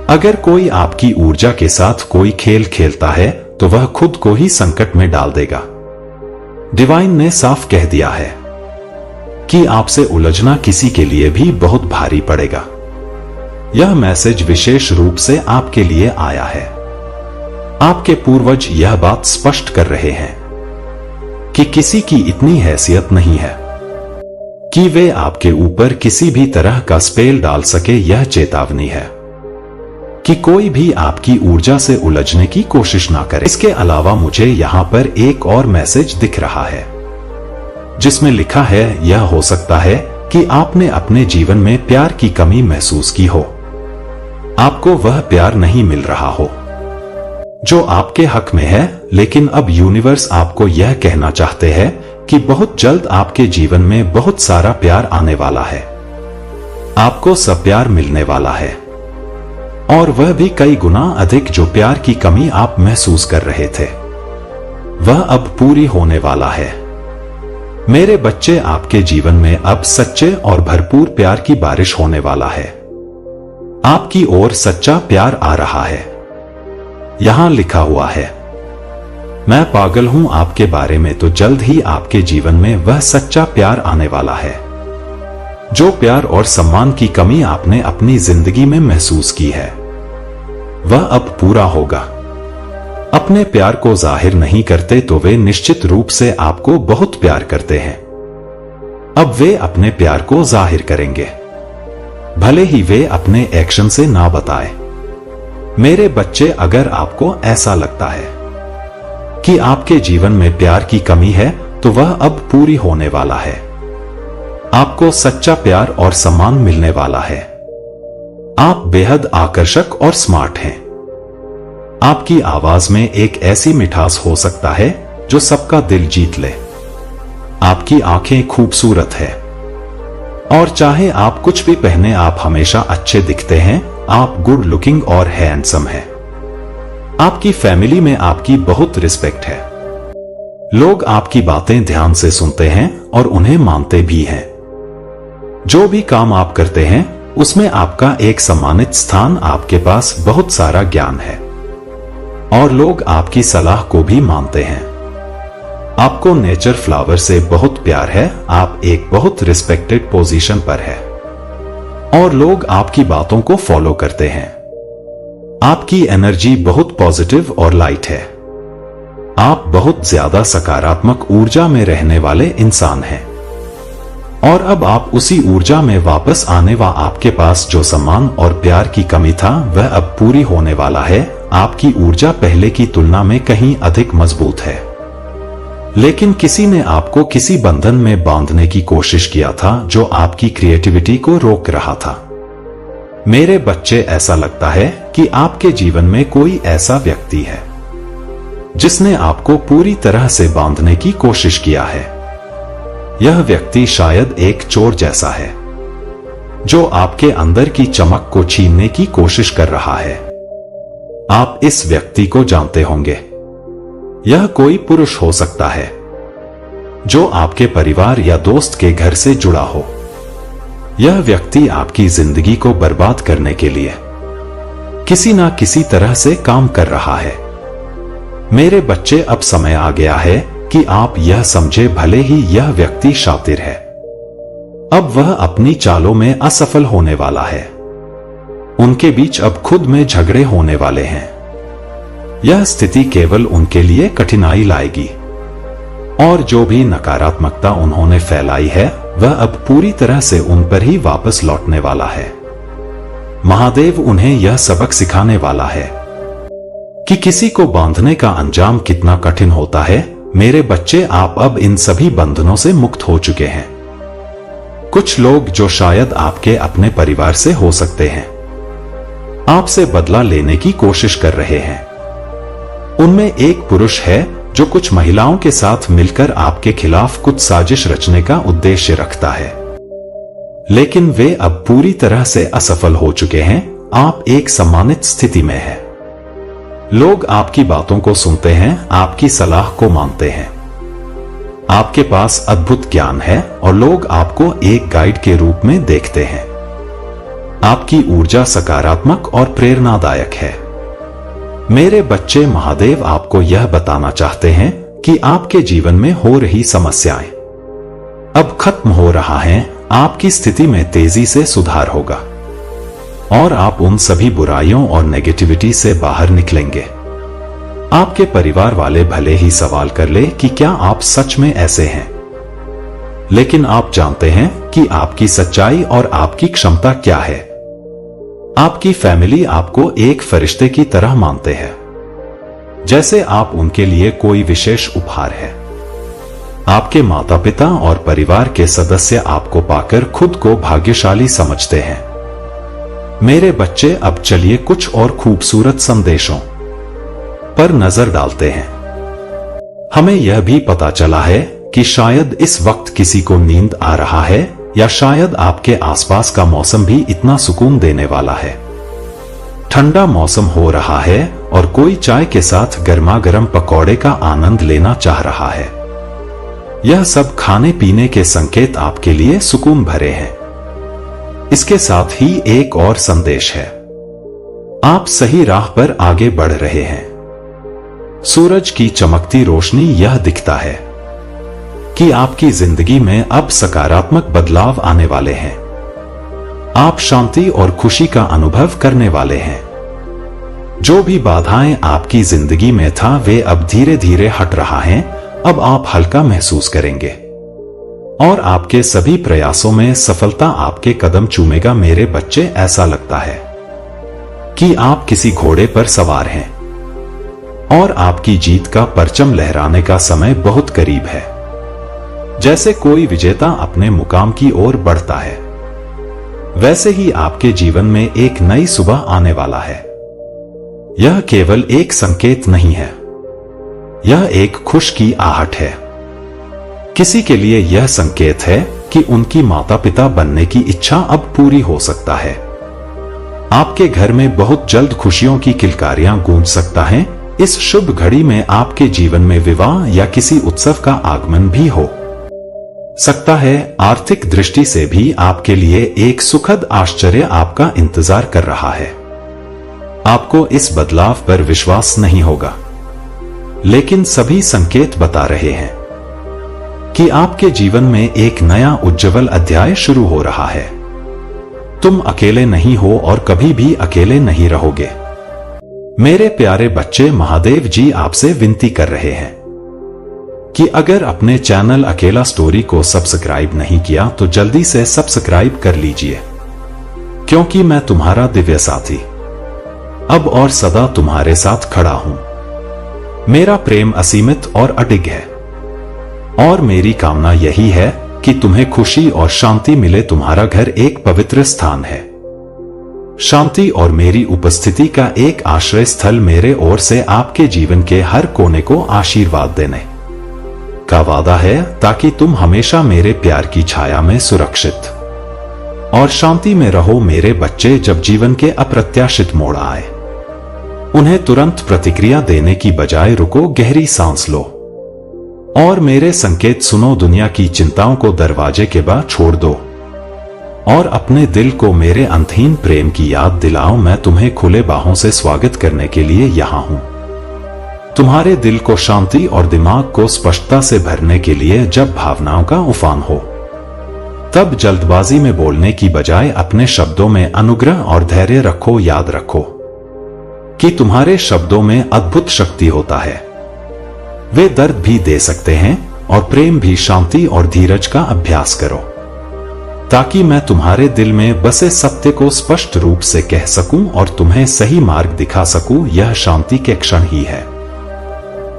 अगर कोई आपकी ऊर्जा के साथ कोई खेल खेलता है तो वह खुद को ही संकट में डाल देगा। डिवाइन ने साफ कह दिया है कि आपसे उलझना किसी के लिए भी बहुत भारी पड़ेगा। यह मैसेज विशेष रूप से आपके लिए आया है। आपके पूर्वज यह बात स्पष्ट कर रहे हैं कि किसी की इतनी हैसियत नहीं है कि वे आपके ऊपर किसी भी तरह का स्पेल डाल सके। यह चेतावनी है कि कोई भी आपकी ऊर्जा से उलझने की कोशिश ना करे। इसके अलावा मुझे यहां पर एक और मैसेज दिख रहा है जिसमें लिखा है, यह हो सकता है कि आपने अपने जीवन में प्यार की कमी महसूस की हो। आपको वह प्यार नहीं मिल रहा हो जो आपके हक में है, लेकिन अब यूनिवर्स आपको यह कहना चाहते हैं कि बहुत जल्द आपके जीवन में बहुत सारा प्यार आने वाला है। आपको सब प्यार मिलने वाला है, और वह भी कई गुना अधिक। जो प्यार की कमी आप महसूस कर रहे थे वह अब पूरी होने वाला है। मेरे बच्चे, आपके जीवन में अब सच्चे और भरपूर प्यार की बारिश होने वाला है। आपकी ओर सच्चा प्यार आ रहा है। यहां लिखा हुआ है, मैं पागल हूं आपके बारे में। तो जल्द ही आपके जीवन में वह सच्चा प्यार आने वाला है। जो प्यार और सम्मान की कमी आपने अपनी जिंदगी में महसूस की है वह अब पूरा होगा। अपने प्यार को जाहिर नहीं करते तो वे निश्चित रूप से आपको बहुत प्यार करते हैं। अब वे अपने प्यार को जाहिर करेंगे, भले ही वे अपने एक्शन से ना बताए। मेरे बच्चे, अगर आपको ऐसा लगता है कि आपके जीवन में प्यार की कमी है, तो वह अब पूरी होने वाला है। आपको सच्चा प्यार और सम्मान मिलने वाला है। आप बेहद आकर्षक और स्मार्ट हैं। आपकी आवाज में एक ऐसी मिठास हो सकता है जो सबका दिल जीत ले। आपकी आंखें खूबसूरत है और चाहे आप कुछ भी पहने, आप हमेशा अच्छे दिखते हैं। आप गुड लुकिंग और हैंडसम हैं। आपकी फैमिली में आपकी बहुत रिस्पेक्ट है। लोग आपकी बातें ध्यान से सुनते हैं और उन्हें मानते भी हैं। जो भी काम आप करते हैं उसमें आपका एक सम्मानित स्थान। आपके पास बहुत सारा ज्ञान है और लोग आपकी सलाह को भी मानते हैं। आपको नेचर फ्लावर से बहुत प्यार है। आप एक बहुत रिस्पेक्टेड पोजीशन पर है और लोग आपकी बातों को फॉलो करते हैं। आपकी एनर्जी बहुत पॉजिटिव और लाइट है। आप बहुत ज्यादा सकारात्मक ऊर्जा में रहने वाले इंसान हैं और अब आप उसी ऊर्जा में वापस आने व आपके पास जो सम्मान और प्यार की कमी था वह अब पूरी होने वाला है। आपकी ऊर्जा पहले की तुलना में कहीं अधिक मजबूत है, लेकिन किसी ने आपको किसी बंधन में बांधने की कोशिश किया था जो आपकी क्रिएटिविटी को रोक रहा था। मेरे बच्चे, ऐसा लगता है कि आपके जीवन में कोई ऐसा व्यक्ति है जिसने आपको पूरी तरह से बांधने की कोशिश किया है। यह व्यक्ति शायद एक चोर जैसा है जो आपके अंदर की चमक को छीनने की कोशिश कर रहा है। आप इस व्यक्ति को जानते होंगे। यह कोई पुरुष हो सकता है जो आपके परिवार या दोस्त के घर से जुड़ा हो। यह व्यक्ति आपकी जिंदगी को बर्बाद करने के लिए किसी ना किसी तरह से काम कर रहा है। मेरे बच्चे, अब समय आ गया है कि आप यह समझे, भले ही यह व्यक्ति शातिर है, अब वह अपनी चालों में असफल होने वाला है। उनके बीच अब खुद में झगड़े होने वाले हैं। यह स्थिति केवल उनके लिए कठिनाई लाएगी और जो भी नकारात्मकता उन्होंने फैलाई है वह अब पूरी तरह से उन पर ही वापस लौटने वाला है। महादेव उन्हें यह सबक सिखाने वाला है कि किसी को बांधने का अंजाम कितना कठिन होता है। मेरे बच्चे, आप अब इन सभी बंधनों से मुक्त हो चुके हैं। कुछ लोग जो शायद आपके अपने परिवार से हो सकते हैं, आपसे बदला लेने की कोशिश कर रहे हैं। उनमें एक पुरुष है जो कुछ महिलाओं के साथ मिलकर आपके खिलाफ कुछ साजिश रचने का उद्देश्य रखता है, लेकिन वे अब पूरी तरह से असफल हो चुके हैं। आप एक सम्मानित स्थिति में हैं। लोग आपकी बातों को सुनते हैं, आपकी सलाह को मानते हैं। आपके पास अद्भुत ज्ञान है और लोग आपको एक गाइड के रूप में देखते हैं। आपकी ऊर्जा सकारात्मक और प्रेरणादायक है। मेरे बच्चे, महादेव आपको यह बताना चाहते हैं कि आपके जीवन में हो रही समस्याएं अब खत्म हो रहा है। आपकी स्थिति में तेजी से सुधार होगा और आप उन सभी बुराइयों और नेगेटिविटी से बाहर निकलेंगे। आपके परिवार वाले भले ही सवाल कर ले कि क्या आप सच में ऐसे हैं, लेकिन आप जानते हैं कि आपकी सच्चाई और आपकी क्षमता क्या है। आपकी फैमिली आपको एक फरिश्ते की तरह मानते हैं, जैसे आप उनके लिए कोई विशेष उपहार है। आपके माता पिता और परिवार के सदस्य आपको पाकर खुद को भाग्यशाली समझते हैं। मेरे बच्चे, अब चलिए कुछ और खूबसूरत संदेशों पर नजर डालते हैं। हमें यह भी पता चला है कि शायद इस वक्त किसी को नींद आ रहा है या शायद आपके आसपास का मौसम भी इतना सुकून देने वाला है। ठंडा मौसम हो रहा है और कोई चाय के साथ गर्मा गर्म पकौड़े का आनंद लेना चाह रहा है। यह सब खाने पीने के संकेत आपके लिए सुकून भरे हैं। इसके साथ ही एक और संदेश है, आप सही राह पर आगे बढ़ रहे हैं। सूरज की चमकती रोशनी यह दिखता है कि आपकी जिंदगी में अब सकारात्मक बदलाव आने वाले हैं। आप शांति और खुशी का अनुभव करने वाले हैं। जो भी बाधाएं आपकी जिंदगी में था वे अब धीरे धीरे हट रहा हैं। अब आप हल्का महसूस करेंगे और आपके सभी प्रयासों में सफलता आपके कदम चूमेगा। मेरे बच्चे, ऐसा लगता है कि आप किसी घोड़े पर सवार हैं और आपकी जीत का परचम लहराने का समय बहुत करीब है। जैसे कोई विजेता अपने मुकाम की ओर बढ़ता है, वैसे ही आपके जीवन में एक नई सुबह आने वाला है। यह केवल एक संकेत नहीं है, यह एक खुश की आहट है। किसी के लिए यह संकेत है कि उनकी माता पिता बनने की इच्छा अब पूरी हो सकता है। आपके घर में बहुत जल्द खुशियों की किलकारियां गूंज सकता है। इस शुभ घड़ी में आपके जीवन में विवाह या किसी उत्सव का आगमन भी हो सकता है। आर्थिक दृष्टि से भी आपके लिए एक सुखद आश्चर्य आपका इंतजार कर रहा है। आपको इस बदलाव पर विश्वास नहीं होगा, लेकिन सभी संकेत बता रहे हैं कि आपके जीवन में एक नया उज्ज्वल अध्याय शुरू हो रहा है। तुम अकेले नहीं हो और कभी भी अकेले नहीं रहोगे। मेरे प्यारे बच्चे, महादेव जी आपसे विनती कर रहे हैं कि अगर अपने चैनल अकेला स्टोरी को सब्सक्राइब नहीं किया तो जल्दी से सब्सक्राइब कर लीजिए, क्योंकि मैं तुम्हारा दिव्य साथी अब और सदा तुम्हारे साथ खड़ा हूं। मेरा प्रेम असीमित और अडिग है और मेरी कामना यही है कि तुम्हें खुशी और शांति मिले। तुम्हारा घर एक पवित्र स्थान है। शांति और मेरी उपस्थिति का एक आश्रय स्थल मेरे ओर से आपके जीवन के हर कोने को आशीर्वाद देने का वादा है, ताकि तुम हमेशा मेरे प्यार की छाया में सुरक्षित और शांति में रहो। मेरे बच्चे, जब जीवन के अप्रत्याशित मोड़ आए, उन्हें तुरंत प्रतिक्रिया देने की बजाय रुको, गहरी सांस लो और मेरे संकेत सुनो। दुनिया की चिंताओं को दरवाजे के बाहर छोड़ दो और अपने दिल को मेरे अंतहीन प्रेम की याद दिलाओ। मैं तुम्हें खुले बाहों से स्वागत करने के लिए यहां हूं, तुम्हारे दिल को शांति और दिमाग को स्पष्टता से भरने के लिए। जब भावनाओं का उफान हो, तब जल्दबाजी में बोलने की बजाय अपने शब्दों में अनुग्रह और धैर्य रखो। याद रखो कि तुम्हारे शब्दों में अद्भुत शक्ति होता है। वे दर्द भी दे सकते हैं और प्रेम भी। शांति और धीरज का अभ्यास करो, ताकि मैं तुम्हारे दिल में बसे सत्य को स्पष्ट रूप से कह सकूं और तुम्हें सही मार्ग दिखा सकूं। यह शांति के क्षण ही है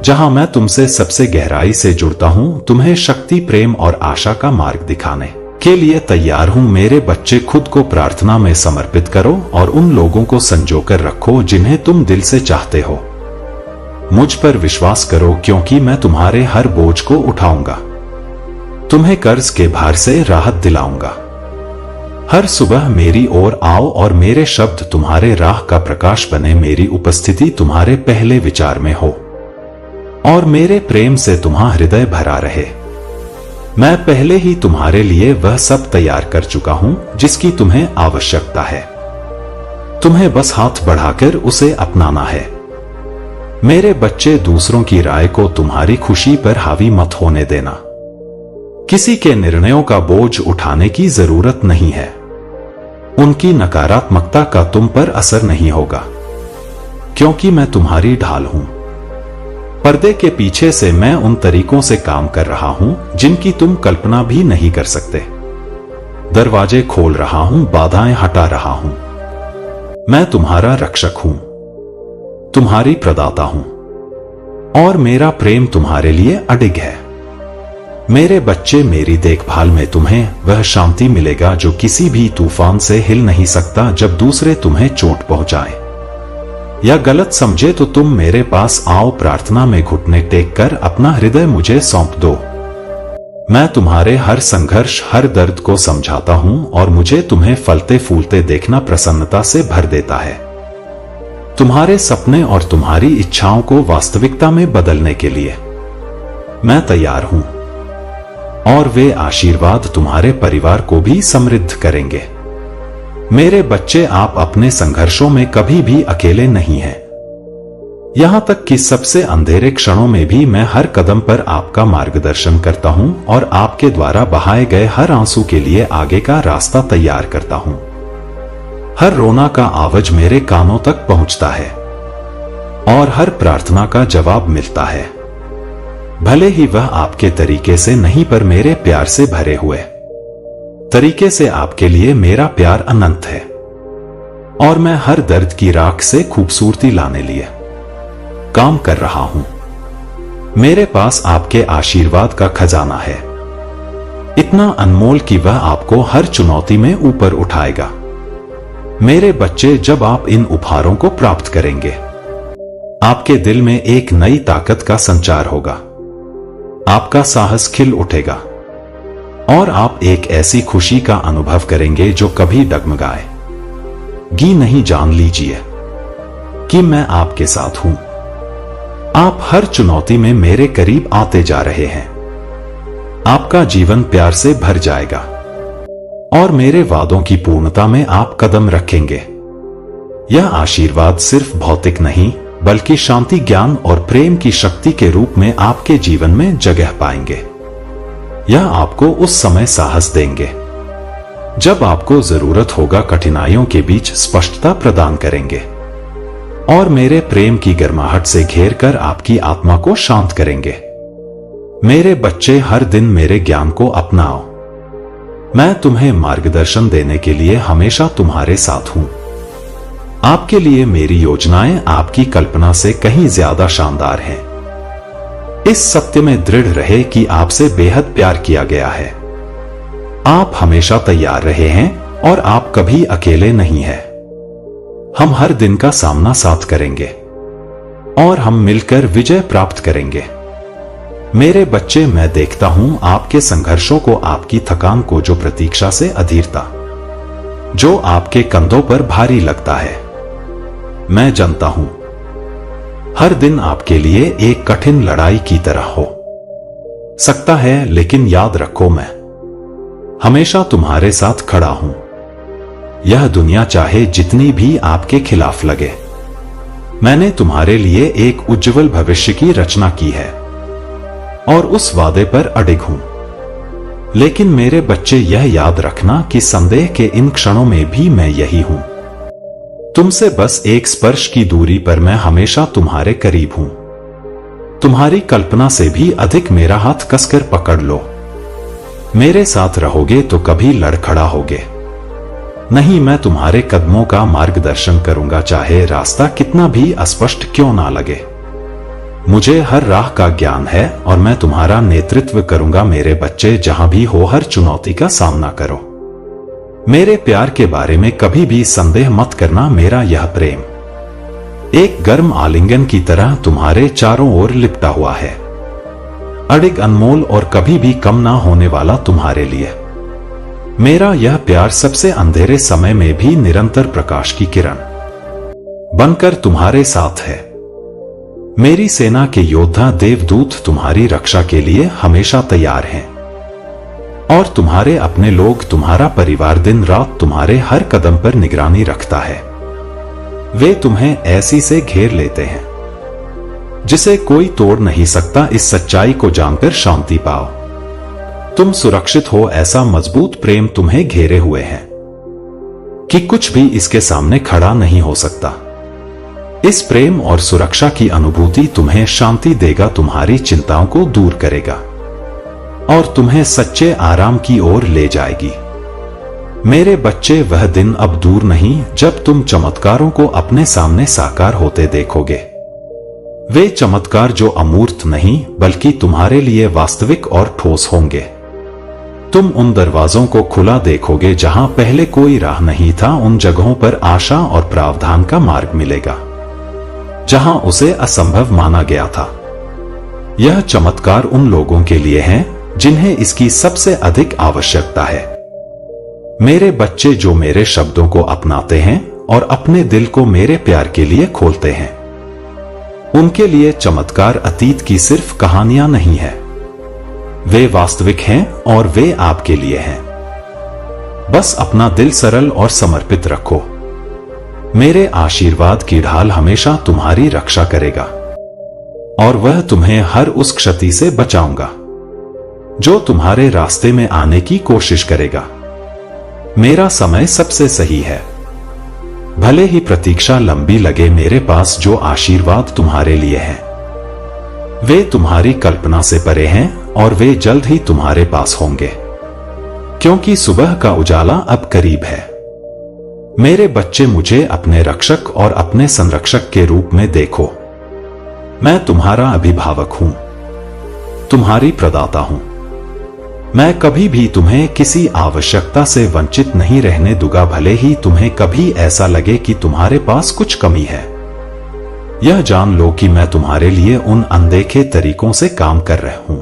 जहां मैं तुमसे सबसे गहराई से जुड़ता हूं, तुम्हें शक्ति, प्रेम और आशा का मार्ग दिखाने के लिए तैयार हूं। मेरे बच्चे, खुद को प्रार्थना में समर्पित करो और उन लोगों को संजोकर रखो जिन्हें तुम दिल से चाहते हो। मुझ पर विश्वास करो, क्योंकि मैं तुम्हारे हर बोझ को उठाऊंगा, तुम्हें कर्ज के भार से राहत दिलाऊंगा। हर सुबह मेरी ओर आओ और मेरे शब्द तुम्हारे राह का प्रकाश बने। मेरी उपस्थिति तुम्हारे पहले विचार में हो और मेरे प्रेम से तुम्हारा हृदय भरा रहे। मैं पहले ही तुम्हारे लिए वह सब तैयार कर चुका हूं जिसकी तुम्हें आवश्यकता है। तुम्हें बस हाथ बढ़ाकर उसे अपनाना है। मेरे बच्चे, दूसरों की राय को तुम्हारी खुशी पर हावी मत होने देना। किसी के निर्णयों का बोझ उठाने की जरूरत नहीं है। उनकी नकारात्मकता का तुम पर असर नहीं होगा, क्योंकि मैं तुम्हारी ढाल हूं। पर्दे के पीछे से मैं उन तरीकों से काम कर रहा हूं जिनकी तुम कल्पना भी नहीं कर सकते। दरवाजे खोल रहा हूं, बाधाएं हटा रहा हूं। मैं तुम्हारा रक्षक हूं, तुम्हारी प्रदाता हूं और मेरा प्रेम तुम्हारे लिए अडिग है। मेरे बच्चे, मेरी देखभाल में तुम्हें वह शांति मिलेगा जो किसी भी तूफान से हिल नहीं सकता। जब दूसरे तुम्हें चोट पहुंचाएं या गलत समझे तो तुम मेरे पास आओ। प्रार्थना में घुटने टेक कर अपना हृदय मुझे सौंप दो। मैं तुम्हारे हर संघर्ष, हर दर्द को समझाता हूं और मुझे तुम्हें फलते फूलते देखना प्रसन्नता से भर देता है। तुम्हारे सपने और तुम्हारी इच्छाओं को वास्तविकता में बदलने के लिए मैं तैयार हूं और वे आशीर्वाद तुम्हारे परिवार को भी समृद्ध करेंगे। मेरे बच्चे, आप अपने संघर्षों में कभी भी अकेले नहीं हैं। यहां तक कि सबसे अंधेरे क्षणों में भी मैं हर कदम पर आपका मार्गदर्शन करता हूं और आपके द्वारा बहाए गए हर आंसू के लिए आगे का रास्ता तैयार करता हूं। हर रोना का आवाज मेरे कानों तक पहुंचता है और हर प्रार्थना का जवाब मिलता है, भले ही वह आपके तरीके से नहीं, पर मेरे प्यार से भरे हुए तरीके से। आपके लिए मेरा प्यार अनंत है। और मैं हर दर्द की राख से खूबसूरती लाने लिए काम कर रहा हूं। मेरे पास आपके आशीर्वाद का खजाना है, इतना अनमोल कि वह आपको हर चुनौती में ऊपर उठाएगा। मेरे बच्चे, जब आप इन उपहारों को प्राप्त करेंगे, आपके दिल में एक नई ताकत का संचार होगा। आपका साहस खिल उठेगा और आप एक ऐसी खुशी का अनुभव करेंगे जो कभी डगमगाएगी नहीं। जान लीजिए कि मैं आपके साथ हूं। आप हर चुनौती में मेरे करीब आते जा रहे हैं। आपका जीवन प्यार से भर जाएगा और मेरे वादों की पूर्णता में आप कदम रखेंगे। यह आशीर्वाद सिर्फ भौतिक नहीं, बल्कि शांति, ज्ञान और प्रेम की शक्ति के रूप में आपके जीवन में जगह पाएंगे। यह आपको उस समय साहस देंगे जब आपको जरूरत होगा, कठिनाइयों के बीच स्पष्टता प्रदान करेंगे और मेरे प्रेम की गर्माहट से घेर कर आपकी आत्मा को शांत करेंगे। मेरे बच्चे, हर दिन मेरे ज्ञान को अपनाओ। मैं तुम्हें मार्गदर्शन देने के लिए हमेशा तुम्हारे साथ हूं। आपके लिए मेरी योजनाएं आपकी कल्पना से कहीं ज्यादा शानदार हैं। इस सत्य में दृढ़ रहे कि आपसे बेहद प्यार किया गया है। आप हमेशा तैयार रहे हैं और आप कभी अकेले नहीं हैं। हम हर दिन का सामना साथ करेंगे और हम मिलकर विजय प्राप्त करेंगे। मेरे बच्चे, मैं देखता हूं आपके संघर्षों को, आपकी थकान को, जो प्रतीक्षा से अधीरता जो आपके कंधों पर भारी लगता है। मैं जानता हूं हर दिन आपके लिए एक कठिन लड़ाई की तरह हो सकता है, लेकिन याद रखो, मैं हमेशा तुम्हारे साथ खड़ा हूं। यह दुनिया चाहे जितनी भी आपके खिलाफ लगे, मैंने तुम्हारे लिए एक उज्जवल भविष्य की रचना की है और उस वादे पर अडिग हूं। लेकिन मेरे बच्चे, यह याद रखना कि संदेह के इन क्षणों में भी मैं यही हूं। तुमसे बस एक स्पर्श की दूरी पर मैं हमेशा तुम्हारे करीब हूं। तुम्हारी कल्पना से भी अधिक मेरा हाथ कसकर पकड़ लो। मेरे साथ रहोगे तो कभी लड़खड़ाओगे नहीं। मैं तुम्हारे कदमों का मार्गदर्शन करूंगा, चाहे रास्ता कितना भी अस्पष्ट क्यों ना लगे। मुझे हर राह का ज्ञान है और मैं तुम्हारा नेतृत्व करूंगा। मेरे बच्चे, जहां भी हो, हर चुनौती का सामना करो। मेरे प्यार के बारे में कभी भी संदेह मत करना। मेरा यह प्रेम एक गर्म आलिंगन की तरह तुम्हारे चारों ओर लिपटा हुआ है, अडिग, अनमोल और कभी भी कम ना होने वाला तुम्हारे लिए। मेरा यह प्यार सबसे अंधेरे समय में भी निरंतर प्रकाश की किरण बनकर तुम्हारे साथ है। मेरी सेना के योद्धा देवदूत तुम्हारी रक्षा के लिए हमेशा तैयार हैं और तुम्हारे अपने लोग, तुम्हारा परिवार दिन रात तुम्हारे हर कदम पर निगरानी रखता है। वे तुम्हें ऐसी से घेर लेते हैं जिसे कोई तोड़ नहीं सकता। इस सच्चाई को जानकर शांति पाओ। तुम सुरक्षित हो। ऐसा मजबूत प्रेम तुम्हें घेरे हुए है कि कुछ भी इसके सामने खड़ा नहीं हो सकता। इस प्रेम और सुरक्षा की अनुभूति तुम्हें शांति देगा, तुम्हारी चिंताओं को दूर करेगा और तुम्हें सच्चे आराम की ओर ले जाएगी। मेरे बच्चे, वह दिन अब दूर नहीं जब तुम चमत्कारों को अपने सामने साकार होते देखोगे। वे चमत्कार जो अमूर्त नहीं बल्कि तुम्हारे लिए वास्तविक और ठोस होंगे। तुम उन दरवाजों को खुला देखोगे जहां पहले कोई राह नहीं था। उन जगहों पर आशा और प्रावधान का मार्ग मिलेगा जहां उसे असंभव माना गया था। यह चमत्कार उन लोगों के लिए है जिन्हें इसकी सबसे अधिक आवश्यकता है। मेरे बच्चे, जो मेरे शब्दों को अपनाते हैं और अपने दिल को मेरे प्यार के लिए खोलते हैं, उनके लिए चमत्कार अतीत की सिर्फ कहानियां नहीं है। वे वास्तविक हैं और वे आपके लिए हैं। बस अपना दिल सरल और समर्पित रखो। मेरे आशीर्वाद की ढाल हमेशा तुम्हारी रक्षा करेगा और वह तुम्हें हर उस क्षति से बचाऊंगा जो तुम्हारे रास्ते में आने की कोशिश करेगा। मेरा समय सबसे सही है। भले ही प्रतीक्षा लंबी लगे, मेरे पास जो आशीर्वाद तुम्हारे लिए हैं वे तुम्हारी कल्पना से परे हैं और वे जल्द ही तुम्हारे पास होंगे, क्योंकि सुबह का उजाला अब करीब है। मेरे बच्चे, मुझे अपने रक्षक और अपने संरक्षक के रूप में देखो। मैं तुम्हारा अभिभावक हूं, तुम्हारी प्रदाता हूं। मैं कभी भी तुम्हें किसी आवश्यकता से वंचित नहीं रहने दूंगा, भले ही तुम्हें कभी ऐसा लगे कि तुम्हारे पास कुछ कमी है। यह जान लो कि मैं तुम्हारे लिए उन अनदेखे तरीकों से काम कर रहा हूं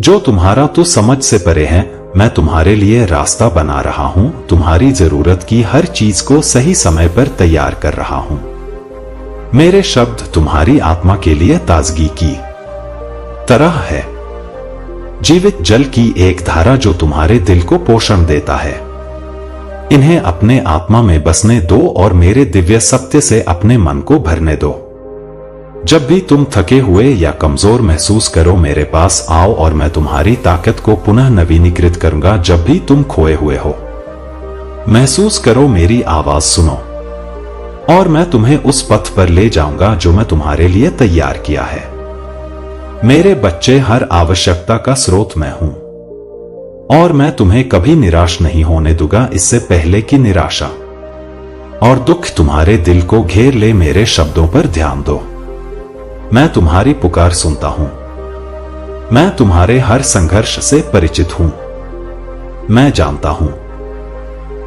जो तुम्हारा तो समझ से परे है। मैं तुम्हारे लिए रास्ता बना रहा हूं, तुम्हारी जरूरत की हर चीज को सही समय पर तैयार कर रहा हूं। मेरे शब्द तुम्हारी आत्मा के लिए ताजगी की तरह है, जीवित जल की एक धारा जो तुम्हारे दिल को पोषण देता है। इन्हें अपने आत्मा में बसने दो और मेरे दिव्य सत्य से अपने मन को भरने दो। जब भी तुम थके हुए या कमजोर महसूस करो, मेरे पास आओ और मैं तुम्हारी ताकत को पुनः नवीनीकृत करूंगा। जब भी तुम खोए हुए हो, महसूस करो, मेरी आवाज सुनो और मैं तुम्हें उस पथ पर ले जाऊंगा जो मैं तुम्हारे लिए तैयार किया है। मेरे बच्चे, हर आवश्यकता का स्रोत मैं हूं और मैं तुम्हें कभी निराश नहीं होने दूंगा, इससे पहले कि निराशा और दुख तुम्हारे दिल को घेर ले। मेरे शब्दों पर ध्यान दो, मैं तुम्हारी पुकार सुनता हूं। मैं तुम्हारे हर संघर्ष से परिचित हूं। मैं जानता हूं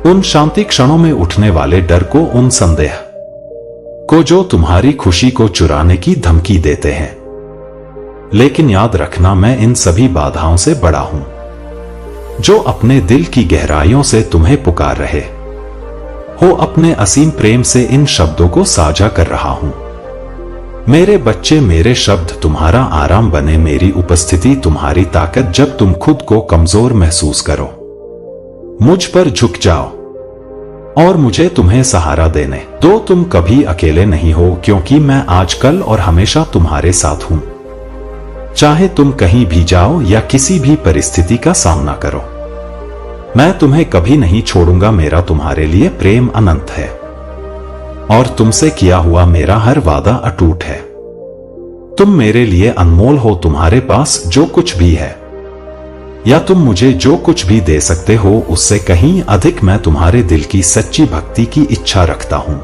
उन शांति क्षणों में उठने वाले डर को, उन संदेह को जो तुम्हारी खुशी को चुराने की धमकी देते हैं। लेकिन याद रखना, मैं इन सभी बाधाओं से बड़ा हूं जो अपने दिल की गहराइयों से तुम्हें पुकार रहे हो। अपने असीम प्रेम से इन शब्दों को साझा कर रहा हूं। मेरे बच्चे, मेरे शब्द तुम्हारा आराम बने, मेरी उपस्थिति तुम्हारी ताकत। जब तुम खुद को कमजोर महसूस करो, मुझ पर झुक जाओ और मुझे तुम्हें सहारा देने दो। तुम कभी अकेले नहीं हो, क्योंकि मैं आज, कल और हमेशा तुम्हारे साथ हूं। चाहे तुम कहीं भी जाओ या किसी भी परिस्थिति का सामना करो, मैं तुम्हें कभी नहीं छोड़ूंगा। मेरा तुम्हारे लिए प्रेम अनंत है और तुमसे किया हुआ मेरा हर वादा अटूट है। तुम मेरे लिए अनमोल हो। तुम्हारे पास जो कुछ भी है या तुम मुझे जो कुछ भी दे सकते हो, उससे कहीं अधिक मैं तुम्हारे दिल की सच्ची भक्ति की इच्छा रखता हूं।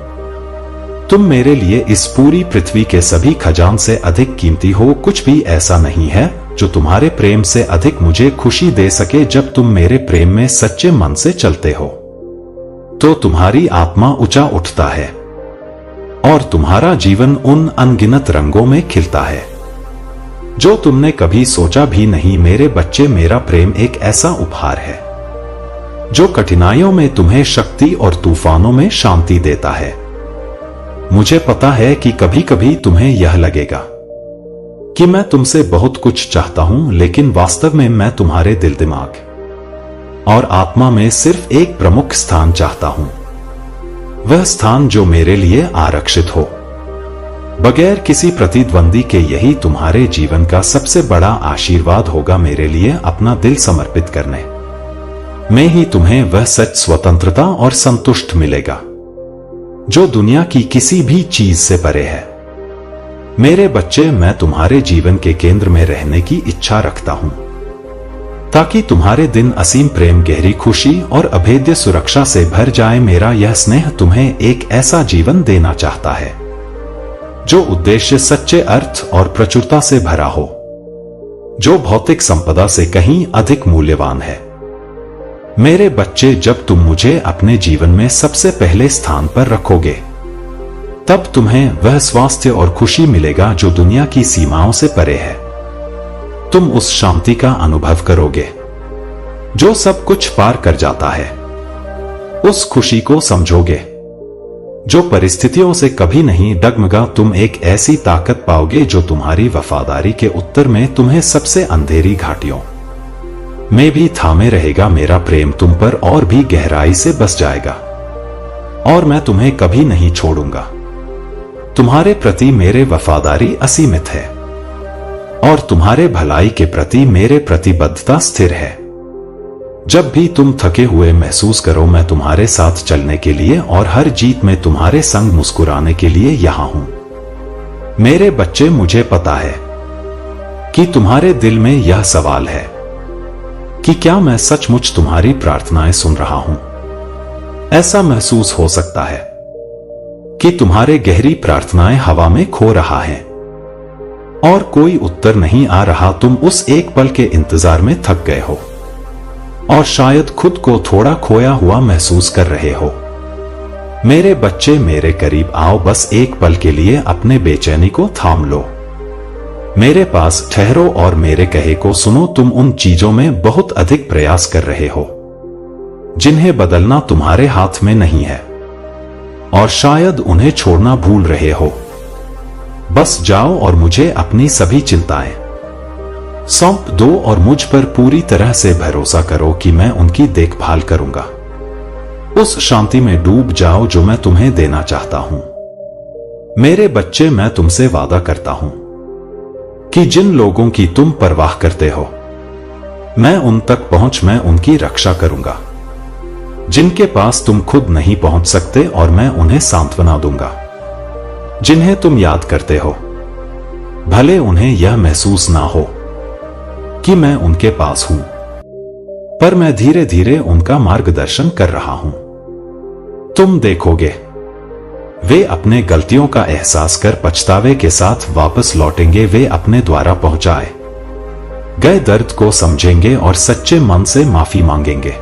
तुम मेरे लिए इस पूरी पृथ्वी के सभी खजान से अधिक कीमती हो। कुछ भी ऐसा नहीं है जो तुम्हारे प्रेम से अधिक मुझे खुशी दे सके। जब तुम मेरे प्रेम में सच्चे मन से चलते हो तो तुम्हारी आत्मा ऊंचा उठता है और तुम्हारा जीवन उन अनगिनत रंगों में खिलता है जो तुमने कभी सोचा भी नहीं। मेरे बच्चे, मेरा प्रेम एक ऐसा उपहार है जो कठिनाइयों में तुम्हें शक्ति और तूफानों में शांति देता है। मुझे पता है कि कभी कभी तुम्हें यह लगेगा कि मैं तुमसे बहुत कुछ चाहता हूं, लेकिन वास्तव में मैं तुम्हारे दिल, दिमाग और आत्मा में सिर्फ एक प्रमुख स्थान चाहता हूं। वह स्थान जो मेरे लिए आरक्षित हो, बगैर किसी प्रतिद्वंदी के। यही तुम्हारे जीवन का सबसे बड़ा आशीर्वाद होगा। मेरे लिए अपना दिल समर्पित करने में ही तुम्हें वह सच, स्वतंत्रता और संतुष्ट मिलेगा जो दुनिया की किसी भी चीज से परे है। मेरे बच्चे, मैं तुम्हारे जीवन के केंद्र में रहने की इच्छा रखता हूं ताकि तुम्हारे दिन असीम प्रेम, गहरी खुशी और अभेद्य सुरक्षा से भर जाए। मेरा यह स्नेह तुम्हें एक ऐसा जीवन देना चाहता है जो उद्देश्य, सच्चे अर्थ और प्रचुरता से भरा हो, जो भौतिक संपदा से कहीं अधिक मूल्यवान है। मेरे बच्चे, जब तुम मुझे अपने जीवन में सबसे पहले स्थान पर रखोगे, तब तुम्हें वह स्वास्थ्य और खुशी मिलेगा जो दुनिया की सीमाओं से परे है। तुम उस शांति का अनुभव करोगे जो सब कुछ पार कर जाता है। उस खुशी को समझोगे जो परिस्थितियों से कभी नहीं डगमगा। तुम एक ऐसी ताकत पाओगे जो तुम्हारी वफादारी के उत्तर में तुम्हें सबसे अंधेरी घाटियों में भी थामे रहेगा। मेरा प्रेम तुम पर और भी गहराई से बस जाएगा और मैं तुम्हें कभी नहीं छोड़ूंगा। तुम्हारे प्रति मेरे वफादारी असीमित है और तुम्हारे भलाई के प्रति मेरे प्रतिबद्धता स्थिर है। जब भी तुम थके हुए महसूस करो, मैं तुम्हारे साथ चलने के लिए और हर जीत में तुम्हारे संग मुस्कुराने के लिए यहां हूं। मेरे बच्चे, मुझे पता है कि तुम्हारे दिल में यह सवाल है कि क्या मैं सचमुच तुम्हारी प्रार्थनाएं सुन रहा हूं। ऐसा महसूस हो सकता है कि तुम्हारे गहरी प्रार्थनाएं हवा में खो रहा है और कोई उत्तर नहीं आ रहा। तुम उस एक पल के इंतजार में थक गए हो और शायद खुद को थोड़ा खोया हुआ महसूस कर रहे हो। मेरे बच्चे, मेरे करीब आओ, बस एक पल के लिए अपने बेचैनी को थाम लो। मेरे पास ठहरो और मेरे कहे को सुनो। तुम उन चीजों में बहुत अधिक प्रयास कर रहे हो जिन्हें बदलना तुम्हारे हाथ में नहीं है और शायद उन्हें छोड़ना भूल रहे हो। बस जाओ और मुझे अपनी सभी चिंताएं सौंप दो और मुझ पर पूरी तरह से भरोसा करो कि मैं उनकी देखभाल करूंगा। उस शांति में डूब जाओ जो मैं तुम्हें देना चाहता हूं। मेरे बच्चे, मैं तुमसे वादा करता हूं कि जिन लोगों की तुम परवाह करते हो, मैं उन तक पहुंच, मैं उनकी रक्षा करूंगा। जिनके पास तुम खुद नहीं पहुंच सकते और मैं उन्हें सांत्वना दूंगा। जिन्हें तुम याद करते हो, भले उन्हें यह महसूस ना हो कि मैं उनके पास हूं, पर मैं धीरे धीरे उनका मार्गदर्शन कर रहा हूं। तुम देखोगे वे अपने गलतियों का एहसास कर पछतावे के साथ वापस लौटेंगे। वे अपने द्वारा पहुंचाए गए दर्द को समझेंगे और सच्चे मन से माफी मांगेंगे।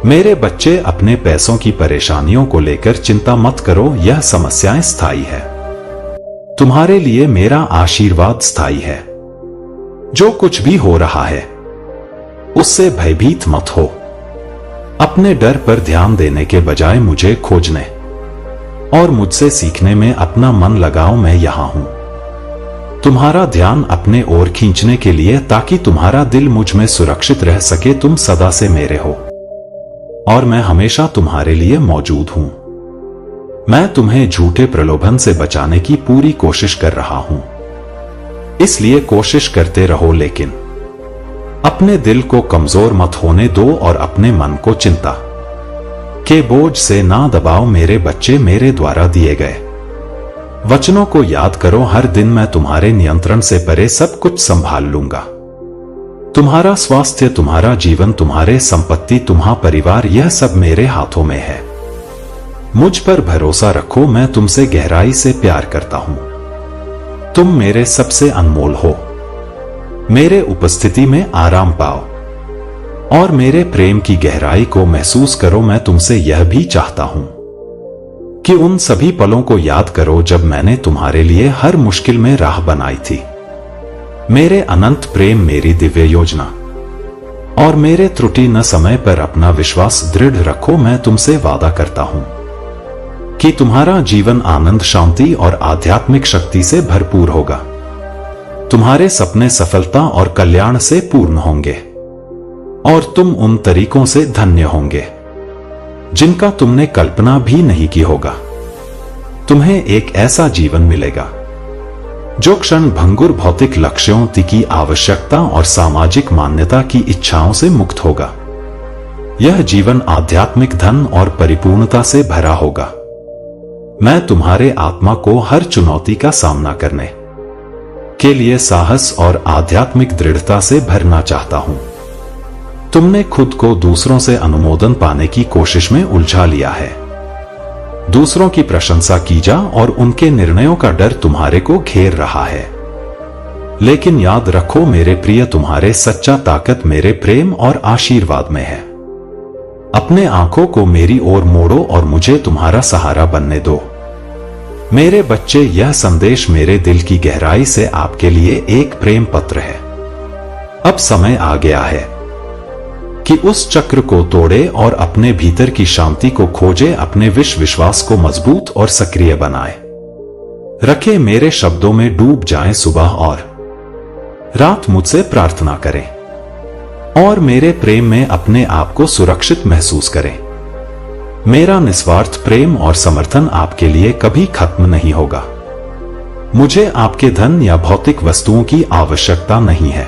मेरे बच्चे, अपने पैसों की परेशानियों को लेकर चिंता मत करो, यह समस्याएं स्थायी है। तुम्हारे लिए मेरा आशीर्वाद स्थायी है। जो कुछ भी हो रहा है उससे भयभीत मत हो। अपने डर पर ध्यान देने के बजाय मुझे खोजने और मुझसे सीखने में अपना मन लगाओ। मैं यहां हूं तुम्हारा ध्यान अपने ओर खींचने के लिए, ताकि तुम्हारा दिल मुझ में सुरक्षित रह सके। तुम सदा से मेरे हो और मैं हमेशा तुम्हारे लिए मौजूद हूं। मैं तुम्हें झूठे प्रलोभन से बचाने की पूरी कोशिश कर रहा हूं, इसलिए कोशिश करते रहो, लेकिन अपने दिल को कमजोर मत होने दो और अपने मन को चिंता के बोझ से ना दबाओ। मेरे बच्चे, मेरे द्वारा दिए गए वचनों को याद करो। हर दिन मैं तुम्हारे नियंत्रण से परे सब कुछ संभाल लूंगा। तुम्हारा स्वास्थ्य, तुम्हारा जीवन, तुम्हारे संपत्ति, तुम्हारा परिवार, यह सब मेरे हाथों में है। मुझ पर भरोसा रखो, मैं तुमसे गहराई से प्यार करता हूं। तुम मेरे सबसे अनमोल हो। मेरे उपस्थिति में आराम पाओ और मेरे प्रेम की गहराई को महसूस करो। मैं तुमसे यह भी चाहता हूं कि उन सभी पलों को याद करो जब मैंने तुम्हारे लिए हर मुश्किल में राह बनाई थी। मेरे अनंत प्रेम, मेरी दिव्य योजना और मेरे त्रुटि न समय पर अपना विश्वास दृढ़ रखो। मैं तुमसे वादा करता हूं कि तुम्हारा जीवन आनंद, शांति और आध्यात्मिक शक्ति से भरपूर होगा। तुम्हारे सपने सफलता और कल्याण से पूर्ण होंगे और तुम उन तरीकों से धन्य होंगे जिनका तुमने कल्पना भी नहीं की होगा। तुम्हें एक ऐसा जीवन मिलेगा जो क्षण भंगुर भौतिक लक्ष्यों की आवश्यकता और सामाजिक मान्यता की इच्छाओं से मुक्त होगा। यह जीवन आध्यात्मिक धन और परिपूर्णता से भरा होगा। मैं तुम्हारे आत्मा को हर चुनौती का सामना करने के लिए साहस और आध्यात्मिक दृढ़ता से भरना चाहता हूं। तुमने खुद को दूसरों से अनुमोदन पाने की कोशिश में उलझा लिया है। दूसरों की प्रशंसा की जा और उनके निर्णयों का डर तुम्हारे को घेर रहा है। लेकिन याद रखो मेरे प्रिय, तुम्हारे सच्चा ताकत मेरे प्रेम और आशीर्वाद में है। अपने आंखों को मेरी ओर मोड़ो और मुझे तुम्हारा सहारा बनने दो। मेरे बच्चे, यह संदेश मेरे दिल की गहराई से आपके लिए एक प्रेम पत्र है। अब समय आ गया है कि उस चक्र को तोड़े और अपने भीतर की शांति को खोजे, अपने विश्वास को मजबूत और सक्रिय बनाए रखे। मेरे शब्दों में डूब जाएं, सुबह और रात मुझसे प्रार्थना करें और मेरे प्रेम में अपने आप को सुरक्षित महसूस करें। मेरा निस्वार्थ प्रेम और समर्थन आपके लिए कभी खत्म नहीं होगा। मुझे आपके धन या भौतिक वस्तुओं की आवश्यकता नहीं है,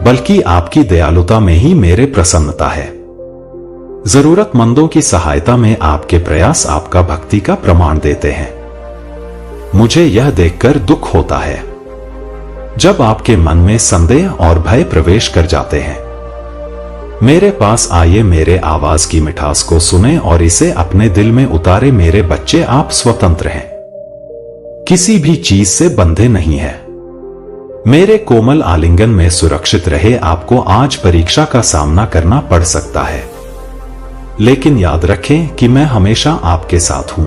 बल्कि आपकी दयालुता में ही मेरे प्रसन्नता है। जरूरतमंदों की सहायता में आपके प्रयास आपका भक्ति का प्रमाण देते हैं। मुझे यह देखकर दुख होता है जब आपके मन में संदेह और भय प्रवेश कर जाते हैं। मेरे पास आइए, मेरे आवाज की मिठास को सुने और इसे अपने दिल में उतारे। मेरे बच्चे, आप स्वतंत्र हैं, किसी भी चीज से बंधे नहीं है। मेरे कोमल आलिंगन में सुरक्षित रहे। आपको आज परीक्षा का सामना करना पड़ सकता है, लेकिन याद रखें कि मैं हमेशा आपके साथ हूं,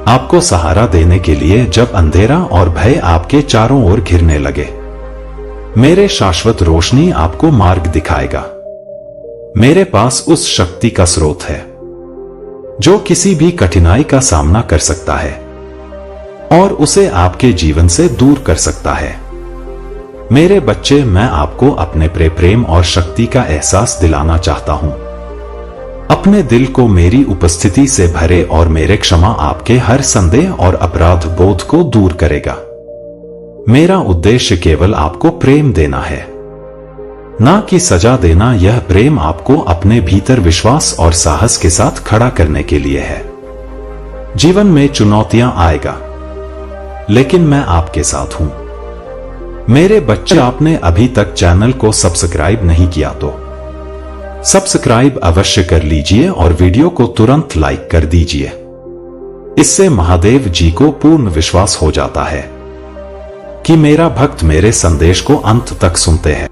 आपको सहारा देने के लिए जब अंधेरा और भय आपके चारों ओर घिरने लगे। मेरे शाश्वत रोशनी आपको मार्ग दिखाएगा। मेरे पास उस शक्ति का स्रोत है जो किसी भी कठिनाई का सामना कर सकता है और उसे आपके जीवन से दूर कर सकता है। मेरे बच्चे, मैं आपको अपने प्रेम और शक्ति का एहसास दिलाना चाहता हूं। अपने दिल को मेरी उपस्थिति से भरे और मेरे क्षमा आपके हर संदेह और अपराध बोध को दूर करेगा। मेरा उद्देश्य केवल आपको प्रेम देना है, ना कि सजा देना। यह प्रेम आपको अपने भीतर विश्वास और साहस के साथ खड़ा करने के लिए है। जीवन में चुनौतियां आएगा, लेकिन मैं आपके साथ हूं। मेरे बच्चे, आपने अभी तक चैनल को सब्सक्राइब नहीं किया तो सब्सक्राइब अवश्य कर लीजिए और वीडियो को तुरंत लाइक कर दीजिए। इससे महादेव जी को पूर्ण विश्वास हो जाता है कि मेरा भक्त मेरे संदेश को अंत तक सुनते हैं।